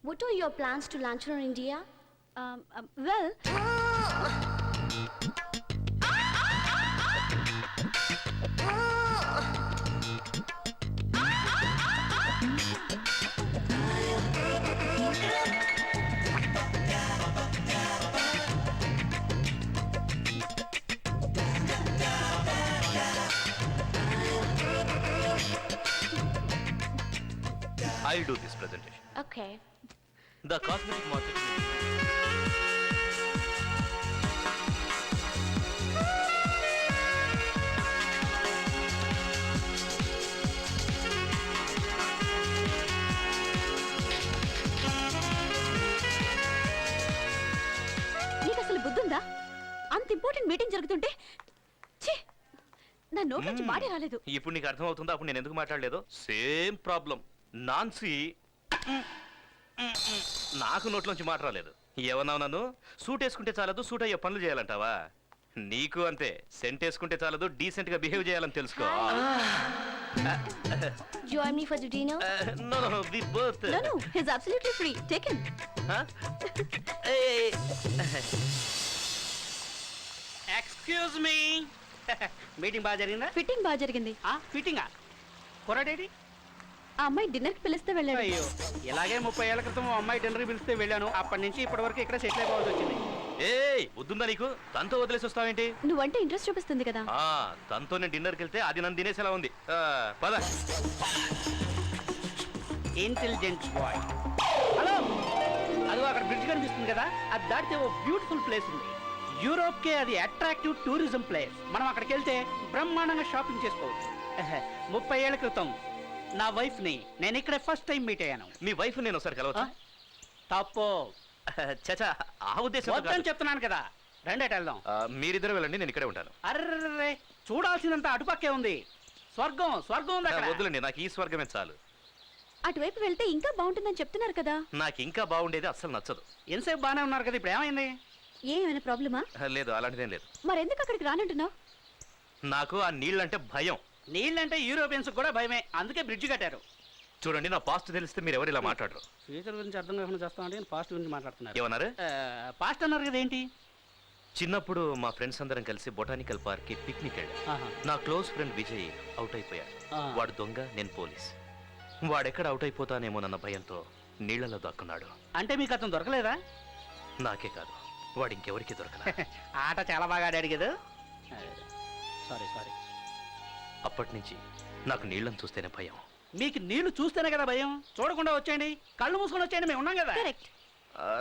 What are your plans to lunch in India? well I'll do this presentation. Okay The cosmetic market. నీకు అసలు బుద్ధుందా? అంత ఇంపార్టెంట్ మీటింగ్ జరుగుతుంటే ఛీ, నా నోట్ నుంచి మాటే రాలేదు. ఇప్పుడు నీకు అర్థం అవుతుందా అప్పుడు నేను ఎందుకు మాట్లాడలేదు? Same problem. నాన్సీ నాకు నోట్లోంచి మాట రాలేదు. ఏమన్నావు నన్ను? సూట్ వేసుకుంటే చాలదు, సూట్ అయ్యే పనులు చేయాలంటావా? నీకు అంతే. సెంట్ వేసుకుంటే చాలదు, డీసెంట్ గా బిహేవ్ చేయాలని తెలుసుకో. Join me for the dinner. No, we both. No, he's absolutely free. Take him. Huh? Hey. Excuse me meeting బాగా జరిగిందా? ఫిట్టింగ్ బాగా జరిగింది. ఫిట్టింగా కుర్రాడేటి? ఆ అమ్మాయి డిన్నర్ కి పిలిస్తే వెళ్ళాడు. అయ్యో, ఇలాగే 30 ఏళ్ల క్రితం ఓ అమ్మాయి డిన్నర్ పిలిస్తే వెళ్ళాను. అప్పటి నుంచి ఇప్పటి వరకు ఇక్కడ సెటిల్ అయిపోవాల్సి వచ్చింది. ఏయ్, బుద్ధుందా నీకు? తనతో వదిలేసి వస్తావేంటి? నువ్వంటే ఇంట్రెస్ట్ చూపిస్తుంది కదా. తనతో నేను డిన్నర్కి వెళ్తే అది నన్ను తినేసేలా ఉంది. పద. Intelligent boy. హలో, అదిగో అక్కడ బ్రిడ్జ్ కనిపిస్తుంది కదా, అది దాటితే ఓ బ్యూటిఫుల్ ప్లేస్ ఉంది. యూరోప్ కే అది అట్రాక్టివ్ టూరిజం ప్లేస్. మనం అక్కడికి వెళ్తే బ్రహ్మాండంగా షాపింగ్ చేసుకోవచ్చు. 30 ఏళ్ల క్రితం నా వైఫ్ ని నేను ఇక్కడే ఫస్ట్ టైం మీట్ అయ్యాను. మీ వైఫ్ నేను ఒకసారి కలవచ్చు? తప్పు. చచా, ఆ ఉద్దేశం వద్దని చెప్తున్నాను కదా. రండి అటు వెళ్దాం. మీరిద్దరు వెళ్ళండి, నేను ఇక్కడే ఉంటాను. అర్రే, చూడాల్సినంత అటుపక్కే ఉంది. స్వర్గం స్వర్గం ఉంది అక్కడ. వద్దులండి, నాకు ఈ స్వర్గమే చాలు. అటువైపు వెళ్తే ఇంకా బాగుంటుందని చెప్తున్నారు కదా. నాకు ఇంకా బాగుండేది అస్సలు నచ్చదు. ఎంతసేపు బాగానే ఉన్నారు కదా, ఇప్పుడు ఏమైంది? ఏమైనా ప్రాబ్లమా? లేదు, అలాంటిదేం లేదు. మరెందుకు అక్కడికి రానంటున్నావు? నాకు ఆ నీళ్ళంటే భయం. నీళ్ళంటే యూరోపియన్స్ కూడా భయమే, అందుకే బ్రిడ్జ్ కట్టారు. చూడండి, నా పాస్ట్ తెలిస్తే మీరు ఎవరు ఇలా మాట్లాడరు. ఫ్యూచర్ గురించి అర్థం కాకుండా చేస్తామంటే పాస్ట్ గురించి మాట్లాడుతున్నారు. ఏమన్నారు? పాస్ట్ అన్నారు కదా, ఏంటి? చిన్నప్పుడు మా ఫ్రెండ్స్ అందరం కలిసి బొటానికల్ పార్క్ కి పిక్నిక్ వెళ్ళాం. ఆహా. నా క్లోజ్ ఫ్రెండ్ విజయ్ అవుట్ అయిపోయాడు. వాడు దొంగ, నేను పోలీస్. వాడెక్కడ అవుట్ అయిపోతానేమోనన్న భయంతో నీళ్లలో దాక్కున్నాడు. అంటే మీకు అతను దొరకలేదా? నాకే కాదు, వాడు ఇంకెవరికి దొరకలా. ఆట చాలా బాగా ఆడాడు కదా. Sorry sorry. అప్పటి నుంచి నాకు నీళ్ళని చూస్తేనే భయం. మీకు నీళ్లు చూస్తేనే కదా భయం. చూడకుండా వచ్చేయండి, కళ్ళు మూసుకొని వచ్చేయండి, మేము ఉన్నాం కదా. కరెక్ట్.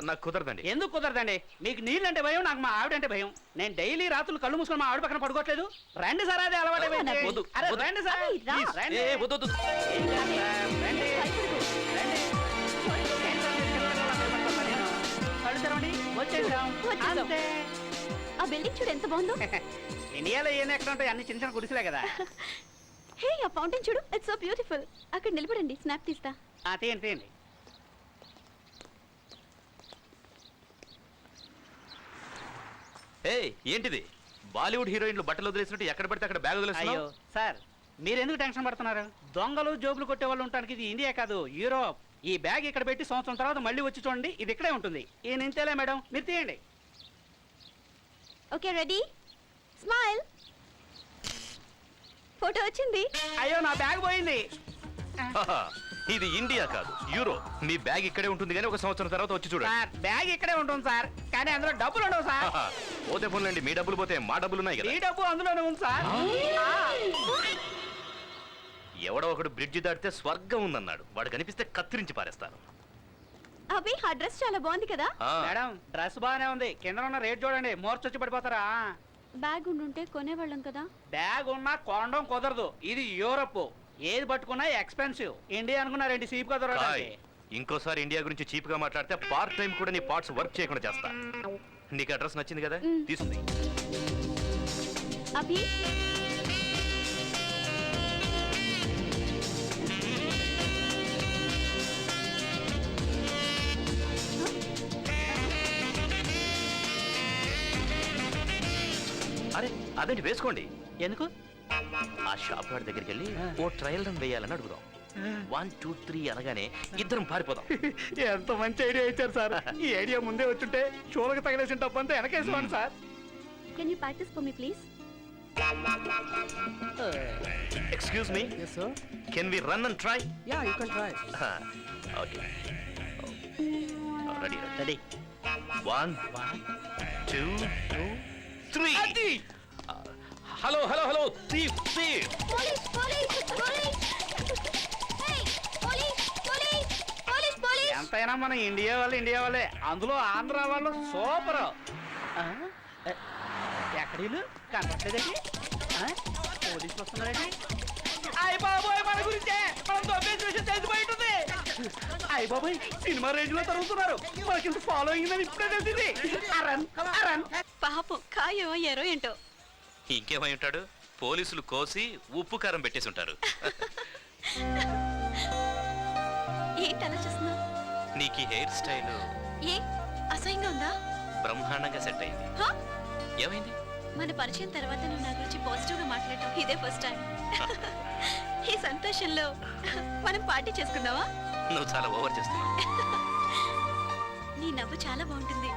నాకు కుదరదండి. ఎందుకు కుదరదండి? మీకు నీళ్ళు అంటే భయం, నాకు మా ఆవిడ అంటే భయం. నేను డైలీ రాత్రులు కళ్ళు మూసుకొని మా ఆవిడ పక్కన పడుకోవట్లేదు. రండి సార్, అదే అలవాటు అయిపోయింది. వద్దు, అరే, వద్దు. రండి సార్. అరే, రా. Please, రండి. వద్దు, వద్దు. ఏం కాదు సార్, రండి. రండి. కళ్ళు తెరవండి, వచ్చేసాం. వచ్చేసాం. అంతే. ఆ బిల్డింగ్ చూడు ఎంత బాగుందో. ఇండియాలో ఏం ఎక్కడ ఉంటాయి, అన్ని చిన్న చిన్న గుడిసెలే కదా. హే, ఆ ఫౌంటైన్ చూడు, ఇట్స్ సో బ్యూటిఫుల్. అక్కడ నిలబడండి, స్నాప్ తీస్తా. తీయండి తీయండి. ఏంటిది? బాలీవుడ్ హీరోయిన్లు బట్టలు వదిలేసినట్టు ఎక్కడ పడితే అక్కడ బ్యాగ్ అయ్యో వదిలేస్తున్నావు? సార్, మీరు ఎందుకు టెన్షన్ పడుతున్నారు? దొంగలు జోబులు కొట్టే వాళ్ళు ఉండడానికి ఇది ఇండియా కాదు, యూరోప్. ఈ బ్యాగ్ ఇక్కడ పెట్టి సంవత్సరం తర్వాత మళ్ళీ వచ్చి చూడండి, ఇది ఇక్కడే ఉంటుంది. ఈ నింతేలే మేడం, మీరు తీయండి. Okay, ready, smile. ఫోటో వచ్చింది. అయ్యో, నా బ్యాగ్ పోయింది. హాహా, ఇది ఇండియా కాదు, యూరో. మీ బ్యాగ్ ఇక్కడే ఉంటుంది కానీ ఒక సంవత్సరం తర్వాత వచ్చి చూడండి. సార్, బ్యాగ్ ఇక్కడే ఉంటుంది సార్, కానీ అందులో డబ్బులు ఉండవు సార్. హాహా, పోతే పోన్లేండి, మీ డబ్బులు పోతే మా డబ్బులు ఉన్నాయి కదా. ఈ డబ్బు అందులోనే ఉంది సార్. ఎవడో ఒకడు బ్రిడ్జి దాటితే స్వర్గం ఉందన్నాడు. వాడు కనిపిస్తే కత్తిరించి పారేస్తాను. అవి ఆ డ్రెస్ చాలా బాగుంది కదా. మేడం, డ్రెస్ బాగానే ఉంది, కింద ఉన్న రేట్ చూడండి, మోర్చొచ్చి పడిపోతారా. బ్యాగ్ ఉండుంటే కొనేవాళ్ళం కదా. బ్యాగ్ ఉన్నా కొనడం కుదరదు, ఇది యూరప్. ఏది పట్టుకున్నా ఎక్స్పెన్సివ్. ఇండియా అనుకున్నారండి చీప్ గా దొరకడానికి. ఇంకోసారి ఇండియా గురించి చీప్ గా మాట్లాడితే పార్ట్ టైం కూడా నీ పార్ట్స్ వర్క్ చేయకుండా చేస్తా. నీకు అడ్రస్ నచ్చింది కదా, తీసుకుంది. అభి, అరే, అదేంటి, వేసుకోండి. ఎందుకు? ఆ షాప్ వాడి దగ్గరికి వెళ్ళి ఓ ట్రయల్ రన్ వేయాలని అడుగుదాం. 1 2 3 అనగానే ఇద్దరం పారిపోదాం. ఎంత మంచి ఐడియా ఇచ్చారు సార్. ఈ ఐడియా ముందే వచ్చుంటే షోలకు తగిలేసిన డబ్బంతా వెనకేసుకోండి sir. Can you practice for me please? Excuse me, can we run and try? Yeah, you can try. Okay, ready ready. 1 2 3. Hello hello hello, thief thief. Police police police. Hey, police police. ఎంతైనా మన India వాళ్ళే అందులో ఆంధ్ర వాళ్ళు super. ఎక్కడీలు కనపట్లేదండి? పోలీసులు వస్తున్నారండి. అయ్య బాబోయ్, మన గురించే మనం దొబ్బేసి విషయం తెలిసిపోయి ఉంటుంది. అయ్య బాబోయ్, సినిమా రేంజ్ లో తరుగుతున్నారు. మనకింత ఫాలో అయిందని ఇప్పుడే తెలిసింది. Aaron Aaron. పాపం ఖాయం అయ్యారో ఏంటో. ఇంకేమై ఉంటాడు? పోలీసులు కోసి ఉప్పు కారం పెట్టేసి ఉంటారు. ఏంటి అలా చూస్తున్నావు? నీకు ఈ హెయిర్ స్టైల్ ఏ అసహ్యంగా ఉందా? బ్రహ్మాండంగా సెట్ అయింది. హా? ఏమైంది? మన పరిచయం తర్వాత నువ్వు నా గురించి పాజిటివ్ గా మాట్లాడటం ఇదే ఫస్ట్ టైం. ఈ సంతోషంలో మనం పార్టీ చేసుకుందావా? నువ్వు చాలా ఓవర్ చేస్తున్నావు. నీ నవ్వు చాలా బాగుంటుంది.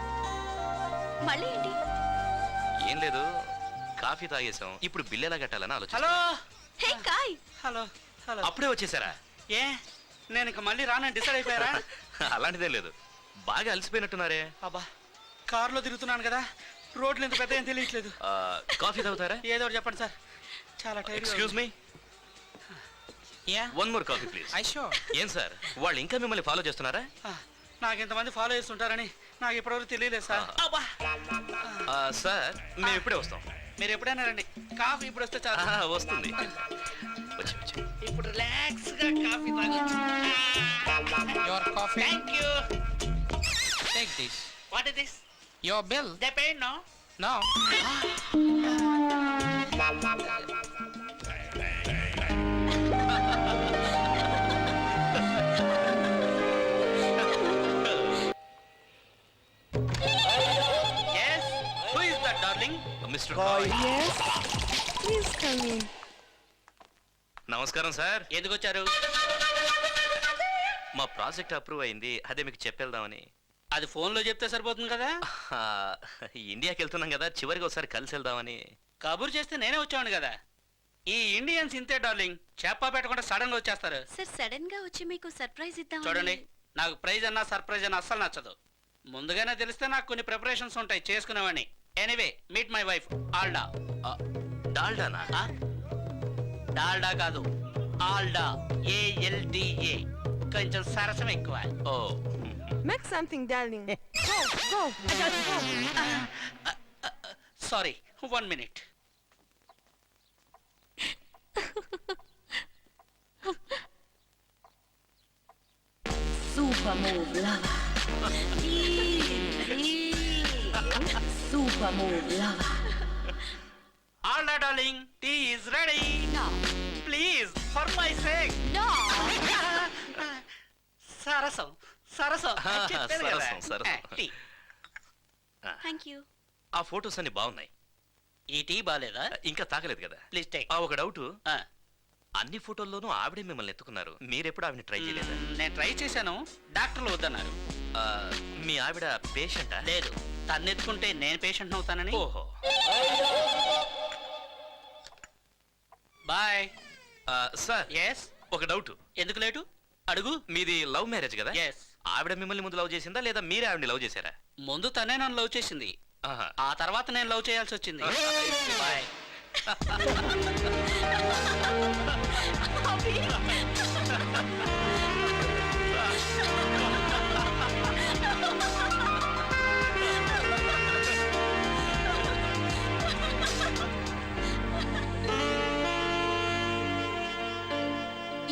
మళ్ళీ ఏంటి? ఏం లేదు, కాఫీ తాగేసాం. ఇప్పుడు బిల్ ఎలా కట్టాలని ఆలోచన. హలో హే కాయ్. Hello hello. అప్పుడే వచ్చేసారా? ఏ నేను ఇక మళ్ళీ రానని డిసైడ్ అయిపోయారా? అలాంటిదే లేదు, బాగా అలసిపోయినట్టున్నారే. అబ్బా, కారులో తిరుగుతున్నాను కదా, రోడ్లు ఎంత పెద్ద ఏం తెలియట్లేదు. కాఫీ తాగుతారా? ఏదో ఒకటి చెప్పండి సార్, చాలా tired. Excuse me, one more coffee please. ఐషో. ఏం సార్, వాళ్ళు ఇంకా మిమ్మల్ని ఫాలో చేస్తున్నారా? నాకు ఇంతమంది ఫాలో చేస్తుంటారని నాకు ఇప్పటివరకు తెలియలేదు సార్. అబ్బా సార్, మేము ఇప్పుడే వస్తాం. మీరు ఎప్పుడైనా రండి, కాఫీ ఇప్పుడు వస్తే చాలా వస్తుంది. వచ్చి వచ్చి. ఇప్పుడు రిలాక్స్ గా కాఫీ తాగొచ్చు. Your coffee. Thank you. Take this. What is this? Your bill. They pay no. No. yes, who is that darling? Mister Roy. నమస్కారం సార్. ఎందుకు వచ్చారు? మా ప్రాజెక్ట్ అప్రూవ్ అయింది, అదే మీకు చెప్పేద్దామని. అది ఫోన్లో చెప్తే సరిపోతుంది కదా. ఇండియాకి వెళ్తున్నాం కదా, చివరికి ఒకసారి కలిసి వెళ్దామని. కబురు చేస్తే నేనే వచ్చాను కదా. ఈ ఇండియన్స్ ఇంతే డార్లింగ్, చెప్పా పెట్టకుండా సడన్ గా వచ్చేస్తారు. సార్ సడన్ గా వచ్చి మీకు సర్ప్రైజ్ ఇద్దాం. చూడండి, నాకు ప్రైజ్ అన్నా సర్ప్రైజ్ అన్నా అస్సలు నచ్చదు. ముందుగానే తెలిస్తే నాకు కొన్ని ప్రిపరేషన్స్ ఉంటాయి, చేసుకునేవాడిని. Anyway, meet my wife Alda. డాల్డానా? డాల్డా కాదు, ఆల్డా. ALDA. కొంచెం సరసం ఎక్కువ. Oh, Make something, darling. Sorry, 1 minute. Super move, lover. Super move, lover. Alda darling, tea is ready. No. Please, for my sake. No. సరసం సరసం చెప్పాను కదా. సరసం, సరసం. టీ. Thank you. ఆ ఫొటోస్ అన్ని బాగున్నాయి. ఈ టీ బాలేదా? ఇంకా తాగలేదు కదా. Please take. ఒక డౌట్, అన్ని ఫోటోల్లోనూ ఆవిడే మిమ్మల్ని ఎత్తుకున్నారు, మీరెప్పుడు ఆవిడని ట్రై చేయలేదా? నేను ట్రై చేశాను, డాక్టర్లు వద్దన్నారు. మీ ఆవిడ పేషెంటా? లేదు, తను ఎత్తుకుంటే నేను పేషెంట్ అవుతానని. ఓహో. బాయ్. Sir, yes. ఒక డౌట్. ఎందుకు లేటు? అడుగు. మీది లవ్ మ్యారేజ్ కదా? ఎస్. ఆవిడ మిమ్మల్ని ముందు లవ్ చేసిందా లేదా మీరే ఆవిడని లవ్ చేశారా? ముందు తనే నన్ను లవ్ చేసింది, ఆహా. ఆ తర్వాత నేను లవ్ చేయాల్సి వచ్చింది. బాయ్.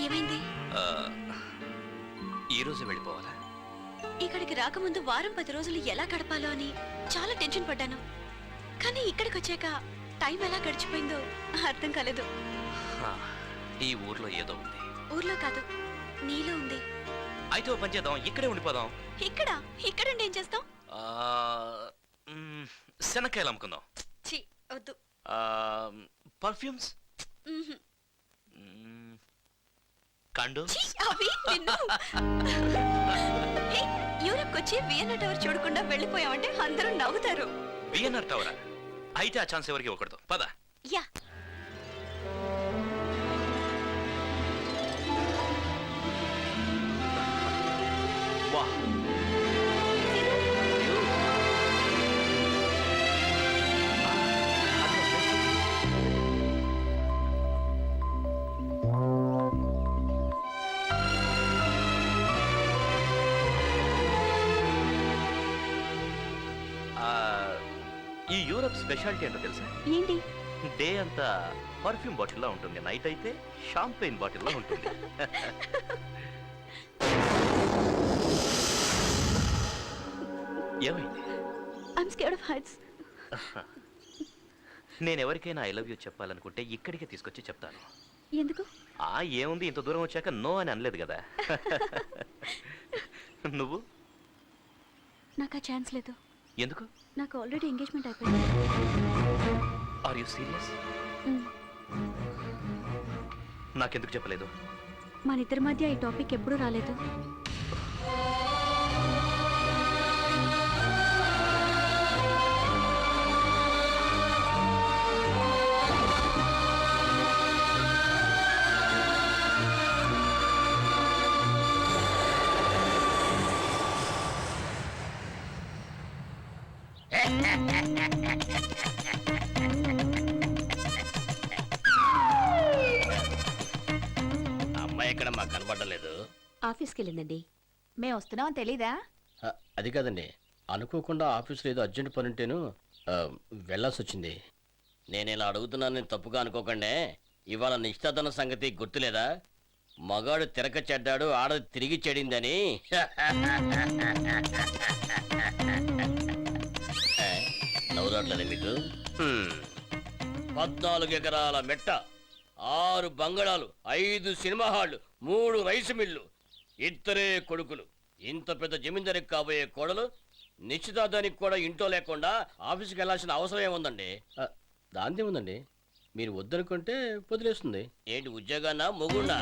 ఏమైంది? ఈ రోజు వెళ్ళిపోవాలా? ఇక్కడికి రాకముందు వారం 10 రోజులు ఎలా గడపాలో అని చాలా టెన్షన్ పడ్డాను. కానీ ఇక్కడికి వచ్చాక టైం ఎలా గడిచిపోయిందో అర్థం కాలేదు. ఈ ఊర్లో ఏదో ఉంది. ఊర్లో కాదు, నీలో ఉంది. అయితే ఓ పని చేద్దాం, ఇక్కడే ఉండిపోదాం. ఇక్కడుండి ఏం చేస్తాం? శనక్కాయలు అమ్ముకుందాం. ఛీ, వద్దు. పర్ఫ్యూమ్స్, మ్మ్హ్. కండు. ఛీ, అవి నిన్ను. హే, యూరప్కి వచ్చి వియన్నా టవర్ చూడకుండా వెళ్ళిపోయామంటే అందరూ నవ్వుతారు. వియన్నా టవరా? అయితే ఆ ఛాన్స్ ఎవరికి ఇవ్వకూడదు, పద. యా. వా. స్పెషాలిటీ ఏంటో తెలుసా? ఏంటి? డే అంతా పర్ఫ్యూమ్ బాటిల్లా ఉంటుంది, నైట్ అయితే షాంపెయిన్ బాటిల్లా ఉంటుంది. ఏమైంది? I'm scared of heights. నేను ఎవరికైనా ఐ లవ్ యూ చెప్పాలనుకుంటే ఇక్కడికే తీసుకొచ్చి చెప్తాను. ఎందుకు? ఏముంది, ఇంత దూరం వచ్చాక నో అని అనలేదు కదా. నువ్వు? నాకు ఆ ఛాన్స్ లేదు. ఎందుకు? నాకు ఆల్రెడీ ఎంగేజ్మెంట్ అయిపోయింది. Are you serious? నాకెందుకు చెప్పలేదు? మన ఇద్దరి మధ్య ఈ టాపిక్ ఎప్పుడూ రాలేదు. అమ్మాయి ఎక్కడ మాకు కనబడలేదు. ఆఫీస్కి వెళ్ళిందండి. మేము వస్తున్నామని తెలీదా? అది కాదండి, అనుకోకుండా ఆఫీస్లో ఏదో అర్జెంట్ పని ఉంటేను వెళ్ళాల్సి వచ్చింది. నేను ఇలా అడుగుతున్నానని తప్పుగా అనుకోకండి. ఇవాళ నిశ్చితార్థన సంగతి గుర్తులేదా? మగాడు తిరక చెడ్డాడు, ఆడది తిరిగి చెడిందని. నవ్వురాట్లేదు మీకు? 14 ఎకరాల మెట్ట, 6 బంగళాలు, 5 సినిమా హాళ్లు, 3 రైసు మిల్లు, 2 కొడుకులు. ఇంత పెద్ద జమీందారికి కాబోయే కోడలు నిశ్చితార్థానికి కూడా ఇంట్లో లేకుండా ఆఫీస్కి వెళ్ళాల్సిన అవసరం ఏముందండి? దాందే ఉందండి, మీరు వద్దనుకుంటే వదిలేస్తుంది. ఏంటి ఉద్యోగాన్నా మొగున్నా?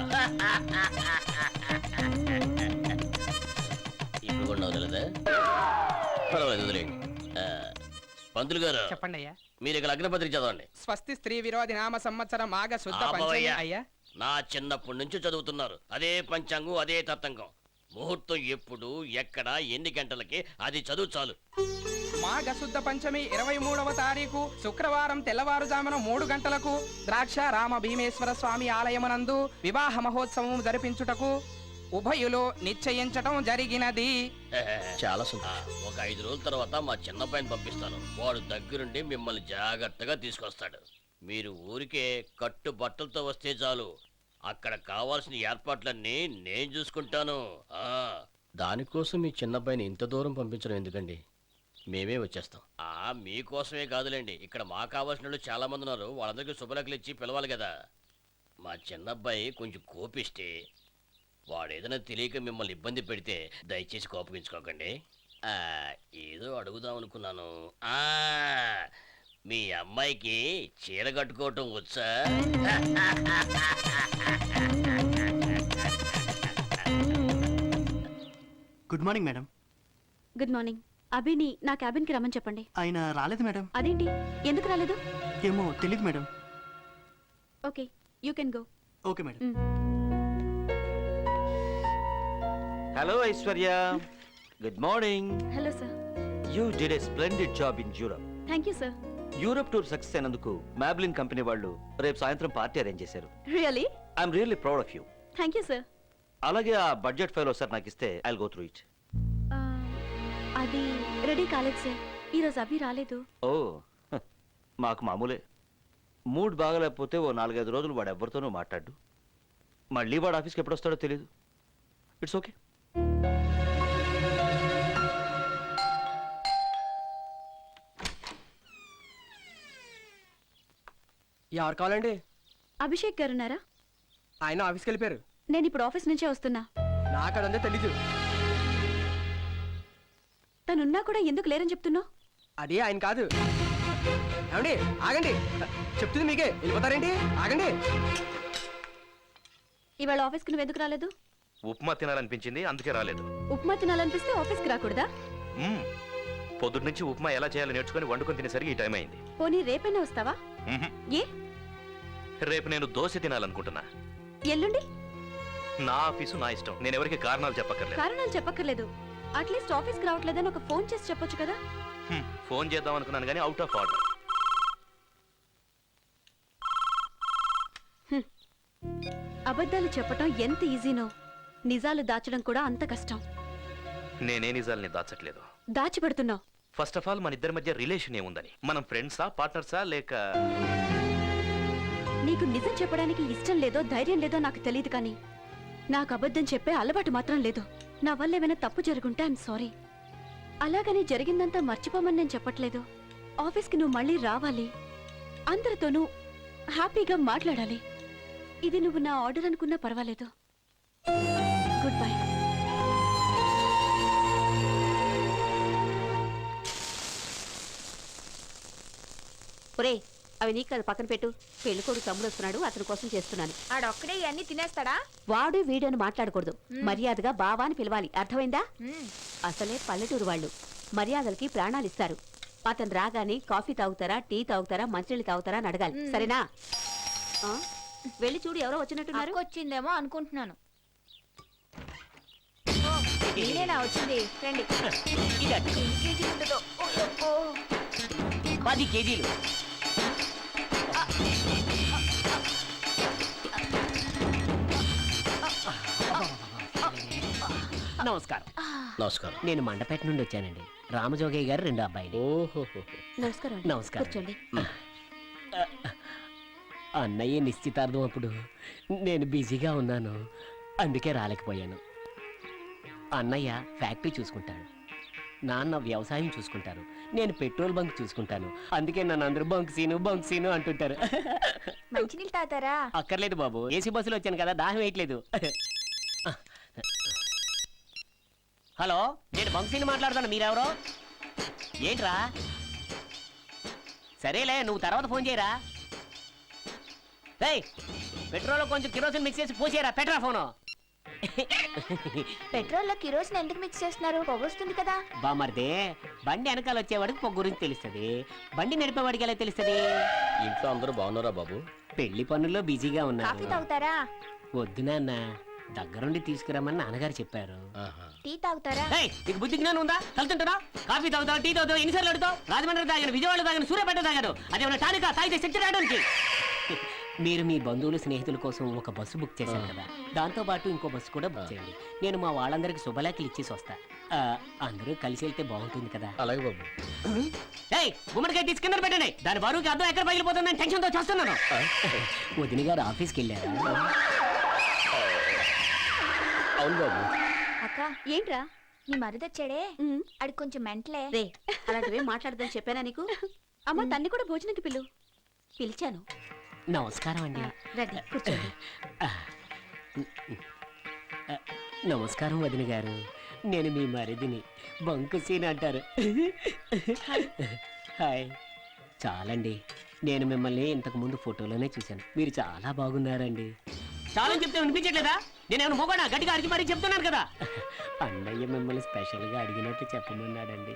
ఇప్పుడు కూడా వదలదా? పర్వాలేదు, వదిలేండి. పంతులు గారు చెప్పండి అయ్యా. మీరు ఇక లగ్నపత్రిక చదవండి. స్వస్తి స్త్రీ విరోధి నామ సంవత్సరం ఆగ శుద్ధ ఆపవయ్యా. అయ్యా. నా చిన్నప్పటి నుంచి చదువుతున్నారు, అదే పంచాంగం, అదే తతంగం. ముహూర్తం ఎప్పుడు, ఎక్కడ, ఎన్ని గంటలకి, అది చదువు చాలు. మాఘ శుద్ధ పంచమి 23వ తారీఖు శుక్రవారం తెల్లవారుజామున 3 గంటలకు ద్రాక్ష రామ భీమేశ్వర స్వామి ఆలయమునందు వివాహ మహోత్సవం జరిపించుటకు ఉభయులు నిశ్చయించటం జరిగినది. చాలా ఒక 5 రోజుల తర్వాత మా చిన్నబ్బాయిని పంపిస్తాను. వాడు దగ్గరుండి మిమ్మల్ని జాగ్రత్తగా తీసుకొస్తాడు. మీరు ఊరికే కట్టు బట్టలతో వస్తే చాలు, అక్కడ కావాల్సిన ఏర్పాట్లన్నీ నేను చూసుకుంటాను. దానికోసం మీ చిన్నబ్బాయిని ఇంత దూరం పంపించడం ఎందుకండి? మేమే వచ్చేస్తాం. మీకోసమే కాదులేండి, ఇక్కడ మా కావాల్సిన వాళ్ళు చాలా మంది ఉన్నారు. వాళ్ళందరికీ శుభలేఖలు ఇచ్చి పిలవాలి కదా. మా చిన్నబ్బాయి కొంచెం కోపిస్తే, వాడు ఏదైనా తెలియక మిమ్మల్ని ఇబ్బంది పెడితే దయచేసి కోపగించుకోకండి. ఏదో అడుగుదాం అనుకున్నాను. మీ అమ్మాయికి చీర కట్టుకోవటం వచ్చా? Good morning madam. Good morning. అభిని నా క్యాబిన్కి రమ్మని చెప్పండి. ఆయన రాలేదు మేడం. అదేంటి, ఎందుకు రాలేదు? ఏమో తెలీదు madam. Okay, you can go. Okay madam. Hello Aishwarya, good morning. Hello sir. You did a splendid job in Europe. Thank you sir. Europe tour success అయినందుకు మ్యాబ్లిన్ కంపెనీ వాళ్ళు రేపు సాయంత్రం పార్టీ అరేంజ్ చేశారు. Really? I'm really proud of you. Thank you sir. అలాగే ఆ budget file ఒకసారి నాకు ఇస్తే ఐల్ గో త్రూ ఇట్. అది రెడీ కాలేదు సార్, ఈరోజు అభి రాలేదు. ఓ, మాకు మామూలే. మూడ్ బాగలేకపోతే ఓ 4-5 రోజులు వాడు ఎవరితోనూ మాట్లాడు. మళ్ళీ వాడు ఆఫీస్కి ఎప్పుడు వస్తాడో తెలియదు. It's okay. ఎవరు కావాలండి? అభిషేక్ గారు ఉన్నారా? ఆయన ఆఫీస్కి వెళ్ళిపోయారు. నేను ఇప్పుడు ఆఫీస్ నుంచే వస్తున్నా. నాకు అదంతా తెలీదు. తనున్నా కూడా ఎందుకు లేరని చెప్తున్నావు? అది ఆయన కాదు. ఏమండి ఆగండి, చెప్తుంది మీకే. వెళ్ళిపోతారేంటి? ఆగండి. ఇవాళ ఆఫీస్కి నువ్వు ఎందుకు రాలేదు? ఉప్మా తినాలనిపించింది, అందుకే రాలేదు. ఉప్మా తినాలనిపిస్తే ఆఫీస్కి రాకూడదా? పొద్దున్న నుంచి ఉప్మా ఎలా చేయాలో నేర్చుకుని వండుకొని తినేసరికి ఈ టైం అయింది. పోనీ రేపైనా వస్తావా? ఏ? రేపు నేను దోశ తినాలనుకుంటున్నా. ఎల్లుండి? నా ఆఫీసు, నా ఇష్టం. నేను ఎవరికి కారణాలు చెప్పక్కర్లేదు. కారణాలు చెప్పక్కర్లేదు. అట్లీస్ట్ ఆఫీస్కి రావట్లేదని ఒక ఫోన్ చేసి చెప్పొచ్చు కదా. ఫోన్ చేద్దాం అనుకున్నాను కానీ అవుట్ ఆఫ్ ఆర్డర్. అబద్ధాలు చెప్పటం ఎంత ఈజీనో, నిజాలు దాచడం కూడా అంత కష్టం. నేనే నిజాల్ని దాచట్లేదు. దాచిపెడుతున్నావు. ఫస్ట్ ఆఫ్ ఆల్ మన ఇద్దరి మధ్య రిలేషన్ ఏముందని? మనం ఫ్రెండ్సా, పార్ట్నర్సా, లేక నీకు నిజం చెప్పడానికి ఇష్టం లేదో ధైర్యం లేదో నాకు తెలియదు కానీ నాకు అబద్ధం చెప్పే అలవాటు మాత్రం లేదు. నా వల్ల ఏమైనా తప్పు జరుగుంటే ఐఎమ్ సారీ. అలాగని జరిగిందంతా మర్చిపోమని నేను చెప్పట్లేదు. ఆఫీస్కి నువ్వు మళ్ళీ రావాలి, అందరితోనూ హ్యాపీగా మాట్లాడాలి. ఇది నువ్వు నా ఆర్డర్ అనుకున్నా పర్వాలేదు. Good bye. ఒరే అవి నీకు అది పక్కన పెట్టు. పెళ్ళికొడుకు తమ్ముడు వస్తున్నాడు, అతని కోసం చేస్తున్నాను. ఆడొక్కడే ఇవన్నీ తినేస్తాడా? వాడు వీడియోని మాట్లాడకూడదు, మర్యాదగా బావా అని పిలవాలి, అర్థమైందా? అసలే పల్లెటూరు వాళ్ళు మర్యాదలకి ప్రాణాలు ఇస్తారు. అతను రాగానే కాఫీ తాగుతారా, టీ తాగుతారా, మంచినీళ్ళు తాగుతారా అని అడగాలి, సరేనా? ఆ? వెళ్ళి చూడు, ఎవరో వచ్చినట్టున్నారు. వచ్చిందేమో అనుకుంటున్నాను. నేనేనా వచ్చింది? రండి. 10 కేజీలు. నమస్కారం. నమస్కారం. నేను మండపేట నుండి వచ్చానండి. రామజోగయ్య గారు 2 అబ్బాయిలు. ఓహో. నమస్కారం. నమస్కారం. కూర్చోండి. అన్నయ్య నిశ్చితార్థం అప్పుడు నేను బిజీగా ఉన్నాను, అందుకే రాలేకపోయాను. అన్నయ్య ఫ్యాక్టరీ చూసుకుంటాడు, నాన్న వ్యవసాయం చూసుకుంటారు, నేను పెట్రోల్ బంక్ చూసుకుంటాను. అందుకే నన్ను అందరూ బంక్ సీను అంటుంటారు. మంచినీళ్ళు తాగుతారా? అక్కర్లేదు బాబు, ఏసీ బస్సులో వచ్చాను కదా, దాహం వేయట్లేదు. హలో, నేను బంక్ సీను మాట్లాడుతాను, మీరెవరో? ఏంట్రా? సరేలే, నువ్వు తర్వాత ఫోన్ చేయరా. పెట్రోల్ కొంచెం కిరోసిన్ మిక్స్ చేసి పోసేరా, పెట్టరా ఫోను. పెట్రోల్లో కిరోసిన్ ఎందుకు మిక్స్ చేస్తున్నారు? పొగొస్తుంది కదా. బామర్దే, బండి వెనకాల వచ్చేవాడికి పొగ గురించి తెలుస్తుంది, బండి నడిపేవాడికి ఎలా తెలుస్తుంది? ఇంట్లో అందరూ బాగున్నారా బాబు? పెళ్లి పనుల్లో బిజీగా కాఫీ ఉన్నారు. తాగుతారా? వద్దు నాన్న, దగ్గరుండి తీసుకురమ్మని నాన్నగారు చెప్పారు. టీ తాగుతారా? నీకు బుద్ధి జ్ఞానం ఉందా? కలుతుంటారా? కాఫీ తాగుతావు, టీ తాగుతావు, ఎన్నిసార్లు అడుగుతావు? రాజమండ్రి తాగాను, విజయవాడ తాగాను, సూర్యాపేట తాగాను, అదేమన్నా టానికా తాగితే శక్తి రావడానికి. మీరు మీ బంధువులు స్నేహితుల కోసం ఒక బస్సు బుక్ చేశారు కదా, దాంతో పాటు ఇంకో బస్సు కూడా బుక్ చేయండి. నేను మా వాళ్ళందరికి శుభలేఖలు ఇచ్చేసి వస్తా. అందరూ కలిసి వెళ్తే బాగుంటుంది కదా. అలాగే బాబు. గుమ్మడికాయ తీసి కింద పెట్టండి, దాని బరువుకి అర్థం ఎక్కడ పగిలిపోతుందని టెన్షన్తో చేస్తున్నాను. వదిన గారు ఆఫీస్కి వెళ్ళారా? అవును బాబు. అక్క, ఏంట్రా? నీ మరిదొచ్చాడే, అది కొంచెం మెంటలే. రే అలాంటివి మాట్లాడదని చెప్పానా నీకు? అమ్మ, తన్ని కూడా భోజనంకి పిలు. పిలిచాను. నమస్కారం అండి. రండి కూర్చోండి. నమస్కారం వదిన గారు, నేను మీ మరిదిని, బంకు సీన్ అంటారు. హాయ్. చాలండి, నేను మిమ్మల్ని ఇంతకు ముందు ఫోటోలోనే చూశాను, మీరు చాలా బాగున్నారండి. చాలని చెప్తే వినిపించట్లేదా? నేనేమైనా మొగడా? గట్టిగా అడిగి మరీ చెప్తున్నాను కదా. అన్నయ్య మిమ్మల్ని స్పెషల్గా అడిగినట్టు చెప్పమన్నాడండి.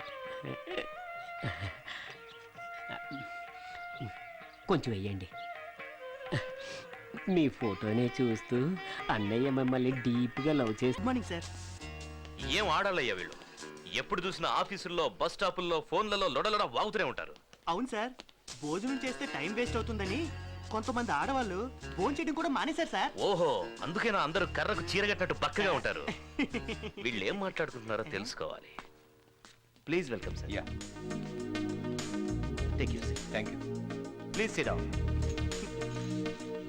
కొంచెం వెయ్యండి. మీ ఫోటోనే చూస్తూ అన్నయ్య మిమ్మల్ని డీప్గా లవ్ చేసి. Good morning sir. ఏం ఆడాలయ్యా వీళ్ళు? ఎప్పుడు చూసినా ఆఫీసుల్లో, బస్ స్టాపుల్లో, ఫోన్లలో లొడలొడ వాగుతూనే ఉంటారు. అవును సార్, భోజనం చేస్తే టైం వేస్ట్ అవుతుందని కొంతమంది ఆడవాళ్ళు భోజనం చేయడం కూడా మానేశారు సార్. ఓహో, అందుకేనా అందరూ కర్రకు చీరగట్టినట్టు పక్కగా ఉంటారు. వీళ్ళు ఏం మాట్లాడుకుంటున్నారో తెలుసుకోవాలి. Please welcome sir. Yeah, take you sir. Thank you. Please SIT down.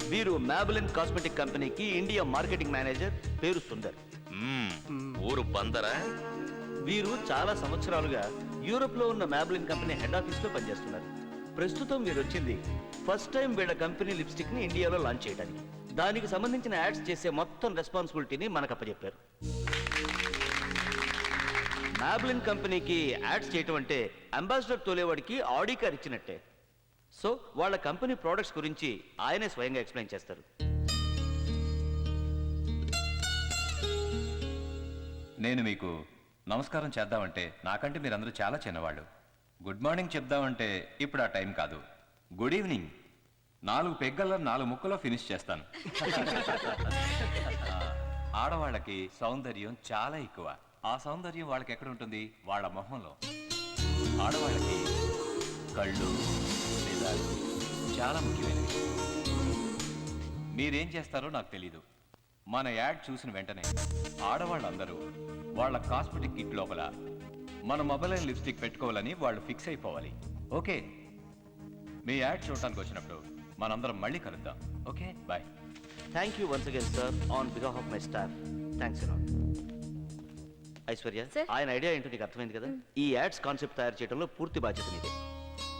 వీరు మ్యాబులిన్ కాస్మెటిక్ కంపెనీకి ఇండియా మార్కెటింగ్ మేనేజర్, పేరు సుందర్. ఊరు బందరా? వీరు చాలా సంవత్సరాలుగా యూరోప్ లో ఉన్న మ్యాబులిన్ కంపెనీ హెడ్ ఆఫీస్ లో పనిచేస్తున్నారు. ప్రస్తుతం వీరు వచ్చింది ఫస్ట్ టైం వీళ్ళ కంపెనీ లిప్స్టిక్ ని ఇండియాలో లాంచ్ చేయడానికి. దానికి సంబంధించిన యాడ్స్ చేసే మొత్తం రెస్పాన్సిబిలిటీని మనకు అప్పచెప్పారు. మ్యాబులిన్ కంపెనీకి యాడ్స్ చేయటం అంటే అంబాసిడర్ తోలేవాడికి ఆడి కార్ ఇచ్చినట్టే. సో వాళ్ళ కంపెనీ ప్రోడక్ట్స్ గురించి ఆయనే స్వయంగా ఎక్స్ప్లెయిన్ చేస్తారు. నేను మీకు నమస్కారం చేద్దామంటే నాకంటే మీరందరూ చాలా చిన్నవాళ్ళు. గుడ్ మార్నింగ్ చెప్దామంటే ఇప్పుడు ఆ టైం కాదు. గుడ్ ఈవినింగ్ 4 పెగ్గల్లో 4 ముక్కలో ఫినిష్ చేస్తాను. ఆడవాళ్ళకి సౌందర్యం చాలా ఎక్కువ. ఆ సౌందర్యం వాళ్ళకి ఎక్కడ ఉంటుంది? వాళ్ళ మొహంలో. ఆడవాళ్ళకి కళ్ళు, నిజాలు చాలా ముఖ్యమైనవి. మీరేం చేస్తారో నాకు తెలీదు. మన యాడ్ చూసిన వెంటనే ఆడవాళ్ళందరూ వాళ్ళ కాస్మెటిక్ కిట్ లోపల మన మొబైల్ లిప్స్టిక్ పెట్టుకోవాలని వాళ్ళు ఫిక్స్ అయిపోవాలి. ఓకే, మీ యాడ్ చూడటానికి వచ్చినప్పుడు మనందరం మళ్ళీ కలుద్దాం. Okay, bye. Thank you once again sir on behalf of my staff. Thanks a lot. Aishwarya, Sir? ఆయన ఐడియా ఏంటో నీకు అర్థమైంది కదా. ఈ యాడ్స్ కాన్సెప్ట్ తయారు చేయడంలో పూర్తి బాధ్యత నీదే.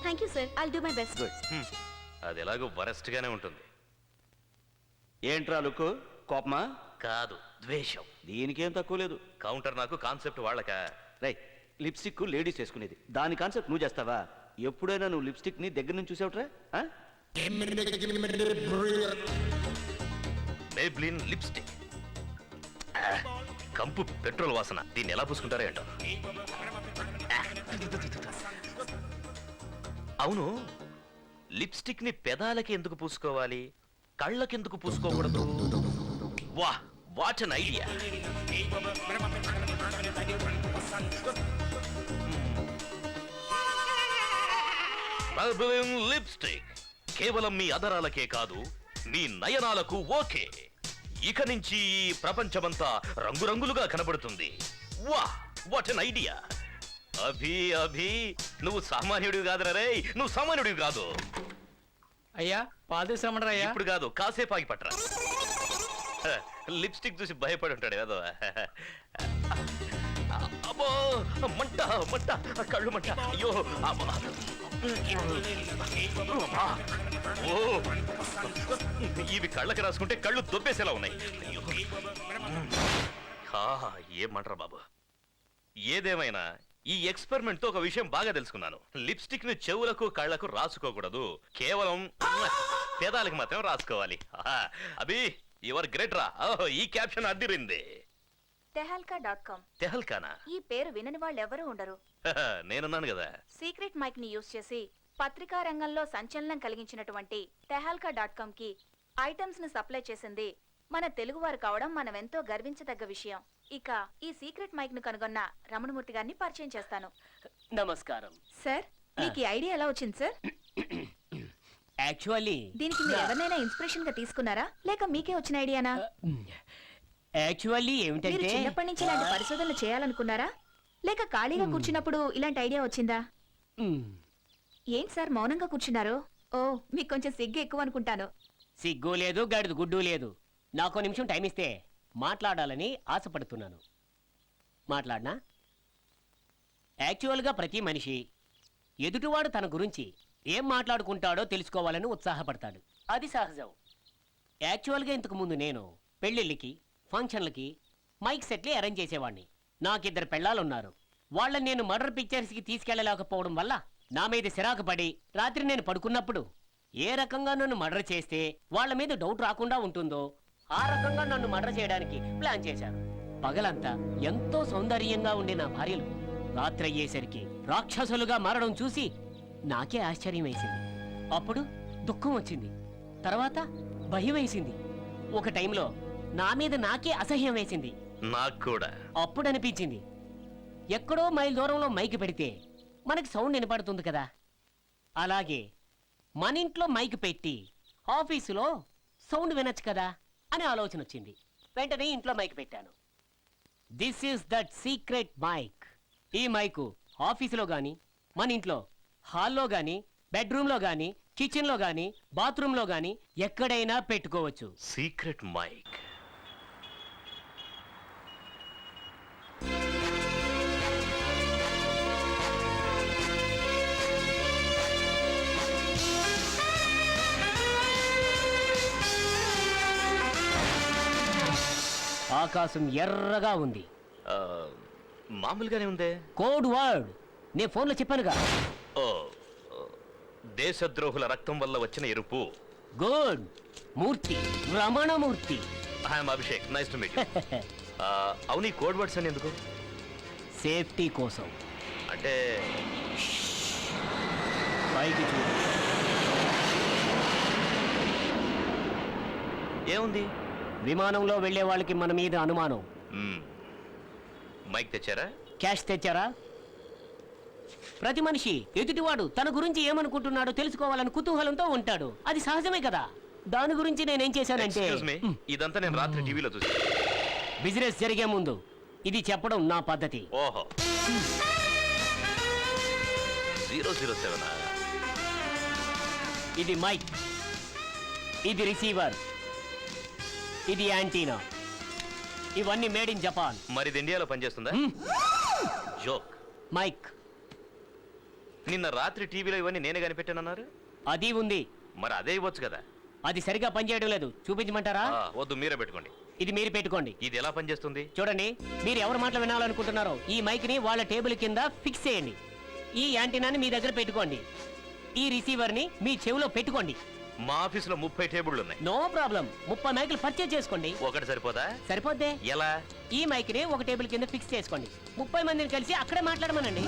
Thank you sir, I'll do my best. Good. అది ఎలాగో వరస్ట్ గానే ఉంటుంది. ఏంట్రా లుక్, కోపమా? కాదు, ద్వేషం. దీనికేం తక్కువ లేదు. కౌంటర్ నాకు, కాన్సెప్ట్ వాళ్ళక. రై, లిప్స్టిక్ లేడీస్ వేసుకునేది, దాని కాన్సెప్ట్ నువ్వు చేస్తావా? ఎప్పుడైనా నువ్వు లిప్స్టిక్ ని దగ్గర నుంచి చూసావుట్రా? Maybelline lipstick. కంపు పెట్రోల్ వాసన. దీన్ని ఎలా పూసుకుంటారో ఏంటో. అవును, లిప్స్టిక్ ని పెదాలకి ఎందుకు పూసుకోవాలి, కళ్ళకి ఎందుకు పూసుకోకూడదు? వా, what an idea. Maybelline lipstick కేవలం మీ అదరాలకే కాదు, మీ నయనాలకు ఓకే. ఇక నుంచి ఈ ప్రపంచమంతా రంగురంగులుగా కనబడుతుంది. వా, what an idea. Abhi Abhi, నువ్వు సామాన్యుడివి కాదురా రే, నువ్వు సామాన్యుడివి కాదు. అయ్యా పాదు సమడరయ్యా. ఇప్పుడు కాదు, కాసేపు ఆగి పట్టరా. లిప్స్టిక్ చూసి భయపడి ఉంటాడు ఏదో. అబ్బో, మంట మంట, కళ్ళు మంట. అయ్యో అబ్బా. ఓ, ఇవి కళ్ళకి రాసుకుంటే కళ్ళు దొబ్బేసేలా ఉన్నాయి. అయ్యో, ఏమంటారా బాబు. ఏదేమైనా ఈ ఎక్స్పెరిమెంట్ తో ఒక విషయం బాగా తెలుసుకున్నాను. లిప్స్టిక్ ని చెవులకు కళ్ళకు రాసుకోకూడదు, కేవలం పేదాలకు మాత్రం రాసుకోవాలి. అభి, యువర్ గ్రేట్ రా. ఈ క్యాప్షన్ అద్దిరింది. tehalka.com. తెహల్కానా? ఈ పేరు వినని వాళ్ళు ఎవరూ ఉండరు. నేనున్నాను కదా. సీక్రెట్ మైక్ ని యూజ్ చేసి పత్రికా రంగంలో సంచలనం కలిగించినటువంటి tehalka.com కి ఐటమ్స్ ని సప్లై చేసింది మన తెలుగువారు కావడం మనం ఎంతో గర్వించదగ్గ విషయం. ఇక ఈ సీక్రెట్ మైక్ ను కనుగొన్న రమణమూర్తి గారిని పరిచయం చేస్తాను. నమస్కారం సార్, మీకు ఈ ఐడియా ఎలా వచ్చింది సార్? యాక్చువల్లీ దీనికి మీరు ఎవరినైనా ఇన్స్పిరేషన్ గా తీసుకున్నారా, లేక మీకే వచ్చిన ఐడియానా? యాక్చువల్లీ మీరు ఏమిటంటే చిన్నప్పటి నుంచి ఇలాంటి పరిశోధనలు చేయాలనుకున్నారా, లేక ఖాళీగా కూర్చున్నప్పుడు ఇలాంటి ఐడియా వచ్చిందా? ఏంటి సార్ మౌనంగా కూర్చున్నారు? ఓ, మీకు కొంచెం సిగ్గు ఎక్కువ అనుకుంటాను. సిగ్గు లేదు, గడిద గుడ్డు లేదు. నాకు నిమిషం టైం ఇస్తే మాట్లాడాలని ఆశపడుతున్నాను. మాట్లాడనా? యాక్చువల్గా ప్రతి మనిషి ఎదుటివాడు తన గురించి ఏం మాట్లాడుకుంటాడో తెలుసుకోవాలని ఉత్సాహపడతాడు. అది సహజం. యాక్చువల్గా ఇంతకు ముందు నేను పెళ్ళిళ్ళకి, ఫంక్షన్లకి మైక్ సెట్లే అరేంజ్ చేసేవాడిని. నాకిద్దరు పెళ్ళాలున్నారు. వాళ్ళని నేను మర్డర్ పిక్చర్స్కి తీసుకెళ్లలేకపోవడం వల్ల నా మీద సిరాకు పడి రాత్రి నేను పడుకున్నప్పుడు ఏ రకంగా నన్ను మర్డర్ చేస్తే వాళ్ళ మీద డౌట్ రాకుండా ఉంటుందో ఆ రకంగా నన్ను మర్డర్ చేయడానికి ప్లాన్ చేశారు. పగలంతా ఎంతో సౌందర్యంగా ఉండే నా భార్యలు రాత్రి అయ్యేసరికి రాక్షసులుగా మారడం చూసి నాకే ఆశ్చర్యం వేసింది. అప్పుడు దుఃఖం వచ్చింది, తర్వాత భయం వేసింది, ఒక టైంలో నా మీద నాకే అసహ్యం వేసింది. నాకు కూడా అప్పుడు అనిపించింది, ఎక్కడో మైల్ దూరంలో మైక్ పెడితే మనకి సౌండ్ వినపడుతుంది కదా, అలాగే మన ఇంట్లో మైక్ పెట్టి ఆఫీసులో సౌండ్ వినొచ్చు కదా అని ఆలోచన వచ్చింది. వెంటనే ఇంట్లో మైక్ పెట్టాను. This is that secret mike. ఈ మైకు ఆఫీసులో గాని, మన ఇంట్లో హాల్లో గాని, బెడ్రూమ్లో గాని, కిచెన్లో గాని, బాత్రూంలో గాని ఎక్కడైనా పెట్టుకోవచ్చు. Secret mike. ఆకాశం ఎర్రగా ఉంది. మామూలుగానే ఉందే. కోడ్ వర్డ్ నే ఫోన్లో చెప్పానుగా. ఓ, దేశద్రోహుల రక్తం వల్ల వచ్చిన ఎరుపు. Good. Murthy, Ramanamurthy. I'm Abhishek, nice to meet you. అవును, ఈ కోడ్ వర్డ్స్ అని ఎందుకు? సేఫ్టీ కోసం. అంటే పైకి చూడు. ఏముంది? విమానంలో వెళ్లే వాళ్ళకి మన మీద అనుమానం. మైక్ తెచ్చారా? క్యాష్ తెచ్చారా? ప్రతి మనిషి ఎదుటివాడు తన గురించి ఏమనుకుంటున్నాడో తెలుసుకోవాలని కుతూహలంతో ఉంటాడు. అది సహజమే కదా. దాని గురించి నేనేం చేశానంటే, Excuse me, ఇదంతా నేను రాత్రి టీవీలో చూసాను. బిజినెస్ జరిగే ముందు ఇది చెప్పడం నా పద్ధతి. ఓహో, 007. ఇది మైక్, ఇది రిసీవర్, ఇది యాంటీనా. ఇవన్నీ మేడ్ ఇన్ జపాన్. మరి ఇది ఇండియాలో పనిచేస్తుందా? జోక్. మైక్ నిన్న రాత్రి టీవీలో ఇవన్నీ నేనే కనిపెట్టానన్నారు. అది ఉంది, మరి అదే ఇవ్వచ్చు కదా. అది సరిగా పనిచేయడం లేదు. చూపించమంటారా? వద్దు, మీరే పెట్టుకోండి. ఇది మీరు పెట్టుకోండి. ఇది ఎలా పనిచేస్తుంది? చూడండి, మీరు ఎవరి మాటలు వినాలనుకుంటున్నారో ఈ మైక్ ని వాళ్ళ టేబుల్ కింద ఫిక్స్ చేయండి. ఈ యాంటీనాని మీ దగ్గర పెట్టుకోండి. ఈ రిసీవర్ ని మీ చెవిలో పెట్టుకోండి. మా ఆఫీసులో 30 టేబుళ్ళు ఉన్నాయి. No problem. 30 మైకులు పర్చేజ్ చేసుకోండి. ఒకటి సరిపోదా? సరిపోద్దే. ఎలా? ఈ మైక్ ని ఒక టేబుల్ కింద ఫిక్స్ చేసుకోండి. 30 మందిని కలిసి అక్కడే మాట్లాడమనండి.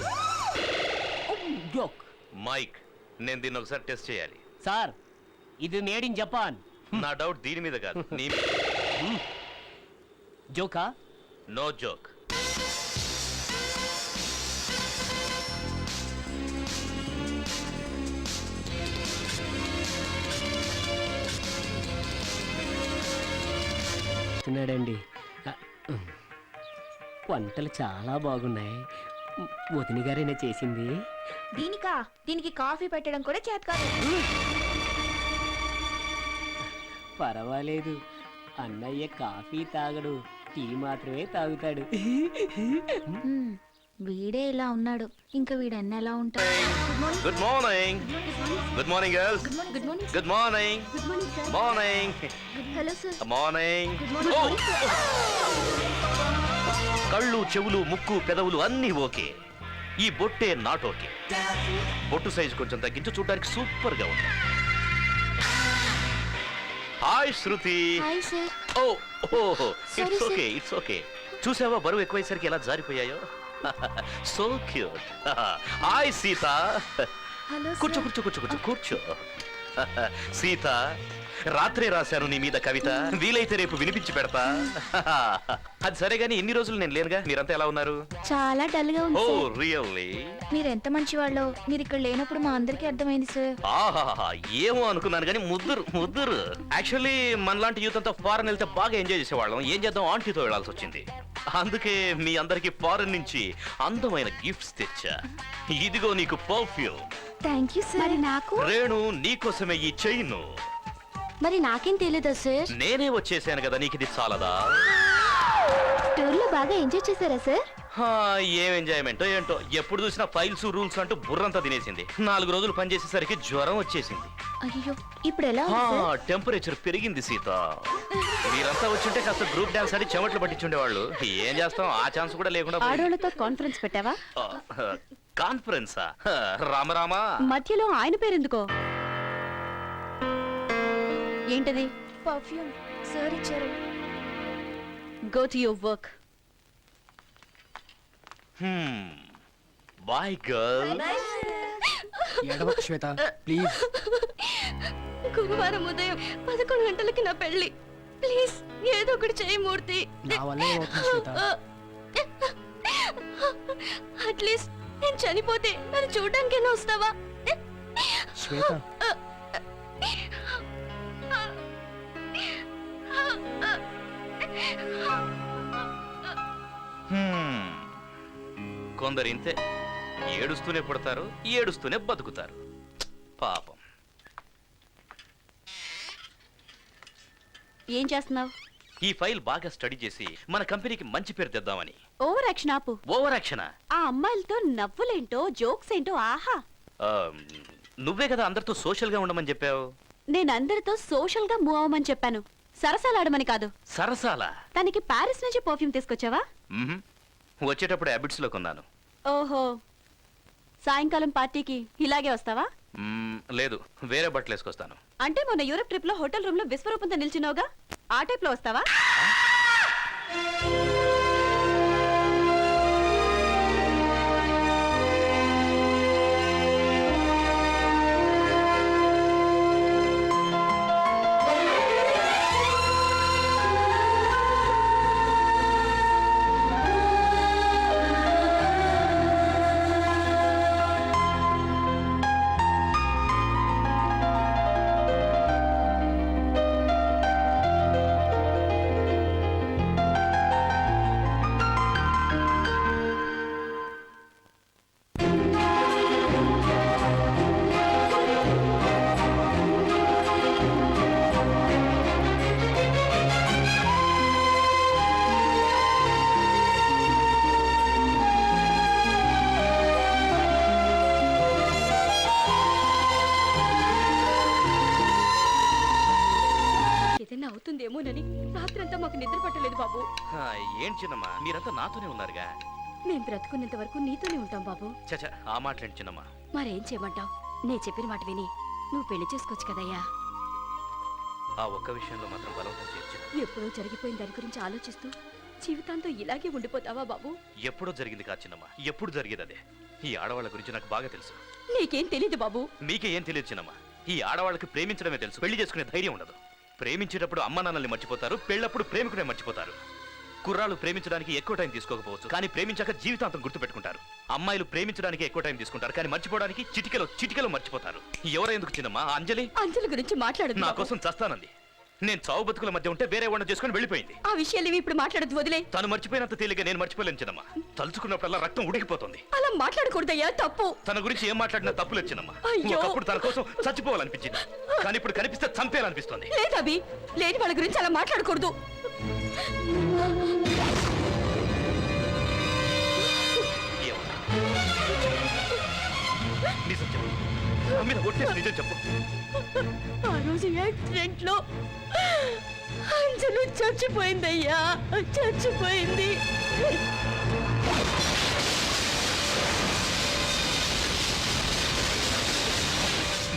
జోక్. మైక్, నేను దీన్ని ఒకసారి టెస్ట్ చేయాలి. సార్, ఇది మేడ్ ఇన్ జపాన్. నా డౌట్ దీని మీద కాదు, నీ జోకా? No joke. తిన్నాడండి. వంటలు చాలా బాగున్నాయి. వదిన గారైనా చేసింది. దీనికి కాఫీ పెట్టడం కూడా చేత కాదు. పర్వాలేదు, అన్నయ్య కాఫీ తాగడు, టీ మాత్రమే తాగుతాడు. వీడే ఇలా ఉన్నాడు, ఇంకా వీడన్న ఎలా ఉంటాడు? Good morning. Good morning girls. Good morning. Good morning. Morning. Hello sir. Morning. Good morning. కళ్ళు, చెవులు, ముక్కు, పెదవులు అన్నీ ఓకే. ఈ బొట్టే నాట్ ఓకే. బొట్టు సైజు కొంచెం తగ్గించు, చూడడానికి సూపర్ గా ఉంది. Hi Shruti. Hi sir. Oh Sorry, it's sir. Okay, it's okay. చూసావా బరువు ఎక్కువైసరికి ఎలా జారిపోయాయో. So cute. Hi Sita. Hello కూర్చో కూర్చో కూర్చో కూర్చో కూర్చో. సీత, రాత్రే రాశాను నీ మీద కవిత, వీలైతే రేపు వినిపించి పెడతా. అది సరే గానీ ఇన్ని రోజులు నేను లేనుగా, మీరంతా ఎలా ఉన్నారు? చాలా డల్ గా ఓ ఉంది సార్. రియల్లీ? మీరు ఎంత మంచివాళ్ళో మీరు ఇక్కడ లేనప్పుడు మా అందరికీ అర్థమైంది సార్. ఆహాహా, ఏమో అనుకున్నాను కానీ ముద్దురు. యాక్చువల్లీ మనలాంటి యూత్ అంతా ఫారెన్ వెళ్తే బాగా ఎంజాయ్ చేసేవాళ్ళం. ఏం చేద్దాం, ఆంటీతో వెళ్లాల్సి వచ్చింది. అందుకే మీ అందరికి ఫారెన్ నుంచి అందమైన గిఫ్ట్స్ తెచ్చా. ఇదిగో నీకు పర్ఫ్యూమ్. Thank you sir. మరి నాకు రేణు, నీకోసమే ఈ చైన్. మరి నాకేం తెలీదా సార్? నేనే వచ్చేసాను కదా, నీకు ఇది చాలదా? టూర్ లో బాగా ఎంజాయ్ చేశారా సార్? ఏం ఎంజాయ్మెంటో ఏంటో, ఎప్పుడు చూసినా ఫైల్స్ రూల్స్ అంటూ బుర్రంతా తినేసింది. 4 రోజులు పనిచేసేసరికి జ్వరం వచ్చేసింది. అయ్యో, ఇప్పుడు ఎలా ఉంది సార్? టెంపరేచర్ పెరిగింది సీత. మీరంతా వచ్చుంటే కాస్త గ్రూప్ డాన్స్ ఆడి చెమట్లు పట్టించుండేవాళ్ళు. ఏం చేస్తాం, ఆ ఛాన్స్ కూడా లేకుండా పోయింది. ఆడోళ్ళతో కాన్ఫరెన్స్ పెట్టావా? కాన్ఫరెన్సా? రామరామా, మధ్యలో ఆయన పేరెందుకో? ఏంటది? పర్ఫ్యూమ్ సార్ ఇచ్చారు. Go to your work. Boy girl. Shweta please. గురువారం ఉదయం 11 గంటలకి నా పెళ్లి. ప్లీజ్ ఏదో ఒకటి చేయి మూర్తి. నా వల్లే అవుతుంది శ్వేత. అట్లీస్ట్ నేను చనిపోతే నన్ను చూడడానికైనా వస్తావా? శ్వేత కొందరు ఇంతే, ఏడుస్తూనే పుడతారు, ఏడుస్తూనే బతుకుతారు. పాపం. ఏం చేస్తున్నావు? ఈ ఫైల్ బాగా స్టడీ చేసి మన కంపెనీకి మంచి పేరు తెద్దామని. ఓవర్ యాక్షన్ ఆపు. ఓవర్ యాక్షనా? ఆ అమ్మాయిలతో నవ్వులేంటో జోక్స్ ఏంటో ఆహా. నువ్వే కదా అందరితో సోషల్ గా ఉండమని చెప్పావు. నేను అందరితో సోషల్ గా మూవ్ అవ్వమని చెప్పాను, సరసాలాడమని కాదు. సరసాల? తనకి ప్యారిస్ నుంచి పర్ఫ్యూమ్ తీసుకొచ్చావా? వచ్చేటప్పుడు హ్యాబిట్స్ లో కొన్నాను. ఓహో, సాయంకాలం పార్టీకి ఇలాగే వస్తావా? లేదు, వేరే బట్టలు వేసుకొస్తాను. అంటే మొన్న యూరప్ ట్రిప్ లో హోటల్ రూమ్ లో విశ్వరూపంతో నిల్చున్నావుగా, ఆ టైప్ లో వస్తావా? అవుతుందేమోనని రాత్రంతా మాకు నిద్ర పట్టలేదు బాబు. ఏం చిన్నమ్మా, మీరంతా నాతోనే ఉన్నారుగా. మేం బ్రతుకున్నంత వరకు నీతోనే ఉంటాం బాబు. చచ్చా, ఆ మాటలేంటి చిన్నమ్మా. మరేం చేయమంటావు? నే చెప్పిన మాట విని నువ్వు పెళ్లి చేసుకోవచ్చు కదయ్యా. ఆ ఒక్క విషయంలో మాత్రం బలవంతం చేయొచ్చు. ఎప్పుడో జరిగిపోయిన దాని గురించి ఆలోచిస్తూ జీవితాంతో ఇలాగే ఉండిపోతావా బాబు? ఎప్పుడో జరిగింది కాదు చిన్నమ్మా, ఎప్పుడు జరిగేది అదే. ఈ ఆడవాళ్ళ గురించి నాకు బాగా తెలుసు. నీకేం తెలీదు బాబు. మీకే ఏం తెలియదు చిన్నమ్మా. ఈ ఆడవాళ్ళకి ప్రేమించడమే తెలుసు, పెళ్లి చేసుకునే ధైర్యం ఉండదు. ప్రేమించేటప్పుడు అమ్మ నాన్నల్ని మర్చిపోతారు, పెళ్ళప్పుడు ప్రేమికునే మర్చిపోతారు. కుర్రాళ్ళు ప్రేమించడానికి ఎక్కువ టైం తీసుకోకపోవచ్చు, కానీ ప్రేమించాక జీవితాంతం గుర్తుపెట్టుకుంటారు. అమ్మాయిలు ప్రేమించడానికి ఎక్కువ టైం తీసుకుంటారు, కానీ మర్చిపోవడానికి చిటికెలో మర్చిపోతారు. ఎవరెందుకు చిన్నమ్మా? అంజలి అంజలి గురించి మాట్లాడదు నా బాబు. కోసం చస్తానంది. నేను చావు బతుకుల మధ్య ఉంటే వేరే వాడిని చేసుకుని వెళ్ళిపోయింది. ఆ విషయాలు ఇవి ఇప్పుడు మాట్లాడద్దు, వదిలే. తను మర్చిపోయినంత తేలిగ్గా నేను మర్చిపోలేను చిన్నమ్మా. తలుచుకున్నప్పుడల్లా రక్తం ఉడికిపోతుంది. అలా మాట్లాడకూడదయ్యా, తప్పు. తన గురించి ఏం మాట్లాడినా తప్పులేదు చిన్నమ్మా. అయ్యో. ఒకప్పుడు తన కోసం చచ్చిపోవాలనిపించింది, కానీ ఇప్పుడు కనిపిస్తే చంపేయాలనిపిస్తుంది. లేదవి, లేని వాళ్ళ గురించి అలా మాట్లాడకూడదు. ఏమన్నా? నిజం చెప్పు. నా మీద ఒట్టేసి నిజం చెప్పు. ఆ రోజు యాక్సిడెంట్ లో అంజలి చచ్చిపోయిందయ్యా, చచ్చిపోయింది.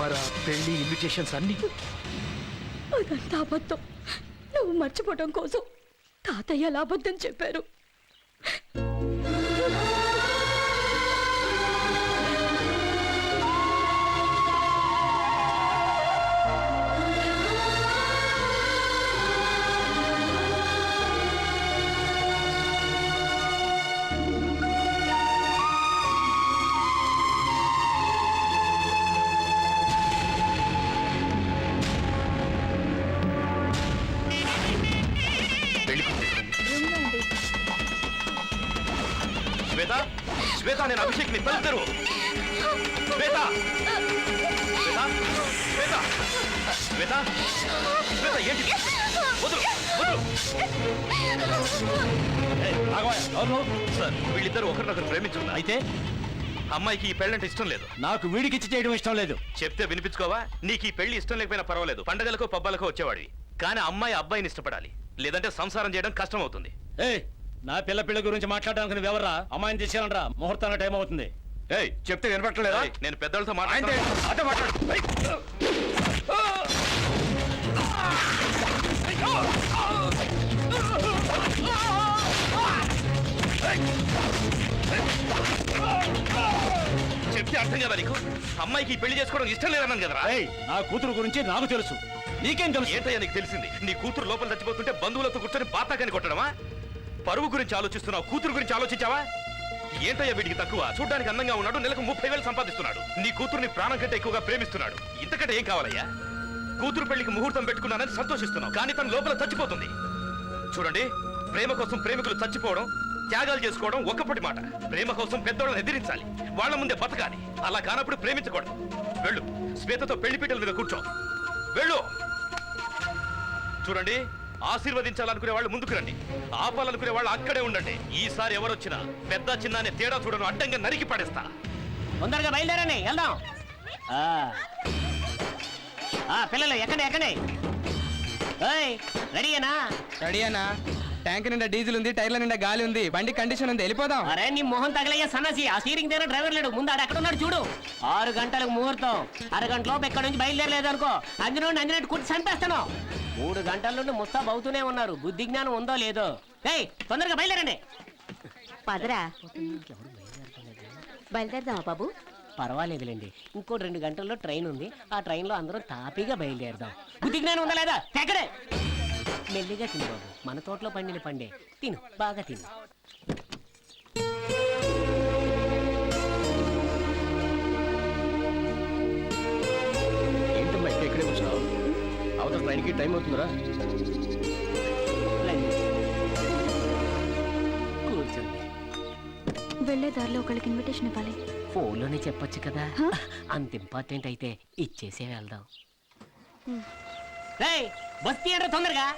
మరి ఆ పెళ్లి ఇన్విటేషన్స్ అన్ని అదంతా అబద్ధం. నువ్వు మర్చిపోవటం కోసం తాతయ్య అలా అబద్ధం చెప్పారు. పెళ్లి శ్వేత, శ్వేత, నేను అభిషేక్ ని తలుపుతారు. శ్వేత, శ్వేత, శ్వేత, శ్వేత, శ్వేత, ఏంటి? వదులు, వదులు. సార్, వీళ్ళిద్దరు ఒకరినొకరు ప్రేమించుకున్నారు. అయితే అమ్మాయికి ఈ పెళ్ళంటే ఇష్టం లేదు. నాకు వీడికిచ్చి చేయడం ఇష్టం లేదు. చెప్తే వినిపించుకోవా? నీకు ఈ పెళ్లి ఇష్టం లేకపోయినా పర్వాలేదు, పండగలకో పబ్బాలకో వచ్చేవాడివి. కానీ అమ్మాయి అబ్బాయిని ఇష్టపడాలి, లేదంటే సంసారం చేయడం కష్టం అవుతుంది. ఏయ్, నా పిల్ల గురించి మాట్లాడడానికి నువ్వెవర్రా? అమ్మాయిని తీసుకెళ్ళండ్రా, ముహూర్తానికి టైం అవుతుంది. ఏయ్, చెప్తే వినపట్టలేదా? ఏయ్, నేను పెద్దలతో ఆయనతో అదే మాట్లాడు. ఏయ్. చెప్తే అర్థం కదా నీకు? అమ్మాయికి ఈ పెళ్లి చేసుకోవడం ఇష్టం లేదన్నాను కదరా. ఏయ్, నా కూతురు గురించి నాకు తెలుసు, నీకేం తెలుసు? ఏంటయ్యా నీకు తెలిసింది? నీ కూతురు లోపల చచ్చిపోతుంటే బంధువులతో కూర్చొని బాతాకాని కొట్టడమా? పరువు గురించి ఆలోచిస్తున్నావు, కూతురు గురించి ఆలోచించావా? ఏంటయ్యా వీడికి తక్కువ? చూడ్డానికి అందంగా ఉన్నాడు, నెలకు 30,000 సంపాదిస్తున్నాడు. నీ కూతుర్ని ప్రాణం కంటే ఎక్కువగా ప్రేమిస్తున్నాడు. ఇంతకంటే ఏం కావాలయ్యా? కూతురు పెళ్లికి ముహూర్తం పెట్టుకున్నానని సంతోషిస్తున్నావు, కానీ తన లోపల చచ్చిపోతుంది. చూడండి, ప్రేమ కోసం ప్రేమికులు చచ్చిపోవడం, త్యాగాలు చేసుకోవడం ఒక్కప్పటి మాట. ప్రేమ కోసం పెద్దోళ్ళని ఎదిరించాలి, వాళ్ళ ముందే బతకాలి. అలా కానప్పుడు ప్రేమించకూడదు. వెళ్ళు, శ్వేతతో పెళ్లిపీటల మీద కూర్చో. వెళ్ళు. చూడండి, ఆశీర్వదించాలనుకునే వాళ్ళు ముందుకు రండి, ఆపాలనుకునే వాళ్ళు అక్కడే ఉండండి. ఈసారి ఎవరొచ్చినా పెద్ద చిన్న అనే తేడా చూడను, అడ్డంగా నరికి పడేస్తా. తొందరగా బయలుదేరండి, వెళ్దాం. పిల్లలు ఎక్కడే రెడీయేనా? రెడీ అన్నా. ట్యాంక్ నిండా డీజిల్ ఉంది, టైర్ల నిండా గాలి ఉంది, బండి కండిషన్ ఉంది, వెళ్ళిపోదాం. అరే నీ మొహం తగలయ్యా సన్నసి, ఆ స్టీరింగ్ దగ్గర డ్రైవర్ లేడు, ముందు ఆడు ఎక్కడ ఉన్నాడు చూడు. 6 గంటలకు ముహూర్తం, అరగంటలోపు ఎక్కడి నుంచి బయలుదేరలేదు అనుకో, అంజనట్టు కుట్టి చంపేస్తాను. 3 గంటల నుండి ముస్తాబ్ అవుతూనే ఉన్నారు, బుద్ధి జ్ఞానం ఉందో లేదో. ఏయ్, తొందరగా బయలుదేరండి. పదరా, బయలుదేరదామా బాబు? పర్వాలేదులేండి, ఇంకో 2 గంటల్లో ట్రైన్ ఉంది, ఆ ట్రైన్ లో అందరం తాపీగా బయలుదేరదాం. బుద్ధి జ్ఞానం ఉందా లేదా? ఎక్కడే మెల్లిగా తిను బాబు, మన తోటలో పండిన పండే, తిను, బాగా తిను. ఏంటమ్మా ఇక్కడే కూర్చున్నావు? అవతల ట్రైన్కి టైం అవుతుందిరా. కూర్చోండి. వెళ్లే దారిలో ఒకళ్ళకి ఇన్విటేషన్ ఇవ్వాలి. ఫోన్లోనే చెప్పొచ్చు కదా. అంత ఇంపార్టెంట్ అయితే ఇచ్చేసే వెళ్దాం. బస్ తీయండి తొందరగా.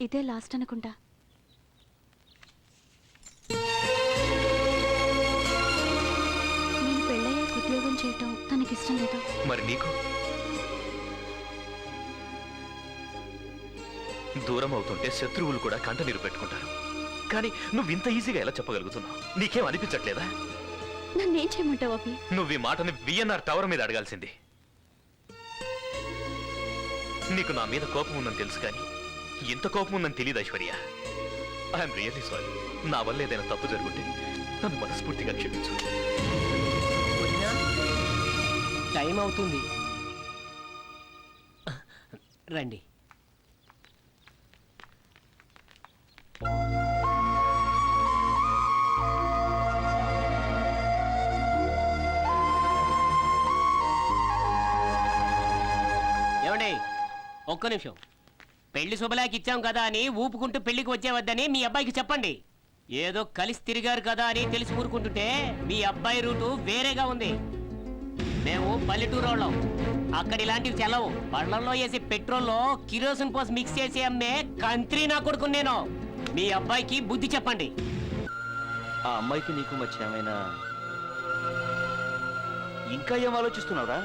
ఇదే లాస్ట్ అనుకుంటా. నేను పెళ్ళయ్యాక ఉద్యోగం చేయటం తనకిష్టం లేదు. మరి నీకు దూరం అవుతుంటే శత్రువులు కూడా కంట నీరు పెట్టుకుంటారు. కానీ నువ్వు ఇంత ఈజీగా ఎలా చెప్పగలుగుతున్నావు? నీకేం అనిపించట్లేదా? నన్నేం చేయమంటావు అభి? నువ్వు ఈ మాటని విఎన్ఆర్ టవర్ మీద అడగాల్సింది. నీకు నా మీద కోపం ఉందని తెలుసు కానీ ఇంత కోపం ఉందని తెలియదు ఐశ్వర్య. I'm really sorry. నా వల్ల ఏదైనా తప్పు జరుగుంటే నన్ను మనస్ఫూర్తిగా క్షమించు. టైం అవుతుంది, రండి. ఏమండి, ఒక్క నిమిషం. పెళ్లి శుభలాకి ఇచ్చాం కదా అని ఊపుకుంటూ పెళ్లికి వచ్చేవద్దని మీ అబ్బాయికి చెప్పండి. ఏదో కలిసి తిరిగారు కదా అని తెలిసి ఊరుకుంటుంటే మీ అబ్బాయి రూటు వేరేగా ఉంది. మేము పల్లెటూరు వాళ్ళం, అక్కడ ఇలాంటివి చెల్లవు. పళ్ళల్లో వేసి పెట్రోల్లో కిరోసిన్ పోసి మిక్స్ చేసి అమ్మే కంత్రి నా కొడుకు నేను. మీ అబ్బాయికి బుద్ధి చెప్పండి. ఆ అమ్మాయికి నీకు మధ్య ఏమైనా ఇంకా ఏం ఆలోచిస్తున్నావురా?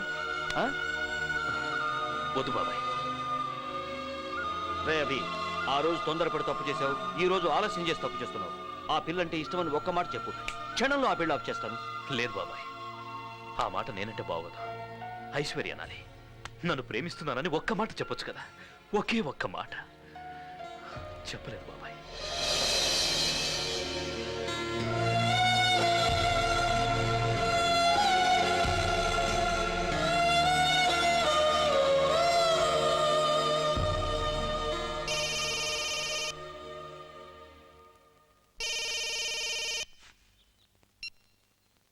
వద్దు బాబాయ్. రే అభి, ఆ రోజు తొందరపడి తప్పు చేసావు, ఈ రోజు ఆలస్యం చేసి తప్పు చేస్తున్నావు. ఆ పిల్లంటే ఇష్టమని ఒక్క మాట చెప్పు, క్షణంలో ఆ పిల్ల ఆఫ్ చేస్తాను. లేదు బాబాయ్, ఆ మాట నేనంటే బాగోదు. ఐశ్వర్య అనాలి. నన్ను ప్రేమిస్తున్నానని ఒక్క మాట చెప్పొచ్చు కదా. ఒకే ఒక్క మాట చెప్పలేదు బాబాయ్.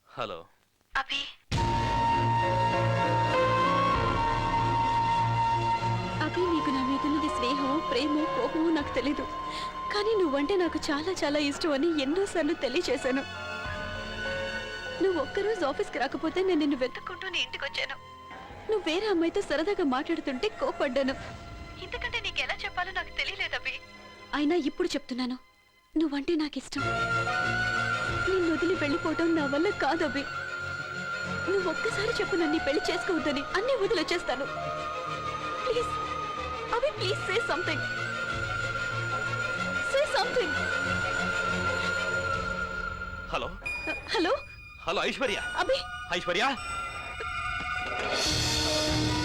హలో అభి, అభి, నీకు నా మీద ఉన్నది స్నేహం, ప్రేమ, కోపము నాకు తెలీదు. కానీ నువ్వంటే నాకు చాలా చాలా ఇష్టం అని ఎన్నోసార్లు తెలియచేశాను. నువ్వు ఒక్కరోజు ఆఫీస్కి రాకపోతే నేను నిన్ను వెతుక్కుంటూ నీ ఇంటికి వచ్చాను. నువ్వు వేరే అమ్మాయితో సరదాగా మాట్లాడుతుంటే కోపడ్డాను. ఇంతకంటే నీకు ఎలా చెప్పాలో నాకు తెలియలేదు అభి. అయినా ఇప్పుడు చెప్తున్నాను, నువ్వంటే నాకు ఇష్టం. నిన్ను వదిలి వెళ్ళిపోవటం నా వల్ల కాదు అభి. నువ్వు ఒక్కసారి చెప్పు నన్ను పెళ్లి చేసుకోవద్దని, అన్నీ వదిలేచేస్తాను. Please Abhi, please say something. Say something. Hello hello hello Aishwarya. Abhi, Aishwarya,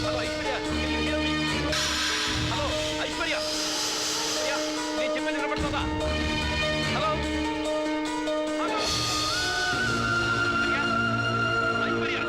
hello Aishwarya, hello Aishwarya, నేను చెప్పేది వినపడుతుందా? Hello hello Aishwarya.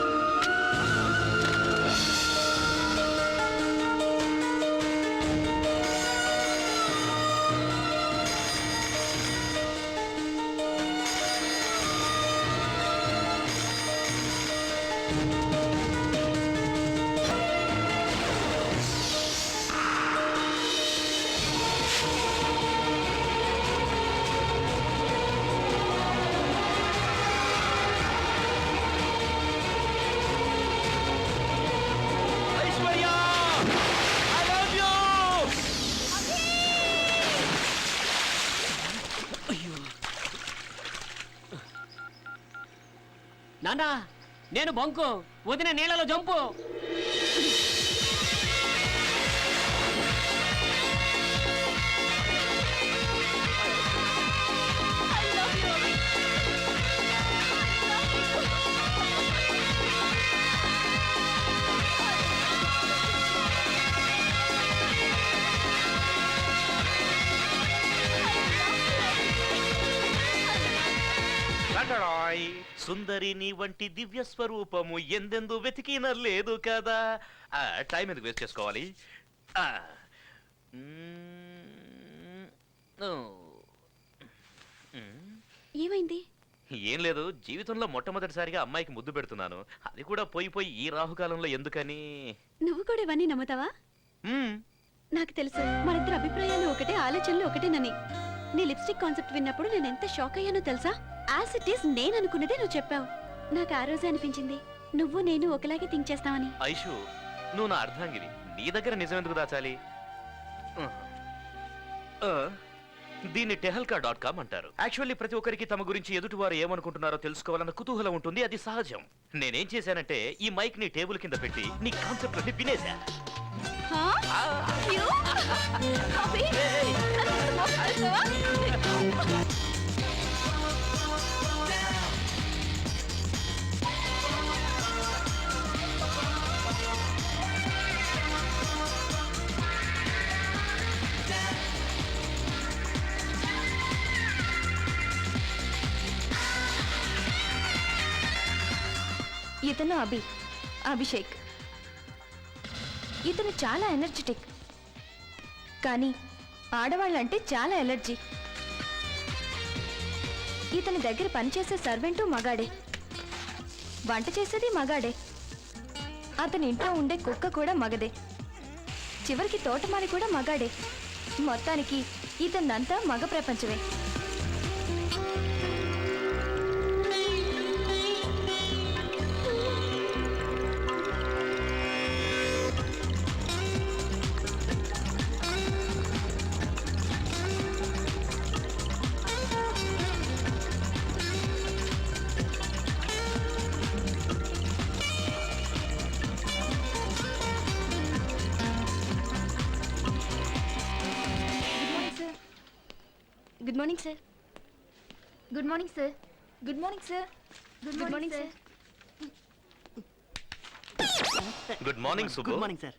నాన్నా, నేను బంకు, వదిన నీళ్ళలో జంపు. సుందరి నీ వంటి దివ్య స్వరూపము ఎందెందు వెతికిన లేదు కదా. టైం ఎందుకు వేస్ట్ చేసుకోవాలి? ఏమైంది? ఏం లేదు, జీవితంలో మొట్టమొదటిసారిగా అమ్మాయికి ముద్దు పెడుతున్నాను. అది కూడా పోయి ఈ రాహుకాలంలో ఎందుకని. నువ్వు కూడా ఇవన్నీ నమ్ముతావా? నాకు తెలుసు మనిద్దరు అభిప్రాయాలు ఒకటే, ఆలోచనలు ఒకటేనని. నీ లిప్స్టిక్ కాన్సెప్ట్ విన్నప్పుడు నేను ఎంత షాక్ అయ్యానో తెలుసా? యాజ్ ఇట్ ఈస్ నేను అనుకున్నదే నువ్వు చెప్పావు. నాకు ఆ రోజే అనిపించింది నువ్వు నేను ఒకలాగే థింక్ చేస్తావని. ఐషు, నువ్వు నా అర్ధాంగివి, నీ దగ్గర నిజం ఎందుకు దాచాలి? దీన్ని టెహల్కా.com అంటారు. యాక్చువల్లీ ప్రతి ఒక్కరికి తమ గురించి ఎదుటివారు ఏమనుకుంటున్నారో తెలుసుకోవాలన్న కుతూహలం ఉంటుంది, అది సహజం. నేనేం చేశానంటే ఈ మైక్ ని టేబుల్ కింద పెట్టి నీ కాన్సెప్ట్ ని వినేశా. ఇతను అభిషేక్. ఇతను చాలా ఎనర్జెటిక్, కానీ ఆడవాళ్ళంటే చాలా ఎలర్జీ. ఇతని దగ్గర పనిచేసే సర్వెంటు మగాడే, వంట చేసేది మగాడే, అతని ఇంట్లో ఉండే కుక్క కూడా మగదే, చివరికి తోటమాలి కూడా మగాడే. మొత్తానికి ఇతనంతా మగ ప్రపంచమే. Good morning sir. Good morning sir. Good morning sir. Good morning sir. Good morning Subbu. Good morning sir.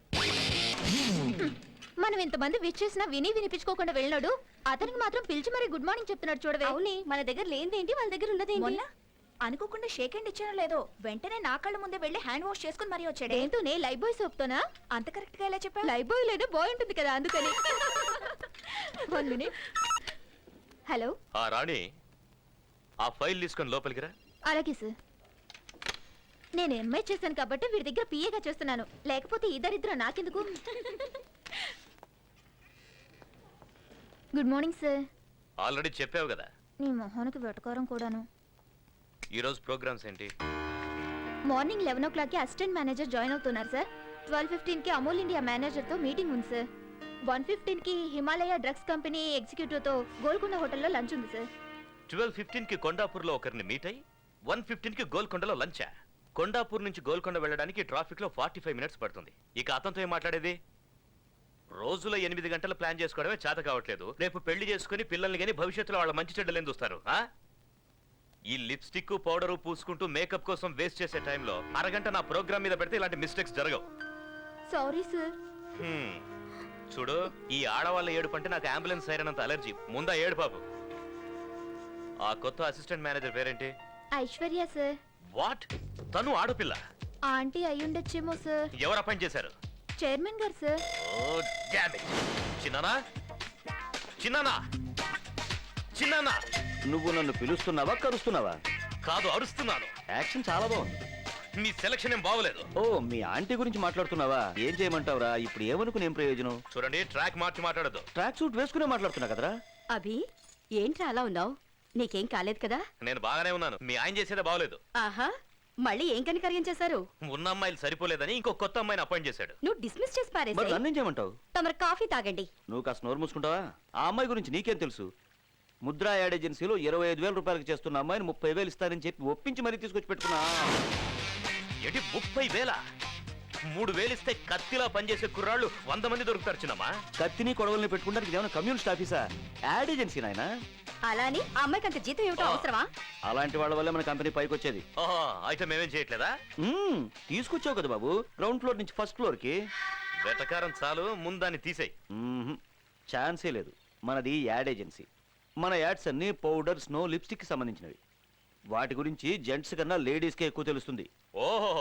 మనం ఇంతమంది విష్ చేసినా వినిపించుకోకుండా వెళ్ళాడు, అతనికి మాత్రం పిలిచి మరి గుడ్ మార్నింగ్ చెప్తున్నాడు చూడవే. అవునే, మన దగ్గర లేనిదేంటి, వాళ్ళ దగ్గర ఉన్నదేంటి? అనుకోకుండా షేక్ హ్యాండ్ ఇచ్చానో లేదో వెంటనే నా కళ్ళ ముందే వెళ్ళి హ్యాండ్ వాష్ చేసుకుని మరీ వచ్చాడు. ఏంటోనే, లైఫ్ బాయ్ సోప్తోనా? అంత కరెక్ట్ గా ఎలా చెప్పా? లైఫ్ బాయ్ లేదా బాయ్ ఉంటుంది కదా, అందుకని. 1 minute. హలో. ఆ రాణి, ఆ ఫైల్ తీసుకొని లోపలికి రా. అలాగే సార్. నేను ఎంఐ చేశాను కాబట్టి వీడి దగ్గర పిఏగా చేస్తున్నాను, లేకపోతే ఇద్దరిద్దరు నాకెందుకు. Good morning sir. ఆల్రెడీ చెప్పావు కదా. నీ మొహానికి వెటకారం కూడాను. ఈ రోజు ప్రోగ్రామ్స్ ఏంటి? మార్నింగ్ 11 o'clock కి అసిస్టెంట్ మేనేజర్ జాయిన్ అవుతున్నారు సార్. 12:15 కి అమూల్ ఇండియా మేనేజర్ తో మీటింగ్ ఉంది సార్. 1:15 కి హిమాలయ డ్రగ్స్ కంపెనీ ఎగ్జిక్యూటివ్ తో గోల్కొండ హోటల్లో లంచ్ ఉంది సార్. 12:15 కి కొండాపూర్లో ఒకరిని మీట్ అయ్యి 1:15 కి గోల్కొండలో లంచా? కొండాపూర్ నుంచి గోల్కొండ వెళ్ళడానికి ట్రాఫిక్ లో 45 minutes పడుతుంది. ఇక అతనితో ఏం మాట్లాడేది? రోజులో 8 గంటలు ప్లాన్ చేసుకోవడమే చేత కావట్లేదు. రేపు పెళ్లి చేసుకుని పిల్లల్ని గానీ భవిష్యత్తులో వాళ్ళ మంచి చెడ్డలు ఏం చూస్తారు? ఈ లిప్స్టిక్ పౌడరు పూసుకుంటూ మేకప్ కోసం వేస్ట్ చేసే టైంలో అరగంట నా ప్రోగ్రామ్ మీద పెడితే ఇలాంటి మిస్టేక్స్ జరగవు. Sorry sir. చూడు, ఈ ఆడవాళ్ళ ఏడుపు అంటే నాకు అంబులెన్స్ సైరనంత అలర్జీ. ముందా ఏడు పాపు. ఆ కొత్త అసిస్టెంట్ మేనేజర్ పేరేంటి? ఐశ్వర్య సార్. వాట్? తను ఆడపిల్ల? ఆంటీ అయ్యుండొచ్చేమో సార్. ఎవరు అపాయింట్ చేశారు? Chairman garu sir. Oh damn it. చిన్నానా, చిన్నానా, చిన్నానా. నువ్వు నన్ను పిలుస్తున్నావా, కరుస్తున్నావా? కాదు, అరుస్తున్నాను. యాక్షన్ చాలా బాగుంది. మీ సెలక్షన్ ఏం బాగోలేదు. ఓ, మీ ఆంటీ గురించి మాట్లాడుతున్నావా? ఏం చేయమంటావురా? ఇప్పుడు ఏమనుకుని ఏం ప్రయోజనం? చూడండి, ట్రాక్ మార్చి మాట్లాడదు. ట్రాక్ సూట్ వేసుకునే మాట్లాడుతున్నా కదరా. అభి, ఏంట్రా అలా ఉన్నావు? నీకేం కాలేదు కదా? నేను బాగానే ఉన్నాను. మీ ఆయన చేసేదే బాగోలేదు. ఆహా, మళ్ళీ ఏం కనికర్యం చేశారు? ఉన్న అమ్మాయిలు సరిపోలేదని ఇంకో కొత్త అమ్మాయిని అపాయింట్ చేశాడు. నువ్వు డిస్మిస్ చేసి మరి పారేసి నన్నేం చేయమంటావు? తమరు కాఫీ తాగండి. నువ్వు కాస్త నోరు మూసుకుంటావా? ఆ అమ్మాయి గురించి నీకేం తెలుసు? ముద్రా యాడ్ ఏజెన్సీలో 25,000 రూపాయలకు చేస్తున్న అమ్మాయిని 30,000 ఇస్తానని చెప్పి ఒప్పించి మరీ తీసుకొచ్చి పెట్టుకున్నా. ఏంటి 30,000? 3,000 ఇస్తే కత్తిలా పనిచేసే కుర్రాళ్ళు 100 మంది దొరుకుతారు చిన్నమ్మా. కత్తిని కొడవల్ని పెట్టుకుంటానికి ఏమైనా కమ్యూనిస్ట్ ఆఫీసా? యాడ్ ఏజెన్సీ నాయనా. అలాని ఆ అమ్మాయికి అంత జీతం ఏమిటో అవసరమా? అలాంటి వాళ్ళ వల్ల మన కంపెనీ పైకి వచ్చేది. ఓహో, అయితే మేమేం చేయట్లేదా? తీసుకొచ్చావు కదా బాబు, గ్రౌండ్ ఫ్లోర్ నుంచి ఫస్ట్ ఫ్లోర్ కి. వెటకారం చాలు, ముందాన్ని తీసేయి. ఛాన్సే లేదు. మనది యాడ్ ఏజెన్సీ. మన యాడ్స్ అన్ని పౌడర్, స్నో, లిప్స్టిక్ కి సంబంధించినవి. వాటి గురించి జెంట్స్ కన్నా లేడీస్ కే ఎక్కువ తెలుస్తుంది. ఓహో,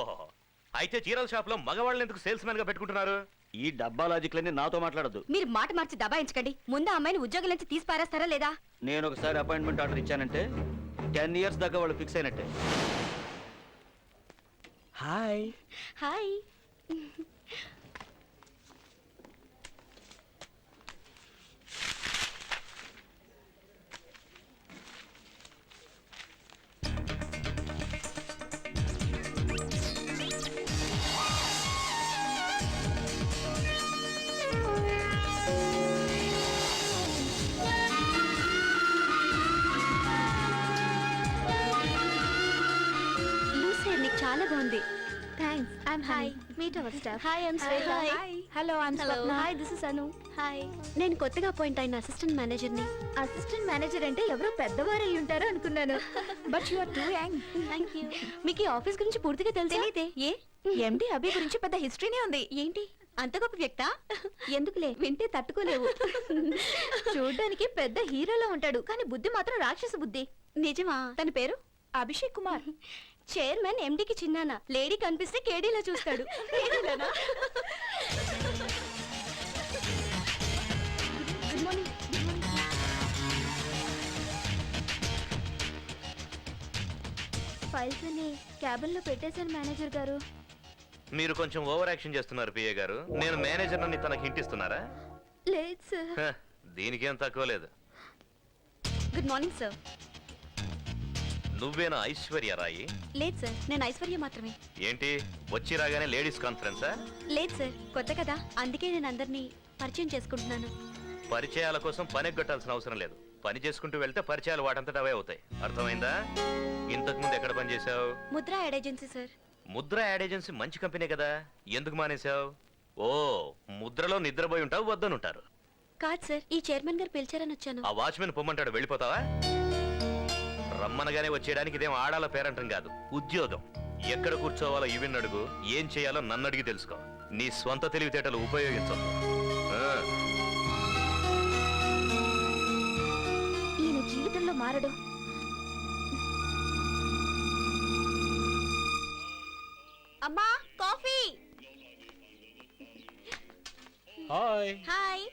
అయితే చీరల షాప్ లో మగవాళ్ళని ఎందుకు సేల్స్ మ్యాన్ గా పెట్టుకుంటున్నారు? ఈ డబ్బా లాజిక్లన్నీ నాతో మాట్లాడద్దు. మీరు మాట మార్చి దబాయించకండి. ముందు ఆ అమ్మాయిని ఉద్యోగం నుంచి తీసి పారేస్తారా లేదా? నేను ఒకసారి అపాయింట్మెంట్ ఆర్డర్ ఇచ్చానంటే 10 years దాకా వాళ్ళు ఫిక్స్ అయినట్టే. హాయ్. హాయ్. చాలా బాగుంది. Thanks. I'm hi. Meet our staff. Hi I'm Shweta. Hello I'm Swapna. Hi this is Anu. Hi. నేను కొత్తగా అపాయింట్ అయిన అసిస్టెంట్ మేనేజర్ ని. అసిస్టెంట్ మేనేజర్ అంటే ఎవరో పెద్దవారు అయి ఉంటారు అనుకున్నాను. But you are too young. Thank you. మీకు ఈ ఆఫీస్ గురించి పూర్తిగా తెలియదే? ఏ ఎండి అభి గురించి పెద్ద హిస్టరీనే ఉంది. ఏంటి అంత గొప్ప వ్యక్త? ఎందుకులే, వింటే తట్టుకోలేవు. చూడ్డానికి పెద్ద హీరోలో ఉంటాడు, కానీ బుద్ధి మాత్రం రాక్షస బుద్ధి. నిజమా? తన పేరు అభిషేక్ కుమార్. చైర్మన్ ఎండికి చిన్నాన. లేడీ కనిపిస్తే కేడీలో చూస్తాడు. Good morning. ఫైల్స్ అని క్యాబిన్ లో పెట్టేశాను మేనేజర్ గారు. మీరు కొంచెం ఓవర్ యాక్షన్ చేస్తున్నారు పిఏ గారు. నేను మేనేజర్ అని తనకి హింటిస్తున్నారా? లేదు సార్. హ, దీనికేం తక్కువ లేదు. Good morning sir. నువ్వేనా ఐశ్వర్య రాయి? లేదు సార్, నేను ఐశ్వర్య మాత్రమే. ఏంటి వచ్చి రాగానే లేడీస్ కాన్ఫరెన్సా? లేదు సార్, కొత్త కదా, అందుకే నేను అందరినీ పరిచయం చేసుకుంటున్నాను. పరిచయాల కోసం పని ఎగ్గొట్టాల్సిన అవసరం లేదు. పని చేసుకుంటూ వెళ్తే పరిచయాలు వాటంతట అవే అవుతాయి. అర్థమైందా? ఇంతకు ముందు ఎక్కడ పని చేసావు? Mudra ad agency sir. Mudra ad agency మంచి కంపెనీ కదా, ఎందుకు మానేశావు? ఓ, ముద్రలో నిద్రపోయి ఉంటావు, వద్దనుంటారు. కాదు సార్, ఈ చైర్మన్ గారు పిలిచారని వచ్చాను. ఆ వాచ్మెన్ పొమ్మంటాడు, వెళ్ళిపోతావా? రమ్మనగానే వచ్చేయడానికి ఇదేం ఆడాల పేరంటం కాదు, ఉద్యోగం. ఎక్కడ కూర్చోవాలో ఇవిన్ అడుగు, ఏం చేయాలో నన్ను అడిగి తెలుసుకో. నీ స్వంత తెలివితేటలు ఉపయోగించవు. ఈయన జీవితంలో మారడు. అమ్మా కాఫీ. హాయ్. హాయ్.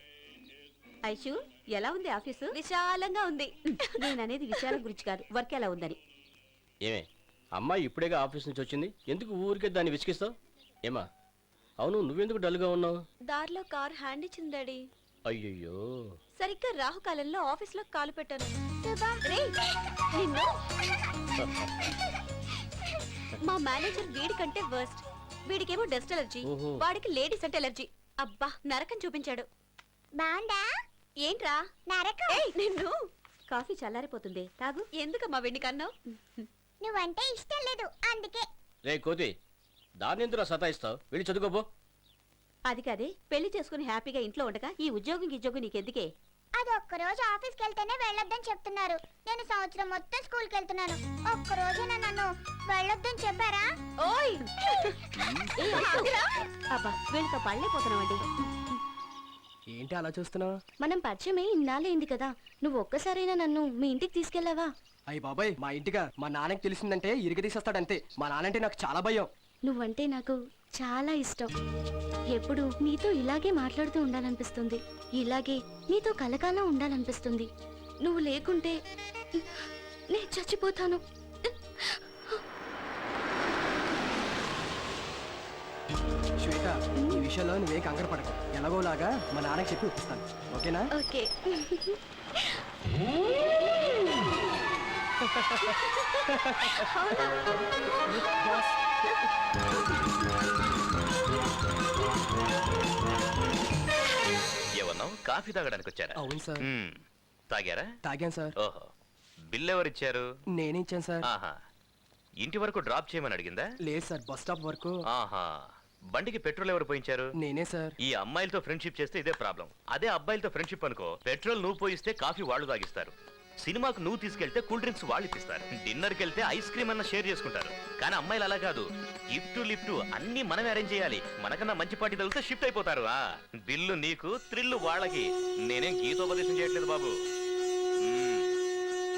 ఐషు, ఎలా ఉంది ఆఫీసు? విశాలంగా ఉంది. నేను అనేది విషయాల గురించి కాదు, వర్క్ ఎలా ఉందని. ఏమే అమ్మాయి ఇప్పుడేగా ఆఫీస్ నుంచి వచ్చింది, ఎందుకు ఊరికే దాన్ని విసిగిస్తావు? ఏమా అవును, నువ్వెందుకు డల్గా ఉన్నావు? దారిలో కార్ హ్యాండ్ ఇచ్చింది డాడీ. అయ్యయ్యో. సరిగ్గా రాహుకాలంలో ఆఫీస్ లో కాలు పెట్టాను. రేయ్, నిన్ను. మా మేనేజర్ వీడి కంటే వర్స్ట్. వీడికేమో డస్ట్ ఎలర్జీ, ఓహో. వాడికి లేడీస్ అంటే ఎలర్జీ. అబ్బా, నరకం చూపించాడు. బాండా ఏంట్రా నరకం? నిన్ను. కాఫీ చల్లారిపోతుంది, తాగు. ఎందుకమ్మా వెండి కన్నావు? నువ్వంటే ఇష్టం లేదు అందుకే. రే కోతి, దాన్ని ఎందుకు సతాయిస్తావు? వెళ్ళి చదువుకోపో. అది కాదే, పెళ్లి చేసుకుని హ్యాపీగా ఇంట్లో ఉండగా ఈ ఉద్యోగం నీకెందుకే? అది ఒక్కరోజు ఆఫీస్కి వెళ్తేనే వెళ్ళొద్దని చెప్తున్నారు. నేను సంవత్సరం మొత్తం స్కూల్కి వెళ్తున్నాను. ఒక్కరోజైనా నన్ను వెళ్ళొద్దని చెప్పారా? ఓయ్ ఏ, ఆగురా. అబ్బా, వీళ్ళతో పళ్ళైపోతున్నామండి. ఏంటి అలా చూస్తున్నావు? మనం పరిచయమే ఇన్నాళ్ళైంది కదా, నువ్వు ఒక్కసారైనా నన్ను మీ ఇంటికి తీసుకెళ్ళావా? అయ్యి బాబాయ్, మా ఇంటిగా మా నాన్నకి తెలిసిందంటే ఇరిగ తీసేస్తాడంతే. మా నాన్నంటే నాకు చాలా భయం. నువ్వంటే నాకు చాలా ఇష్టం. ఎప్పుడు నీతో ఇలాగే మాట్లాడుతూ ఉండాలనిపిస్తుంది, ఇలాగే నీతో కలకాలం ఉండాలనిపిస్తుంది. నువ్వు లేకుంటే నేను చచ్చిపోతాను. శ్వేత, ఈ విషయంలో నువ్వే కంగారు పడకు. ఎలాగోలాగా మా నాన్నకి చెప్పి ఒప్పిస్తాను, ఓకేనా? ఓకే. ఏమన్నావు? కాఫీ తాగడానికి వచ్చారా? అవును సార్. మ్మ్. తాగారా? తాగాను సార్. ఓహో, బిల్ ఎవరిచ్చారు? నేనే ఇచ్చాను సార్. ఆహా, ఇంటి వరకు డ్రాప్ చేయమని అడిగిందా? లేదు సార్, బస్ స్టాప్ వరకు. ఆహా, బండికి పెట్రోల్ ఎవరు పోయించారు? నేనే సార్. ఈ అమ్మాయిలతో ఫ్రెండ్షిప్ చేస్తే ఇదే ప్రాబ్లం. అదే అబ్బాయిలతో ఫ్రెండ్షిప్ అనుకో, పెట్రోల్ నువ్వు పోయిస్తే కాఫీ వాళ్ళు తాగిస్తారు. సినిమాకు నువ్వు తీసుకెళ్తే కూల్ డ్రింక్స్ వాళ్ళు ఇప్పిస్తారు. డిన్నర్కి వెళ్తే ఐస్ క్రీమ్ అన్న షేర్ చేసుకుంటారు. కానీ అమ్మాయిలు అలా కాదు, గిఫ్ట్ లిఫ్ట్ అన్ని మనమే అరేంజ్ చేయాలి. మనకన్నా మంచి పార్టీ తగిలితే షిఫ్ట్ అయిపోతారు. బిల్లు నీకు, థ్రిల్లు వాళ్ళకి. నేనేం గీతోపదేశం చేయట్లేదు బాబు.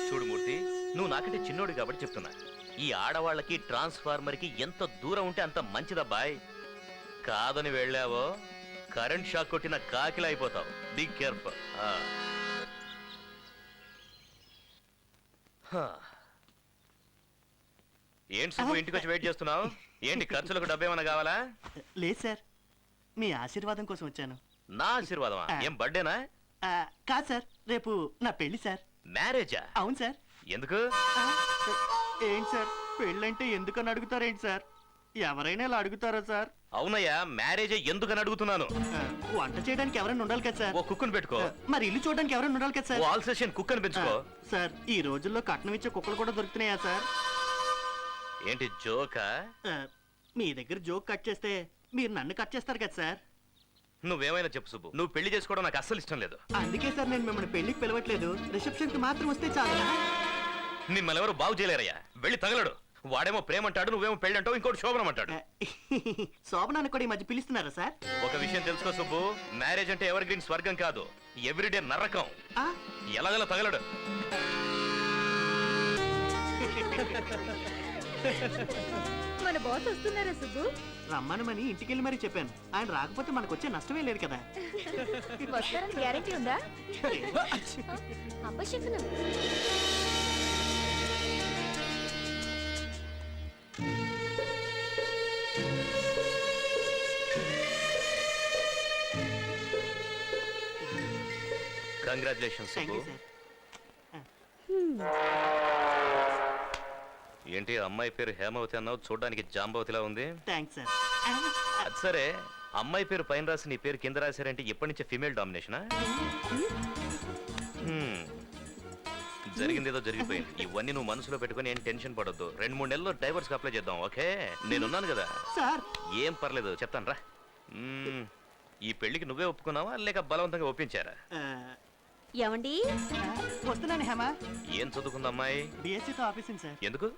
చూడు మూర్తి, నువ్వు నాకంటే చిన్నోడు కాబట్టి చెప్తున్నా, ఈ ఆడవాళ్ళకి ట్రాన్స్ఫార్మర్ కి ఎంత దూరం ఉంటే అంత మంచిదబ్బాయ్. కాదని వెళ్ళావో కరెంట్ షాక్ కొట్టిన కాకిలా అయిపోతావు. Be careful. ఏంటి సుబ్బు, ఇంటికి వచ్చి వెయిట్ చేస్తున్నావు? ఏంటి ఖర్చులకు డబ్బేమన్నా కావాలా? లేదు సార్, మీ ఆశీర్వాదం కోసం వచ్చాను. నా ఆశీర్వాదమా? ఏం బర్త్డేనా? కాదు సార్, రేపు నా పెళ్లి సార్. మ్యారేజా? అవును సార్. ఎందుకు? ఏంటి సార్, పెళ్ళంటే ఎందుకని అడుగుతారేంటి సార్? ఎవరైనా ఇలా అడుగుతారా సార్? అవునయ్యా, మ్యారేజే ఎందుకని అడుగుతున్నాను. వంట చేయడానికి ఎవరైనా ఉండాలి కదా సార్. ఓ కుక్కను పెట్టుకో. మరి ఇల్లు చూడడానికి ఎవరైనా ఉండాలి కదా ఓ సార్. ఆల్ సెషన్ కుక్కను పెంచుకో. సార్, ఈ రోజుల్లో కట్నం ఇచ్చే కుక్కలు కూడా దొరుకుతున్నాయా సార్? ఏంటి జోకా? మీ దగ్గర జోక్ కట్ చేస్తే మీరు నన్ను కట్ చేస్తారు కదా సార్. నువ్వేమైనా చెప్పు సుబ్బు, నువ్వు పెళ్లి చేసుకోవడం నాకు అస్సలు ఇష్టం లేదు. అందుకే సార్ నేను మిమ్మల్ని పెళ్లికి పిలవట్లేదు, రిసెప్షన్ కి మాత్రం వస్తే చాలు. మిమ్మల్ని ఎవరు బాగు చేయలేరయ్యా. వెళ్ళి తగలడు. వాడేమో ప్రేమ అంటాడు, నువ్వేమో పెళ్లి అంటావు, ఇంకోటి శోభనం అంటాడు. శోభనాన్ని కూడా ఈ మధ్య పిలుస్తున్నారా సార్? ఒక విషయం తెలుసుకో సుబ్బు, మ్యారేజ్ అంటే ఎవర్ గ్రీన్ స్వర్గం కాదు, ఎవ్రీడే నరకం. ఎలాగలా తగలడు. మన బాస్ వస్తున్నారా సుబ్బు? రమ్మనమని ఇంటికెళ్ళి మరీ చెప్పాను. ఆయన రాకపోతే మనకు వచ్చే నష్టమే లేదు కదా. వస్తారని గ్యారెంటీ ఉందా? అపశకునం. Congratulations thank Subbu. You sir. ఏంటి అమ్మాయి పేరు హేమవతి అన్నావు, చూడడానికి జాంబవతిలా ఉంది. Thanks sir. అది సరే, అమ్మాయి పేరు పైన రాసి నీ పేరు కింద రాశారంటే ఎప్పటి నుంచే ఫీమేల్ డామినేషనా? జరిగింది ఏదో జరిగిపోయింది. ఇవన్నీ నువ్వు మనసులో పెట్టుకుని ఏం టెన్షన్ పడొద్దు. 2-3 నెలల్లో డైవర్స్ అప్లై చేద్దాం, ఓకే? నేనున్నాను కదా. సార్ ఏం పర్లేదు, చెప్తాను రా. ఈ పెళ్లికి నువ్వే ఒప్పుకున్నావా లేక బలవంతంగా ఒప్పించారా? ఏమండి? వస్తున్నాను హేమ. ఏం చదువుకుందా అమ్మాయి? బిఎస్సీతో ఆఫీసింగ్ సార్. ఎందుకు?